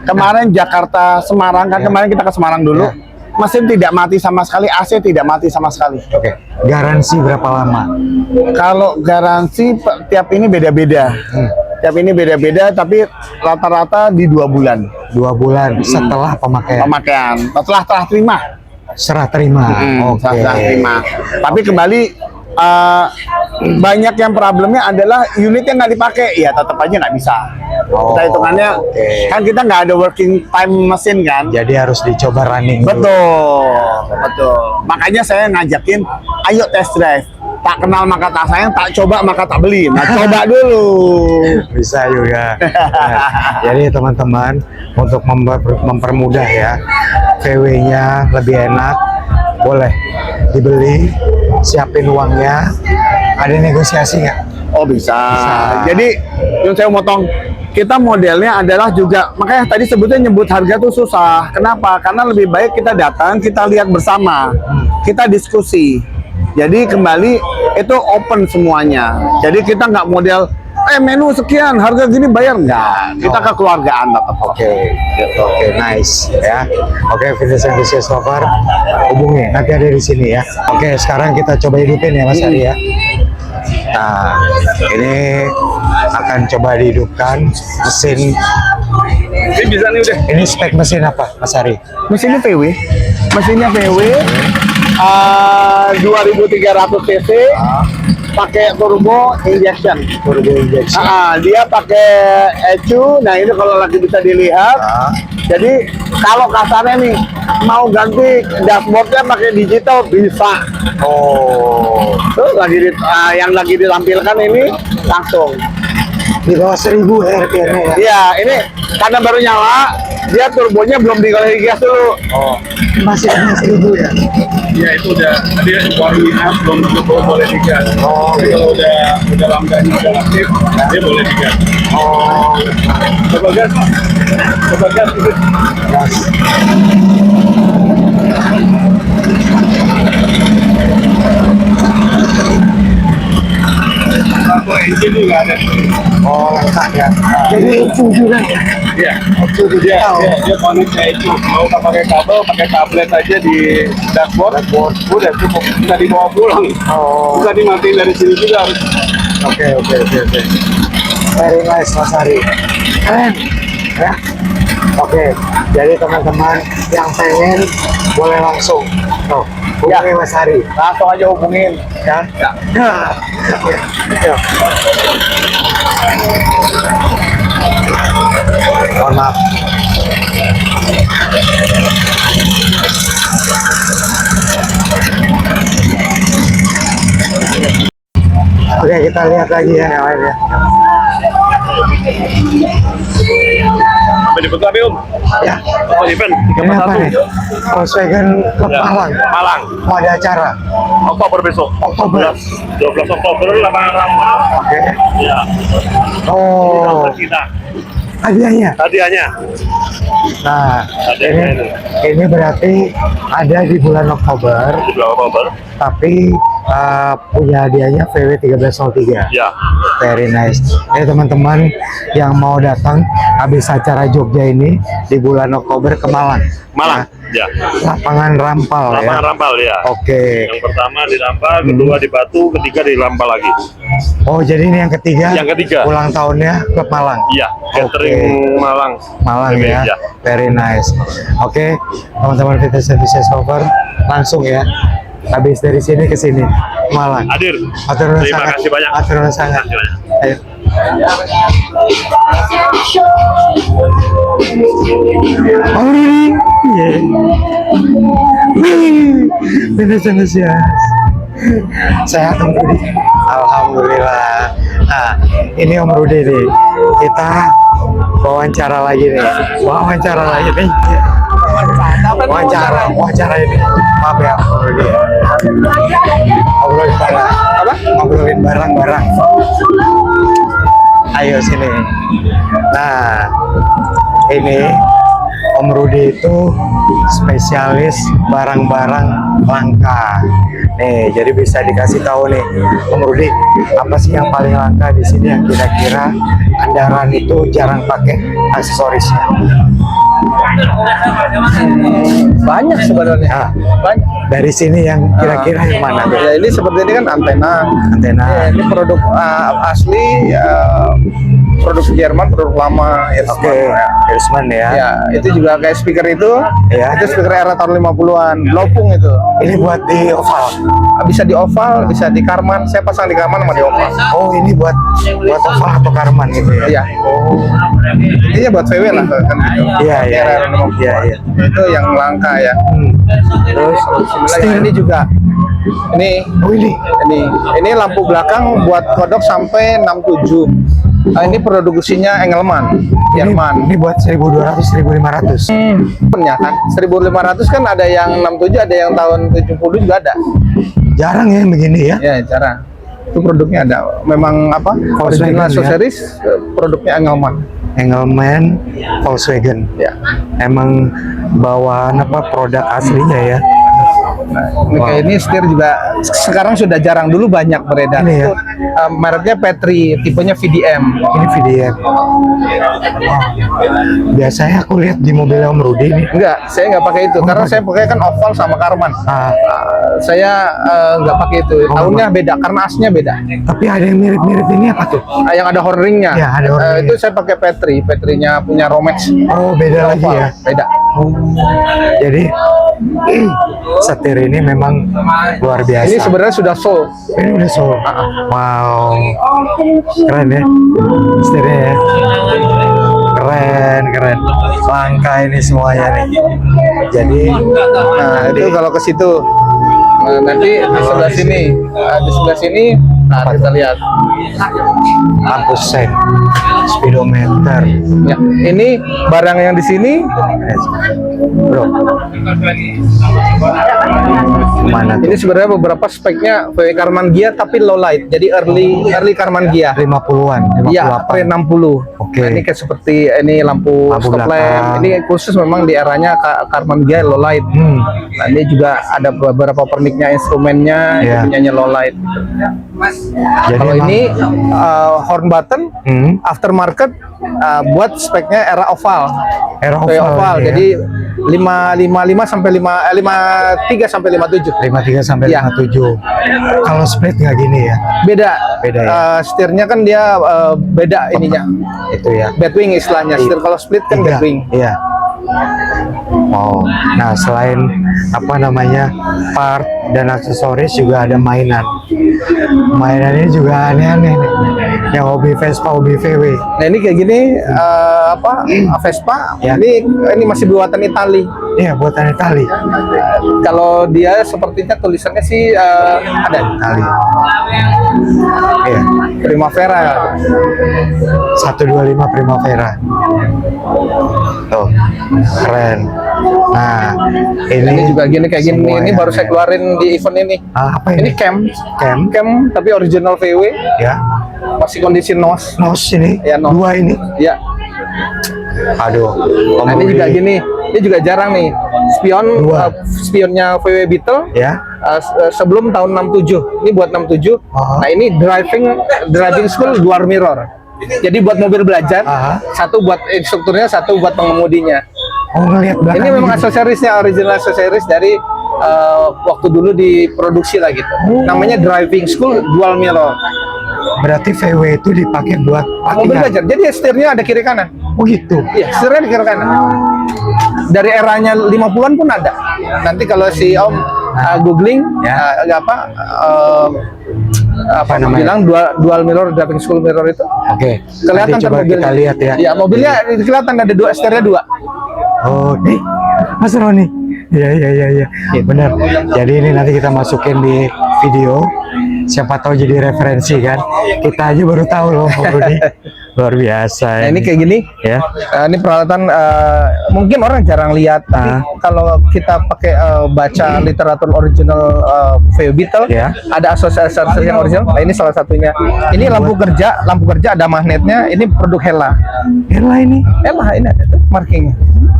Kemarin Jakarta Semarang kan, kemarin kita ke Semarang dulu, mesin tidak mati sama sekali, AC tidak mati sama sekali. Oke. Garansi berapa lama? Kalau garansi tiap ini beda-beda. Tiap ini beda-beda, tapi rata-rata di 2 bulan. 2 bulan setelah pemakaian. Setelah terima. Serah terima. Oke. Serah terima. Tapi kembali banyak yang problemnya adalah unitnya nggak dipakai, ya tetap aja nggak bisa. Kita hitungannya kan kita nggak ada working time mesin kan. Jadi harus dicoba running. Betul. Makanya saya ngajakin, ayo test drive. Tak kenal maka tak sayang, tak coba maka tak beli. Nah, coba dulu. Bisa juga. Nah, jadi teman-teman, untuk mempermudah ya, VW-nya lebih enak, boleh dibeli, siapin uangnya. Ada negosiasi nggak? Oh bisa. Jadi yang saya motong, kita modelnya adalah juga, makanya tadi sebutnya nyebut harga tuh susah. Kenapa? Karena lebih baik kita datang, kita lihat bersama, kita diskusi. Jadi kembali itu open semuanya. Jadi kita nggak model menu sekian, harga gini bayar, nggak. Kita kekeluargaan tetap. Oke, nice ya. Oke, Vintage Enthusiast Lover, hubungi, nanti ada di sini ya. Oke, sekarang kita coba hidupin ya Mas Ari ya. Nah, ini akan coba dihidupkan mesin. Ini bisa nih udah. Ini spek mesin apa, Mas Ari? Mesinnya VW. Mesinnya VW. 2300 cc. Pakai turbo injection. Dia pakai ECU. Nah ini kalau lagi bisa dilihat. Jadi kalau kasarnya nih mau ganti dashboardnya pakai digital bisa. Tuh yang lagi ditampilkan ini langsung di bawah 1000 RPM ya. Iya, ini karena baru nyala, dia turbonya belum digoleh gas dulu. Masih 1000 ya. Iya itu udah dia warning up belum boleh digas. Tapi kalau udah lampunya udah aktif, dia boleh digas. Coba gas gitu. Gas. Satu engine juga ada. Lengkap ya. Jadi itu juga ya. Iya. Dia connect ke itu. Mau pakai kabel, pakai tablet aja di dashboard. Udah cukup. Bisa dibawa pulang. Bisa dimatiin dari sini juga harus. Oke. Very nice Mas Ari. Keren ya. Oke, jadi teman-teman yang pengen boleh langsung hubungi Mas Ari. Langsung aja hubungin Ya. Mohon maaf. Oke, kita kita lihat lagi ya yang lain ya. Apa dibuka Om? Ya. Apa event? Ini apa nih? Volkswagen ke Malang. Malang. Mau ada acara. Oktober besok. Oktober. 12 Oktober lapangan Rampal. Oke. Ya. Oh. Kita. Hadiahnya. Hadiahnya. Nah, ini berarti ada di bulan Oktober. Di bulan Oktober. Tapi punya hadiahnya VW 1303. Ya. Very nice. Teman-teman yang mau datang habis acara Jogja ini di bulan Oktober ke Malang. Malang. Ya. Lapangan Rampal ya. Lapangan Rampal ya. Oke. Yang pertama di Rampal, kedua di Batu, ketiga di Rampal lagi. Oh, jadi ini yang ketiga. Yang ketiga. Ulang tahunnya ke Malang. Iya, catering Malang. Malang ya. Ya. Very nice. Oke, teman-teman Vintage Enthusiast Lover, langsung ya. Habis dari sini ke sini, Malang. Hadir. Terima kasih banyak. Terima kasih banyak. Ayo. Oh, Vintage Enthusiast. Sehat Om Rudi. Alhamdulillah. Nah, ini Om Rudi nih. Kita wawancara lagi nih. Wawancara ini. Maaf ya Om Rudi. Ngobrolin barang. Apa? Ngobrolin barang-barang. Ayo sini. Nah, ini Om Rudi itu spesialis barang-barang langka. Nih, jadi bisa dikasih tahu nih, Om Rudi, apa sih yang paling langka di sini yang kira-kira kendaraan itu jarang pakai aksesorisnya? Banyak sebenarnya. Banyak. Dari sini yang kira-kira yang mana? Ya, ini seperti ini kan antena. Ya, ini produk asli, produk Jerman, produk lama. Hirschmann ya. Ya, itu juga kayak speaker itu. Ya. Itu speaker era tahun 50-an, Blopung itu. Ini buat di oval. Bisa di oval, bisa di Karman. Saya pasang di Karman sama di oval. Oh, ini buat oval atau Karman gitu ya? Iya. Oh. Intinya buat VW lah kan gitu. Iya. Itu yang langka ya. Terus ini juga. Ini lampu belakang buat kodok sampai 67. Ini produksinya Engelmann, Jerman. Ini buat 1200, 1500. Ya kan, 1500 kan ada yang 67, ada yang tahun 70 juga ada. Jarang ya begini ya? Ya, jarang. Itu produknya ada. Memang apa? Original series produknya Engelmann Volkswagen. Ya. Emang bawaan produk aslinya ya. Kayak ini setir juga sekarang sudah jarang, dulu banyak beredar. Ini ya? Itu mereknya Petri, tipenya VDM. Ini VDM. Biasanya aku lihat di mobil Om Rudi nih. Enggak, saya nggak pakai itu karena saya pakai kan oval sama Karman. Saya nggak pakai itu. Tahunnya beda karena asnya beda. Tapi ada yang mirip-mirip ini apa tuh? Yang ada horn-ringnya. Ya, ada horn-ringnya. Itu saya pakai Petri, Petrinya punya Romex. Oh, beda lagi ya? Beda. Jadi setir ini memang luar biasa. Ini sebenarnya sudah sold. Ini udah sold. Wow, keren ya setirnya ya. Keren. Langka ini semuanya nih. Jadi, itu kalau ke situ. Nanti di sebelah sini, nah kita lihat lampu sen, speedometer. Ya, ini barang yang di sini, bro. Mana tuh? Ini sebenarnya beberapa speknya VW Karman Gia tapi low light, jadi early Karman Gia. 50-an, 58. Iya, pre-60. Oke. Nah, ini kayak seperti ini lampu stop lamp. Ini khusus memang di eranya Karman Gia low light. Nah, ini juga ada beberapa perniknya, instrumennya, punyanya low light. Kalau ini horn button aftermarket buat speknya era oval. Era oval. Ya. Jadi 555 sampai 53 sampai 57. 53 sampai 57. Kalau split nggak gini ya? Beda ya. Setirnya kan dia beda ininya. Itu ya. Batwing istilahnya. Setir kalau split kan batwing. Iya. Oh, nah selain part dan aksesoris juga ada mainan. Mainannya juga aneh-aneh nih. yang hobi Vespa, hobi VW. Nah ini kayak gini Vespa, ini masih buatan Itali. Iya, buatan Itali. Kalau dia sepertinya tulisannya sih ada Itali. Iya. Primavera. 125 Primavera. Tuh, keren. Nah, ini juga gini kayak gini. Ini baru saya keluarin di event ini. Apa ini? Ini cam tapi original VW. Ya. Masih kondisi NOS. NOS ini. Ya, NOS. Dua ini. Ya. Aduh. Nah, ini juga gini. Ini juga jarang nih. Spionnya VW Beetle. Ya. Sebelum tahun 67. Ini buat 67. Nah, ini driving school dual mirror. Jadi buat mobil belajar, satu buat instrukturnya, satu buat pengemudinya. Oh, ngelihat belakang. Ini memang aksesorisnya original aksesoris dari waktu dulu diproduksi lah gitu. Namanya driving school dual mirror. Berarti VW itu dipakai buat mobil belajar. Jadi setirnya ada kiri kanan. Oh gitu. Iya, setirnya di kiri kanan. Dari eranya 50-an pun ada. Nanti kalau si Om googling apa namanya? Bilang dual mirror driving school mirror itu. Oke. Kelihatan coba mobilnya. kita lihat ya. Ya, mobilnya kelihatan ada dua, setirnya dua. Oh, Mas Roni. Iya. Benar. Jadi ini nanti kita masukin di video. Siapa tahu jadi referensi kan. Kita aja baru tahu loh, Om Rudi. Luar biasa. Nah, ini kayak gini. Ya. Ini peralatan mungkin orang jarang lihat, tapi kalau kita pakai baca literatur original VW Beetle, ada asosiasi yang original. Nah, ini salah satunya. Ini lampu kerja ada magnetnya. Ini produk Hella. Hella ini ada tuh markingnya.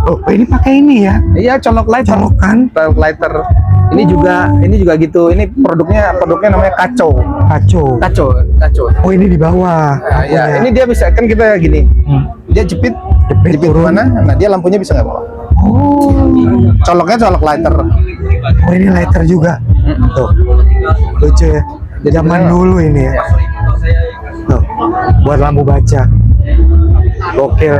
Oh, ini pakai ini ya? Iya, colok lighter. Colokan. Colok lighter. Ini juga gitu. Ini produknya namanya Kaco. Oh, ini di bawah. Nah, ya, ini dia bisa kan kita gini. Dia jepit mana? Nah, dia lampunya bisa nggak bawa. Oh. Coloknya colok lighter. Oh, ini lighter juga. Tuh. Lucu ya. Zaman dulu ini ya. Tuh. Buat lampu baca. Gokil.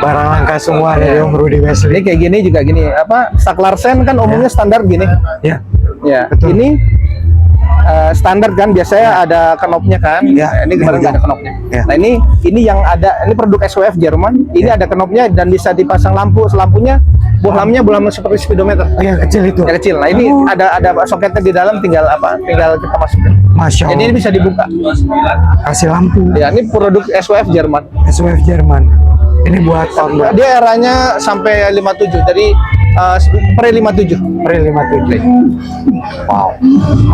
Barang langka semua dari Om Rudi Wesley. Ini kayak gini juga gini. Saklarsen kan umumnya standar gini. Ya. Ya. Betul. Ini standar kan biasanya ada knopnya kan. Ya. Ini kemarin nggak ada knopnya. Ya. Nah, ini yang ada, ini produk SWF Jerman. Ini ada knopnya dan bisa dipasang lampunya bohlamnya seperti speedometer. Oh, yang kecil itu. Yang kecil. Nah, ini ada soketnya di dalam, tinggal kita masukin. Masya Allah. Ini bisa dibuka. Kasih lampu. Ya, ini produk SWF Jerman. SWF Jerman. Ini buat dia eranya sampai 57. Jadi pre 57. Wow.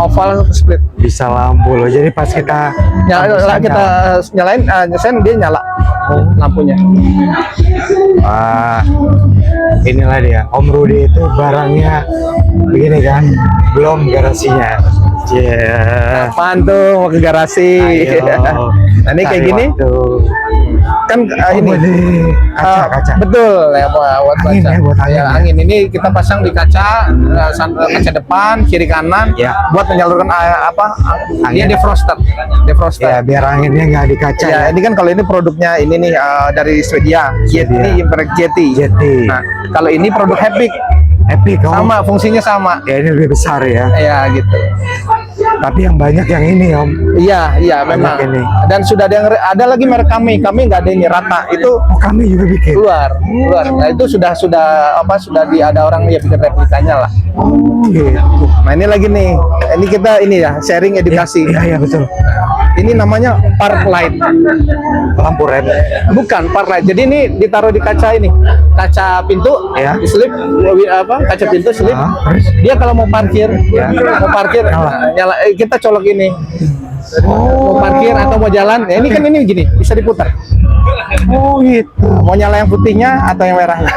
Oval split. Bisa lampu loh. Jadi pas kita nyalain dia nyala lampunya. Inilah dia. Om Rudi itu barangnya begini kan. Belum garasinya. Apaan tuh mau ke garasi? Nah, ini kayak gini. Kan ini kaca. Betul ya, buat angin baca. Ya, buat angin. Angin ini kita pasang di kaca depan, kiri kanan, buat menyalurkan dia defroster. Ya, biar anginnya nggak di kaca. Ya, ini kan kalau ini produknya ini nih dari Swedia. Ini Yeti. Nah, kalau ini produk Epic. Sama, fungsinya sama. Ya, ini lebih besar ya. Ya, gitu. Tapi yang banyak yang ini, Om. Iya, memang. Ini. Dan sudah ada lagi merek kami nggak ada ini rata itu. Kami juga bikin. Keluar. Nah, itu sudah ada orang ya bikin replikanya lah. Oh, gitu. Nah, ini lagi nih. Ini kita sharing edukasi. Iya, betul. Ini namanya park light. Lampu rem. Bukan park light. Jadi ini ditaruh di kaca ini. Kaca pintu, diselip kaca pintu selip. Dia kalau mau parkir, nyala. Kita colok ini. Mau parkir atau mau jalan, ini kan ini gini, bisa diputar. Oh gitu. Mau nyala yang putihnya atau yang merahnya.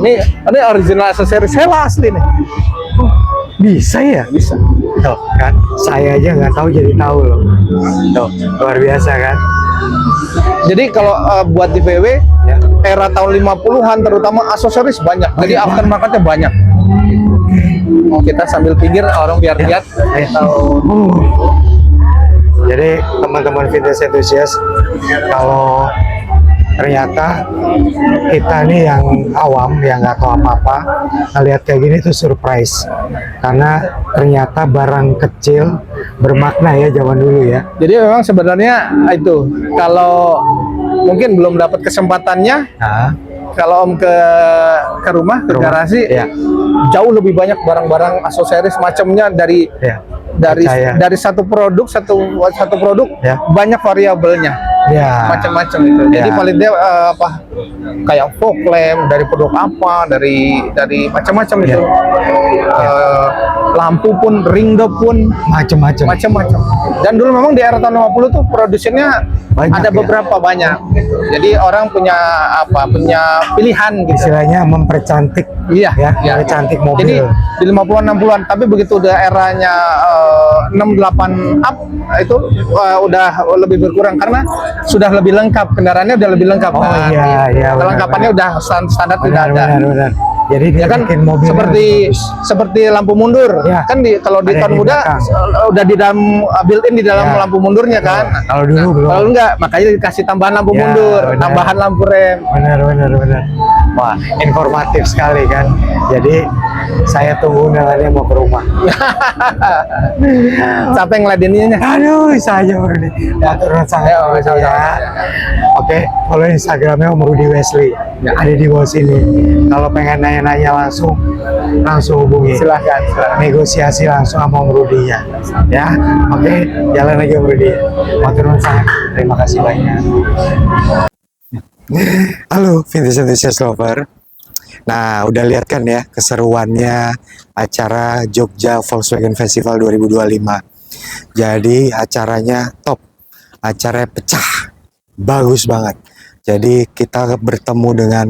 Ini original aksesoris Hella asli nih. Bisa ya? Bisa. Tuh kan, saya aja nggak tahu jadi tahu loh. Tuh, luar biasa kan. Jadi kalau buat di VW era tahun 50-an terutama aksesoris banyak. Jadi aftermarketnya banyak. Kita sambil pinggir orang biar lihat. Jadi teman-teman vintage enthusiast, kalau ternyata kita nih yang awam yang nggak tahu apa-apa ngelihat kayak gini tuh surprise, karena ternyata barang kecil bermakna ya zaman dulu ya. Jadi memang sebenarnya itu kalau mungkin belum dapat kesempatannya, kalau Om ke rumah, ke garasi, jauh lebih banyak barang-barang aksesoris macamnya dari satu produk banyak variabelnya. Macam-macam itu. Jadi paling dia kayak fog lamp dari produk apa, dari macam-macam itu. Lampu pun, ring dop pun macam-macam. Dan dulu memang di era tahun 50 tuh produksinya ada beberapa banyak. Gitu. Jadi orang punya pilihan gitu. Istilahnya mempercantik. Mempercantik mobil. Jadi di 50-an 60-an, tapi begitu udah eranya 68 up itu udah lebih berkurang karena sudah lebih lengkap, kendaraannya udah lebih lengkap. Kelengkapannya udah standar udah ada. Benar. Jadi dia kan bikin mobil seperti lampu mundur. Kan kalau di tahun muda udah di dalam built-in di dalam lampu mundurnya kan. Kalau dulu belum. Kalau enggak, makanya dikasih tambahan lampu mundur, tambahan lampu rem. Benar. Wah, informatif sekali kan. Jadi saya tunggu undangannya mau ke rumah. Capek ngeladeninnya. Aduh, saya baru nih. Aturan saya. Oke, follow Instagramnya Om Rudy Wesley. Ada di bawah sini. Kalau pengen nanya-nanya langsung hubungi. Silahkan. Negosiasi langsung sama Om Rudy-nya. Ya, oke, jalan lagi Om Rudy. Aturan saya. Terima kasih banyak. Halo, Vintage Enthusiast Lover. Nah, udah lihat kan ya keseruannya acara Jogja Volkswagen Festival 2025. Jadi acaranya top, acaranya pecah, bagus banget. Jadi kita bertemu dengan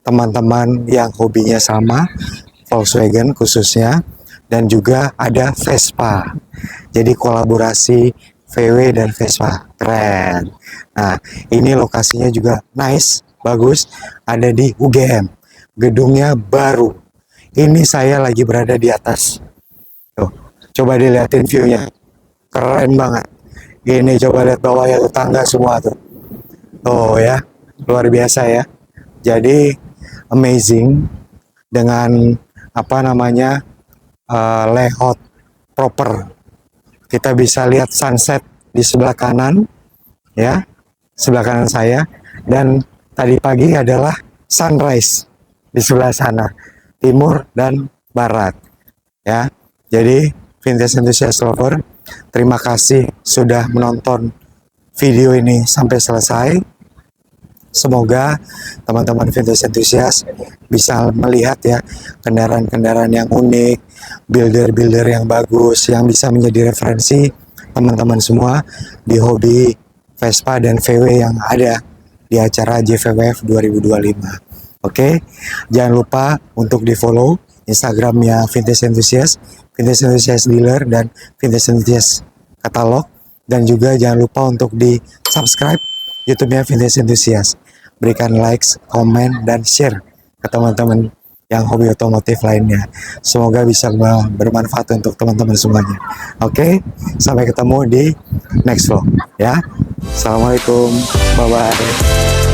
teman-teman yang hobinya sama, Volkswagen khususnya, dan juga ada Vespa. Jadi kolaborasi VW dan Vespa, keren. Nah, ini lokasinya juga nice, bagus, ada di UGM. Gedungnya baru. Ini saya lagi berada di atas. Tuh, coba dilihatin view-nya. Keren banget. Ini coba lihat bawahnya tuh, tangga semua tuh. Tuh ya, luar biasa ya. Jadi amazing dengan layout proper. Kita bisa lihat sunset di sebelah kanan ya, sebelah kanan saya, dan tadi pagi adalah sunrise di sebelah sana, timur dan barat ya. Jadi Vintage Enthusiast Lover, terima kasih sudah menonton video ini sampai selesai. Semoga teman-teman Vintage Enthusiast bisa melihat ya kendaraan-kendaraan yang unik, builder-builder yang bagus, yang bisa menjadi referensi teman-teman semua di hobi Vespa dan VW yang ada di acara JVWF 2025. Oke, jangan lupa untuk di-follow Instagramnya Vintage Enthusiast, Vintage Enthusiast Dealer, dan Vintage Enthusiast Katalog. Dan juga jangan lupa untuk di-subscribe YouTube-nya Vintage Enthusiast. Berikan likes, komen, dan share ke teman-teman yang hobi otomotif lainnya. Semoga bisa bermanfaat untuk teman-teman semuanya. Oke, sampai ketemu di next vlog ya. Assalamualaikum, bye-bye.